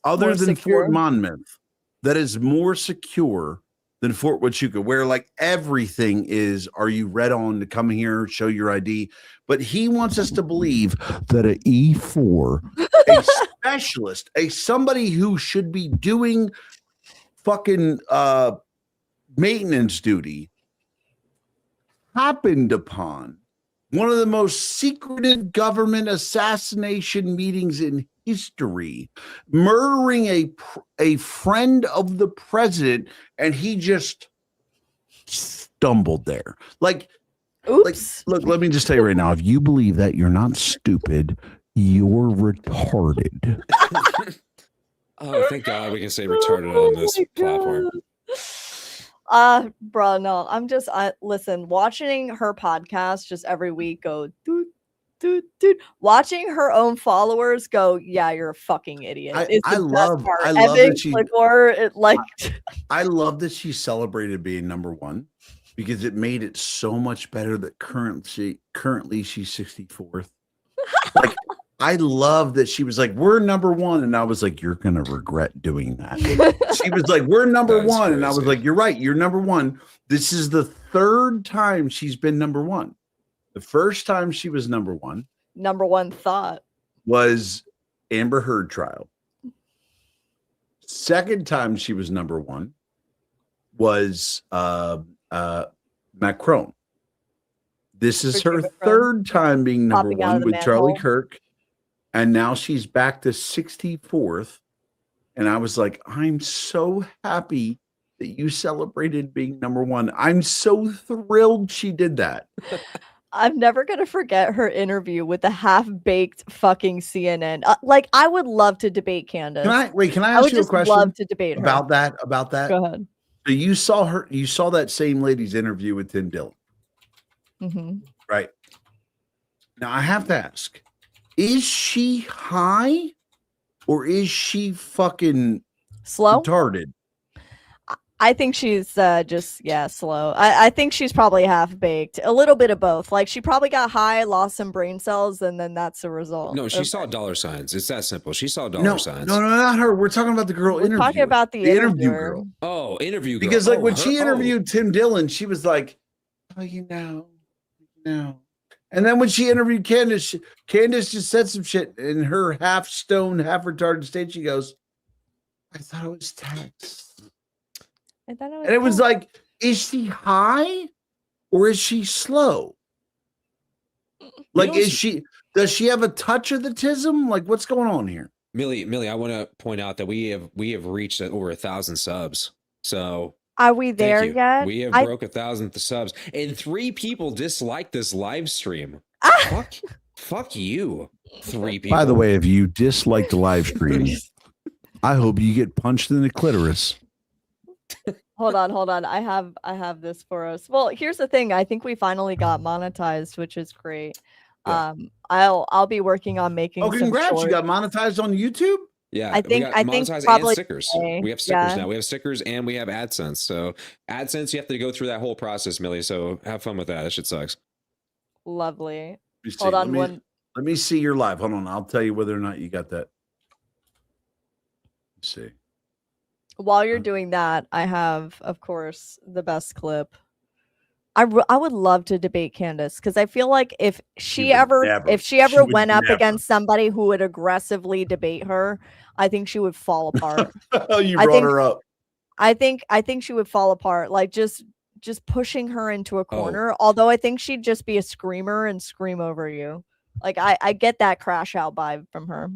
other More than secure. Fort Monmouth that is more secure than Fort Huachuca, where like everything is, are you read on to come here, show your ID? But he wants us to believe that an E4, a specialist, somebody who should be doing fucking maintenance duty, happened upon one of the most secretive government assassination meetings in history, murdering a friend of the president, and he just stumbled there. Like, oops. Look, let me just tell you right now, if you believe that, you're not stupid, you're retarded. Oh, thank God we can say retarded on this platform. Bro, no, listen, watching her podcast just every week go doot, doot, doot, watching her own followers go, yeah, you're a fucking idiot. It's the best part. I love Epic, that she, I I love that she celebrated being number one because it made it so much better that currently she's 64th. I love that she was like, we're number one. And I was like, you're going to regret doing that. She was like, we're number That's one. And I was crazy. like, you're right. You're number one. This is the third time she's been number one. The first time she was number one Number one thought. was Amber Heard trial. Second time she was number one was Macron. This is her Macron. third time being number Popping out of one the with Charlie manhole. Kirk. And now she's back to 64th. And I was like, I'm so happy that you celebrated being number one. I'm so thrilled she did that. I'm never going to forget her interview with the half-baked fucking CNN. Like, I would love to debate Candace. Can I I ask would you a just question love to debate her. about that? Go ahead. So you saw that same lady's interview with Tim Dillon, Mm-hmm. right? Now I have to ask, is she high or is she fucking Slow? retarded? I think she's just slow. I think she's probably half baked, a little bit of both. Like she probably got high, lost some brain cells, and then that's the result. No, she of- saw dollar signs. It's that simple. She saw dollar No, signs. no, not her. We're talking about the girl We're interview. talking about the interview interviewer. girl. Oh, interview girl. Because like Oh, when her- she oh. interviewed Tim Dillon, she was like, "Oh, you know." And then when she interviewed Candace, Candace just said some shit in her half stoned, half retarded state. She goes, "I thought it was text." And then And it was like, is she high or is she slow? Like, does she have a touch of the tism? Like, what's going on here? Millie, I want to point out that we have reached over 1,000 subs. So Are we thank there you. yet? We have I- broke 1,000 subs, and 3 people disliked this live stream. Fuck you, 3 people. By the way, if you dislike the live stream, I hope you get punched in the clitoris. Hold on. I have this for us. Well, here's the thing. I think we finally got monetized, which is great. I'll be working on making. Oh, some congrats! You short- got monetized on YouTube. Yeah, I think- we got I think monetized probably and stickers. today, We have stickers yeah. now. We have stickers and we have AdSense. So AdSense, you have to go through that whole process, Millie. So have fun with that. That shit sucks. Lovely. Let me see. Hold on Let me, one. let me see your live. Hold on. I'll tell you whether or not you got that. Let's see. While you're doing that, I have, of course, the best clip. I would love to debate Candace because I feel like if she would ever never. she She would went up never. against somebody who would aggressively debate her, I think she would fall apart. Oh, you I brought think- her up. I think she would fall apart. Like just pushing her into a Oh. corner. Although I think she'd just be a screamer and scream over you. Like I get that crash out vibe from her.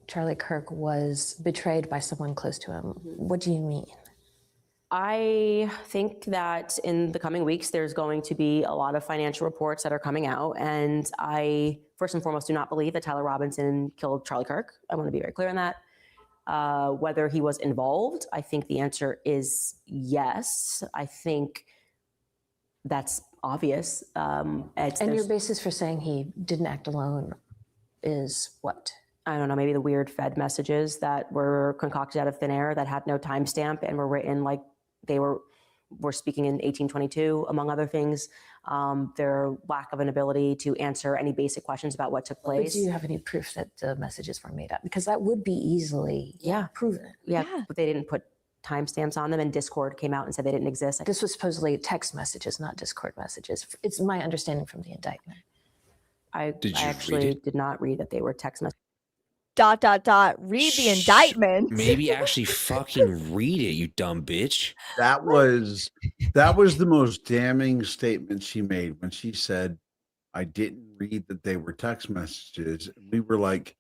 Charlie Kirk was betrayed by someone close to him. What do you mean? I think that in the coming weeks, there's going to be a lot of financial reports that are coming out. And I, first and foremost, do not believe that Tyler Robinson killed Charlie Kirk. I want to be very clear on that. Whether he was involved, I think the answer is yes. I think that's obvious. And your basis for saying he didn't act alone is what? I don't know, maybe the weird Fed messages that were concocted out of thin air that had no timestamp and were written like they were speaking in 1822, among other things. Their lack of an ability to answer any basic questions about what took But place. do you have any proof that the messages were made up? Because that would be easily proven. Yeah, but they didn't put timestamps on them, and Discord came out and said they didn't exist. This was supposedly text messages, not Discord messages. It's my understanding from the indictment. I Did you read actually it? did not read that they were text messages. ... Read the indictment. Maybe actually fucking read it, you dumb bitch. That was the most damning statement she made when she said, "I didn't read that they were text messages." We were like,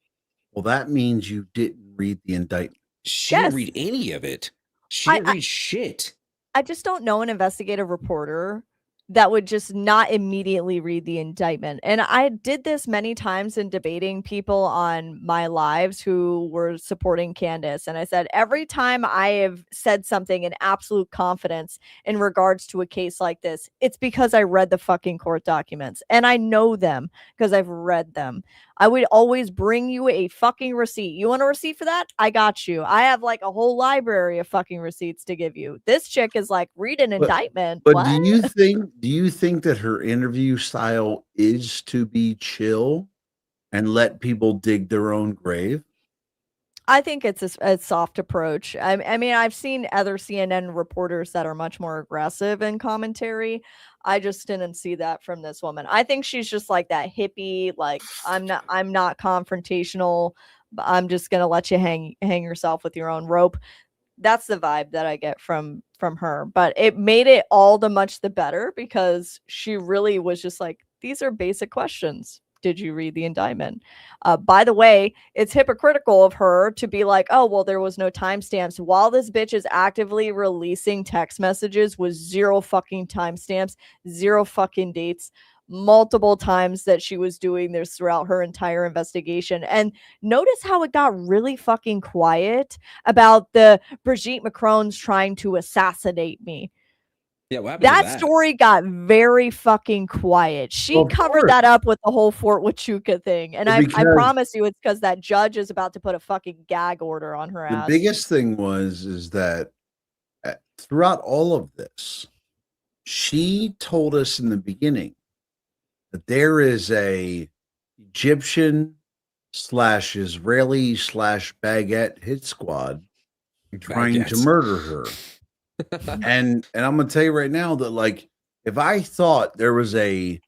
"Well, that means you didn't read the indictment." She didn't read any of it. She didn't read shit. I just don't know an investigative reporter that would just not immediately read the indictment. And I did this many times in debating people on my lives who were supporting Candace. And I said, every time I have said something in absolute confidence in regards to a case like this, it's because I read the fucking court documents and I know them because I've read them. I would always bring you a fucking receipt. You want a receipt for that? I got you. I have like a whole library of fucking receipts to give you. This chick is like, read an indictment. But What? do you think that her interview style is to be chill? and let people dig their own grave? I think it's a soft approach. I mean, I've seen other CNN reporters that are much more aggressive in commentary. I just didn't see that from this woman. I think she's just like that hippie, like I'm not confrontational, but I'm just gonna let you hang yourself with your own rope. That's the vibe that I get from her. But it made it all the much the better because she really was just like, these are basic questions. Did you read the indictment? By the way, it's hypocritical of her to be like, oh, well, there was no timestamps while this bitch is actively releasing text messages with 0 fucking timestamps, 0 fucking dates, multiple times that she was doing this throughout her entire investigation. And notice how it got really fucking quiet about the Brigitte Macron's trying to assassinate me. Yeah, what happened to That story got very fucking quiet. She Of covered course. that up with the whole Fort Huachuca thing. And I Because- promise you it's because that judge is about to put a fucking gag order on her The ass. biggest thing is that throughout all of this, she told us in the beginning that there is a Egyptian / Israeli / baguette hit squad trying to Baguettes. murder her. and I'm gonna tell you right now that, like, if I thought there was a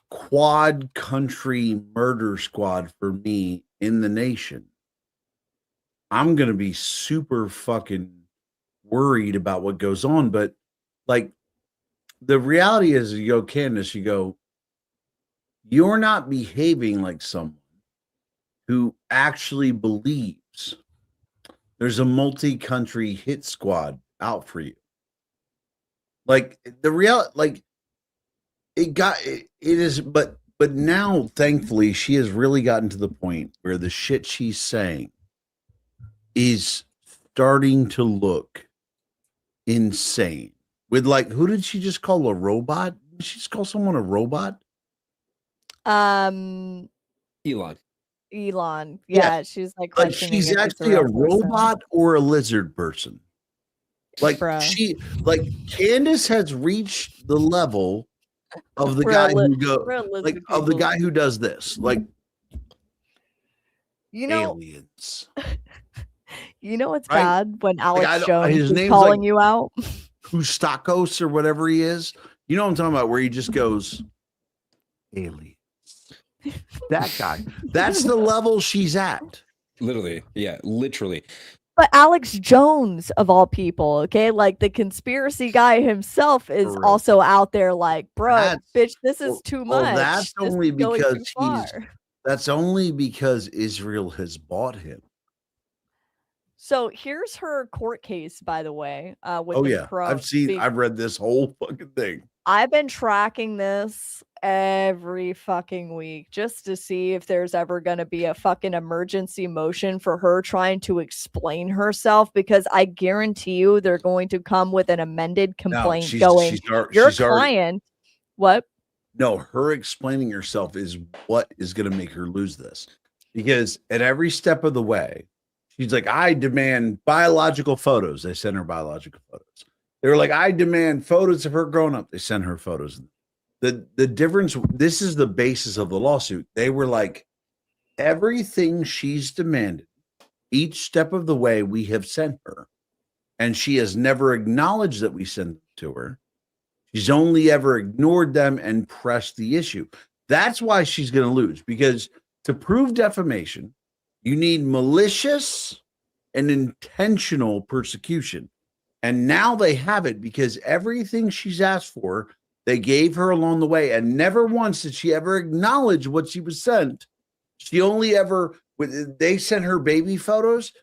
quad country murder squad for me in the nation, I'm gonna be super fucking worried about what goes on. But like, the reality is, you go, Candace, you go, you're not behaving like someone who actually believes there's a multi-country hit squad out for you. Like, the reality, like, it is, but now, thankfully, she has really gotten to the point where the shit she's saying is starting to look insane. With, like, who did she just call a robot? Did she just call someone a robot? Elon. Elon. Yeah. Yeah, she's like Like, questioning she's if it's actually a real person. robot or a lizard person. Like, Bruh. Candace has reached the level of the We're guy a li- who go, we're a like, lizard of the people. guy who does this, like, You know, aliens. you know what's Right? bad when Alex I don't- Jones his is name's calling like- you out. Kustakos or whatever he is. You know what I'm talking about? Where he just goes, aliens. That guy. That's the level she's at. Literally. Yeah, literally. But Alex Jones, of all people, okay, like the conspiracy guy himself is For real. also out there like, bro, That's- bitch, this is too much. Well, that's This only is going because too far." that's only because Israel has bought him. So here's her court case, by the way. With Oh the yeah, I've read this whole fucking thing. I've been tracking this every fucking week just to see if there's ever going to be a fucking emergency motion for her trying to explain herself, because I guarantee you they're going to come with an amended complaint she's- going, she's al- your she's already- client, what? No, her explaining herself is what is going to make her lose this. Because at every step of the way, she's like, I demand biological photos. They sent her biological photos. They were like, I demand photos of her growing up. They sent her photos. The difference, this is the basis of the lawsuit. They were like, everything she's demanded, each step of the way we have sent her, and she has never acknowledged that we sent them to her. She's only ever ignored them and pressed the issue. That's why she's going to lose, because to prove defamation, you need malicious and intentional persecution. And now they have it, because everything she's asked for, they gave her along the way. And never once did she ever acknowledge what she was sent. She only ever, they sent her baby photos.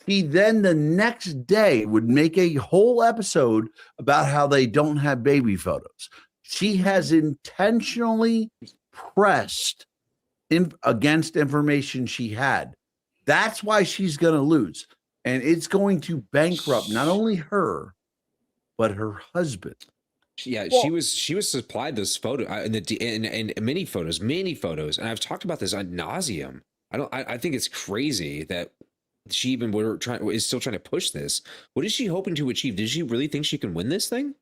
He then the next day would make a whole episode about how they don't have baby photos. She has intentionally pressed against information she had. That's why she's going to lose. And it's going to bankrupt not only her, but her husband. Yeah, Well- she was supplied this photo in many photos, and I've talked about this ad nauseum. I think it's crazy that she even is still trying to push this. What is she hoping to achieve? Does she really think she can win this thing?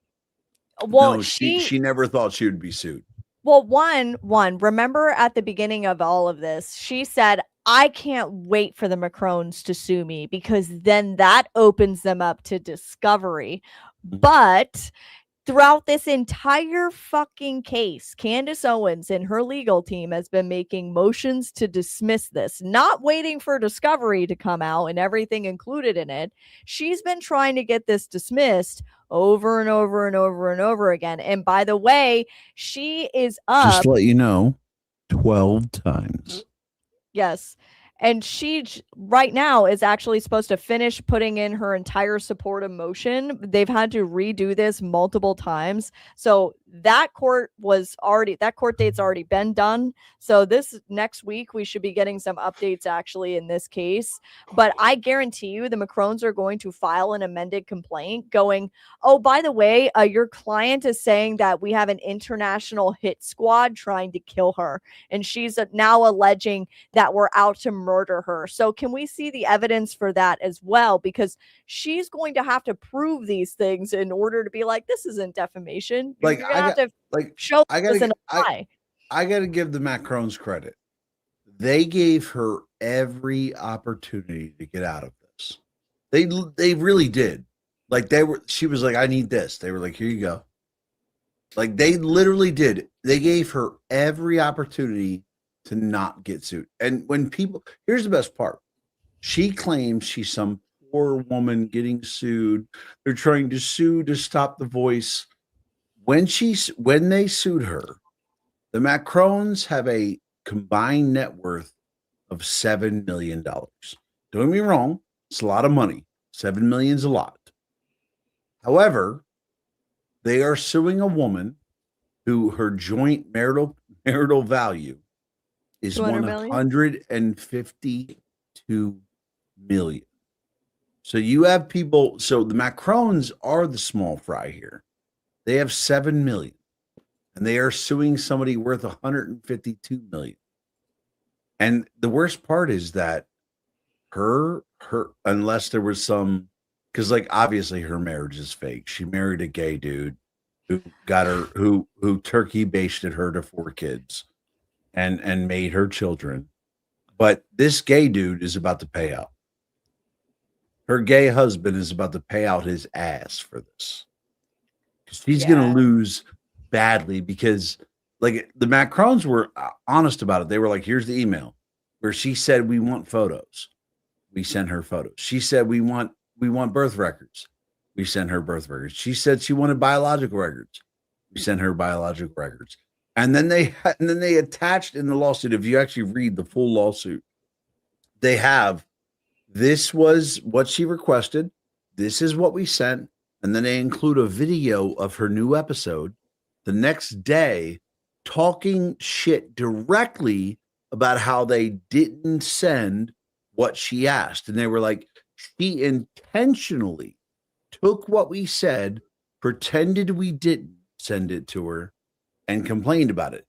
Well, No, she never thought she would be sued. Well, one, remember at the beginning of all of this, she said, I can't wait for the Macrons to sue me because then that opens them up to discovery. But throughout this entire fucking case, Candace Owens and her legal team has been making motions to dismiss this, not waiting for discovery to come out and everything included in it. She's been trying to get this dismissed over and over and over and over again. And by the way, she is up. Just to let you know, 12 times. Yes. And she right now is actually supposed to finish putting in her entire supportive motion. They've had to redo this multiple times. So that court date's already been done. So this next week, we should be getting some updates actually in this case. But I guarantee you the Macrons are going to file an amended complaint going, oh, by the way, your client is saying that we have an international hit squad trying to kill her. And she's now alleging that we're out to murder her. So can we see the evidence for that as well? Because she's going to have to prove these things in order to be like, this isn't defamation. Like, You're gonna have to show I this in a lie. I got to give the Macrons credit. They gave her every opportunity to get out of this. They really did. Like she was like, I need this. They were like, here you go. Like they literally did. They gave her every opportunity to not get sued. And when here's the best part. She claims she's some poor woman getting sued. They're trying to sue to stop The Voice. When they sued her, the Macrons have a combined net worth of $7 million. Don't get me wrong, it's a lot of money. $7 million is a lot. However, they are suing a woman who her joint marital value is $152 million. So you have people. So the Macrons are the small fry here. They have $7 million, and they are suing somebody worth $152 million. And the worst part is that her unless there was some, because like obviously her marriage is fake. She married a gay dude who got her who turkey basted her to 4 kids and made her children. But this gay dude is about to pay out. Her gay husband is about to pay out his ass for this. She's going to lose badly because like the Macrons were honest about it. They were like, here's the email where she said, we want photos. We sent her photos. She said, we want birth records. We sent her birth records. She said she wanted biological records. We sent her biological records. And then they attached in the lawsuit, if you actually read the full lawsuit, they have, this was what she requested. This is what we sent. And then they include a video of her new episode the next day talking shit directly about how they didn't send what she asked. And they were like, she intentionally took what we said, pretended we didn't send it to her, and complained about it.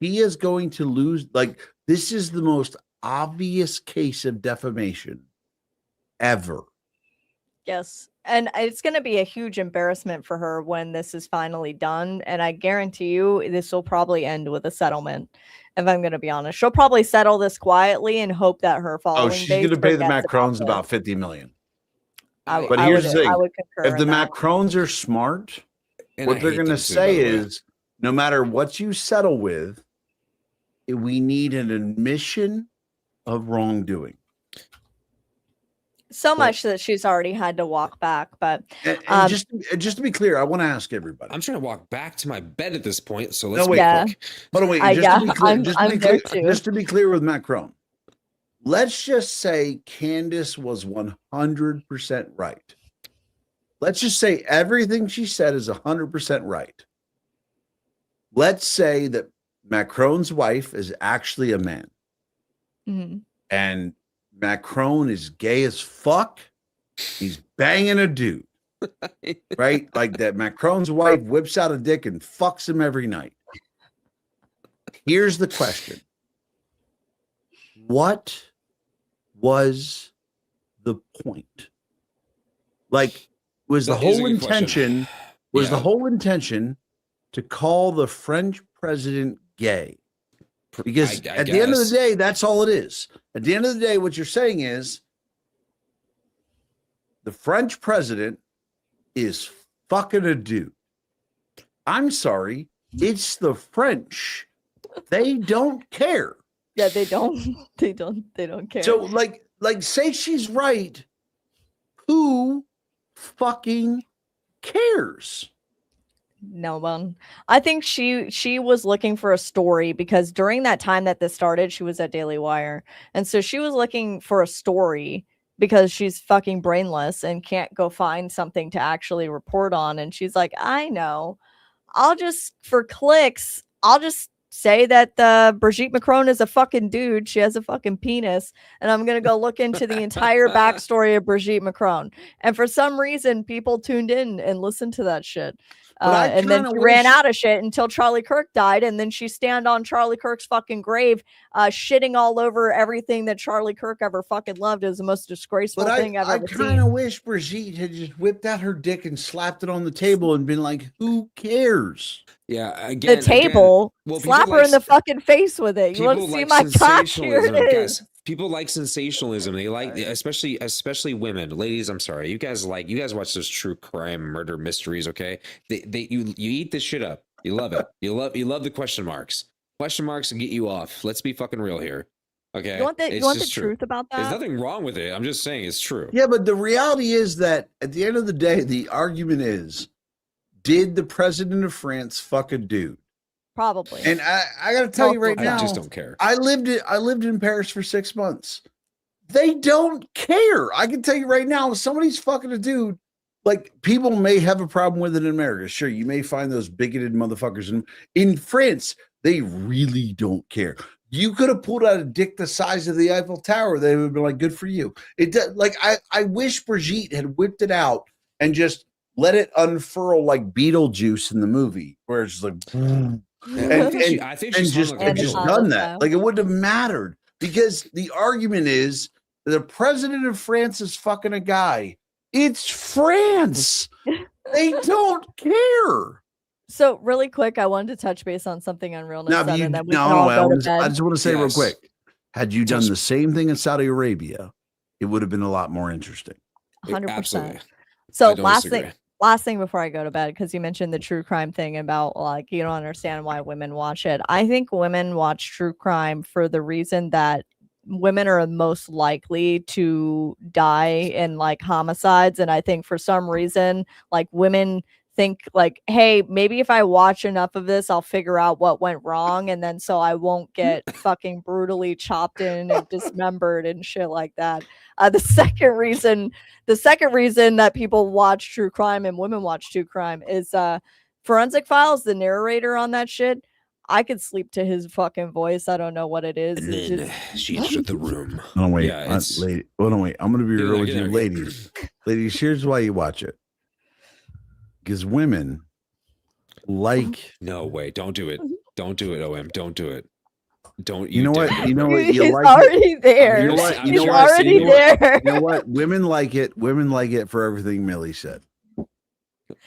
He is going to lose. Like, this is the most obvious case of defamation ever. Yes. And it's going to be a huge embarrassment for her when this is finally done. And I guarantee you this will probably end with a settlement. If I'm going to be honest, she'll probably settle this quietly and hope that her following. She's going to pay the Macrons about $50 million. But here's the thing. If the Macrons are smart, what they're going to say is, no matter what you settle with, we need an admission of wrongdoing. So much that she's already had to walk back. But and just to be clear, I want to ask everybody. I'm trying to walk back to my bed at this point, so let's wait. quick. Hold on, wait. Just to be clear with Macron, let's just say Candace was 100% right. Let's just say everything she said is 100% right. Let's say that Macron's wife is actually a man. Mm-hmm. And Macron is gay as fuck. He's banging a dude, right? Like that Macron's wife whips out a dick and fucks him every night. Here's the question. What was the point? Like, was the whole intention to call the French president gay. Because I at the end of the guess. day, that's all it is. At the end of the day, what you're saying is the French president is fucking a dude. I'm sorry. It's the French. They don't care. Yeah, they don't. They don't care. So like say she's right. Who fucking cares? No one. I think she was looking for a story because during that time that this started, she was at Daily Wire. And so she was looking for a story because she's fucking brainless and can't go find something to actually report on. And she's like, I know. I'll just, for clicks, I'll just say that Brigitte Macron is a fucking dude. She has a fucking penis. And I'm going to go look into the entire backstory of Brigitte Macron. And for some reason, people tuned in and listened to that shit. And then she ran out of shit until Charlie Kirk died. And then she stand on Charlie Kirk's fucking grave, shitting all over everything that Charlie Kirk ever fucking loved. It was the most disgraceful thing I've ever seen. I kind of wish Brigitte had just whipped out her dick and slapped it on the table and been like, who cares? Yeah, again, the table, well, slap her in the fucking face with it. You want to see my cock? Here it is. Guys, people like sensationalism. They like, especially women, ladies. I'm sorry, you guys watch those true crime murder mysteries. Okay, you eat this shit up. You love it. You love the question marks. Question marks get you off. Let's be fucking real here. Okay, you want the truth about that? There's nothing wrong with it. I'm just saying it's true. Yeah, but the reality is that at the end of the day, the argument is, did the president of France fuck a dude? Probably. And I got to tell you right now, I just don't care. I lived in Paris for 6 months. They don't care. I can tell you right now, if somebody's fucking a dude, like, people may have a problem with it in America. Sure, you may find those bigoted motherfuckers in France. They really don't care. You could have pulled out a dick the size of the Eiffel Tower. They would have been like, good for you. It does, like, I wish Brigitte had whipped it out and just let it unfurl like Beetlejuice in the movie, where it's like, I think she's just done that. Like, it wouldn't have mattered, because the argument is the president of France is fucking a guy. It's France. They don't care. So really quick, I wanted to touch base on something on Realness. Now, I just want to say real quick, had you done the same thing in Saudi Arabia, it would have been a lot more interesting. 100%. So last thing before I go to bed, because you mentioned the true crime thing about, like, you don't understand why women watch it. I think women watch true crime for the reason that women are most likely to die in like homicides. And I think for some reason, like, women think like, hey, maybe if I watch enough of this, I'll figure out what went wrong. And then so I won't get fucking brutally chopped in and dismembered and shit like that. The second reason that people watch true crime and women watch true crime is Forensic Files, the narrator on that shit. I could sleep to his fucking voice. I don't know what it is. And then she entered the room. Oh, wait. Yeah, lady. Oh, no, wait. I'm going to be real with you, ladies. Ladies, here's why you watch it. Because women like. No way. Don't do it. Don't do it, OM. Don't do it. Don't. You know what? dare. You know what? You He's like already there. You know what? You He's know what? already You know what? there. You know what? Women like it. Women like it for everything Millie said.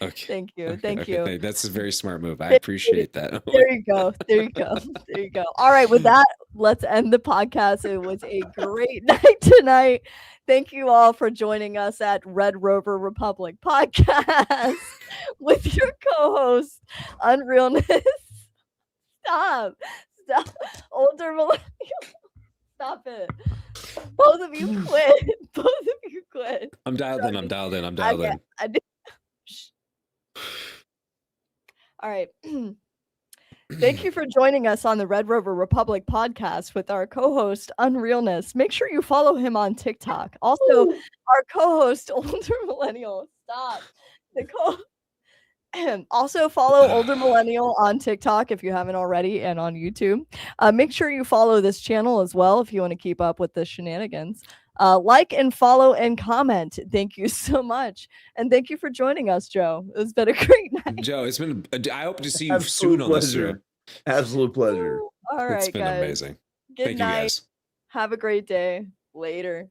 Okay. Thank you. Okay, Thank okay, you. That's a very smart move. I appreciate that. There you go. There you go. There you go. All right. With that, let's end the podcast. It was a great night tonight. Thank you all for joining us at Red Rover Republic Podcast with your co-host, Unrealness. Stop. Older millennial. Stop it. Both of you quit. Both of you quit. I'm dialed in. I'm dialed in. I'm dialed in. All right. Thank you for joining us on the Red Rover Republic podcast with our co-host Unrealness. Make sure you follow him on TikTok. Also, our co-host Older Millennial. Stop. Also follow Older Millennial on TikTok if you haven't already, and on YouTube. Make sure you follow this channel as well if you want to keep up with the shenanigans. Like and follow and comment. Thank you so much. And thank you for joining us, Joe. It's been a great night. Joe, it's been. I hope to see you soon on this stream. Absolute pleasure. All right, It's been guys. amazing. Good Thank night. you guys. Have a great day. Later.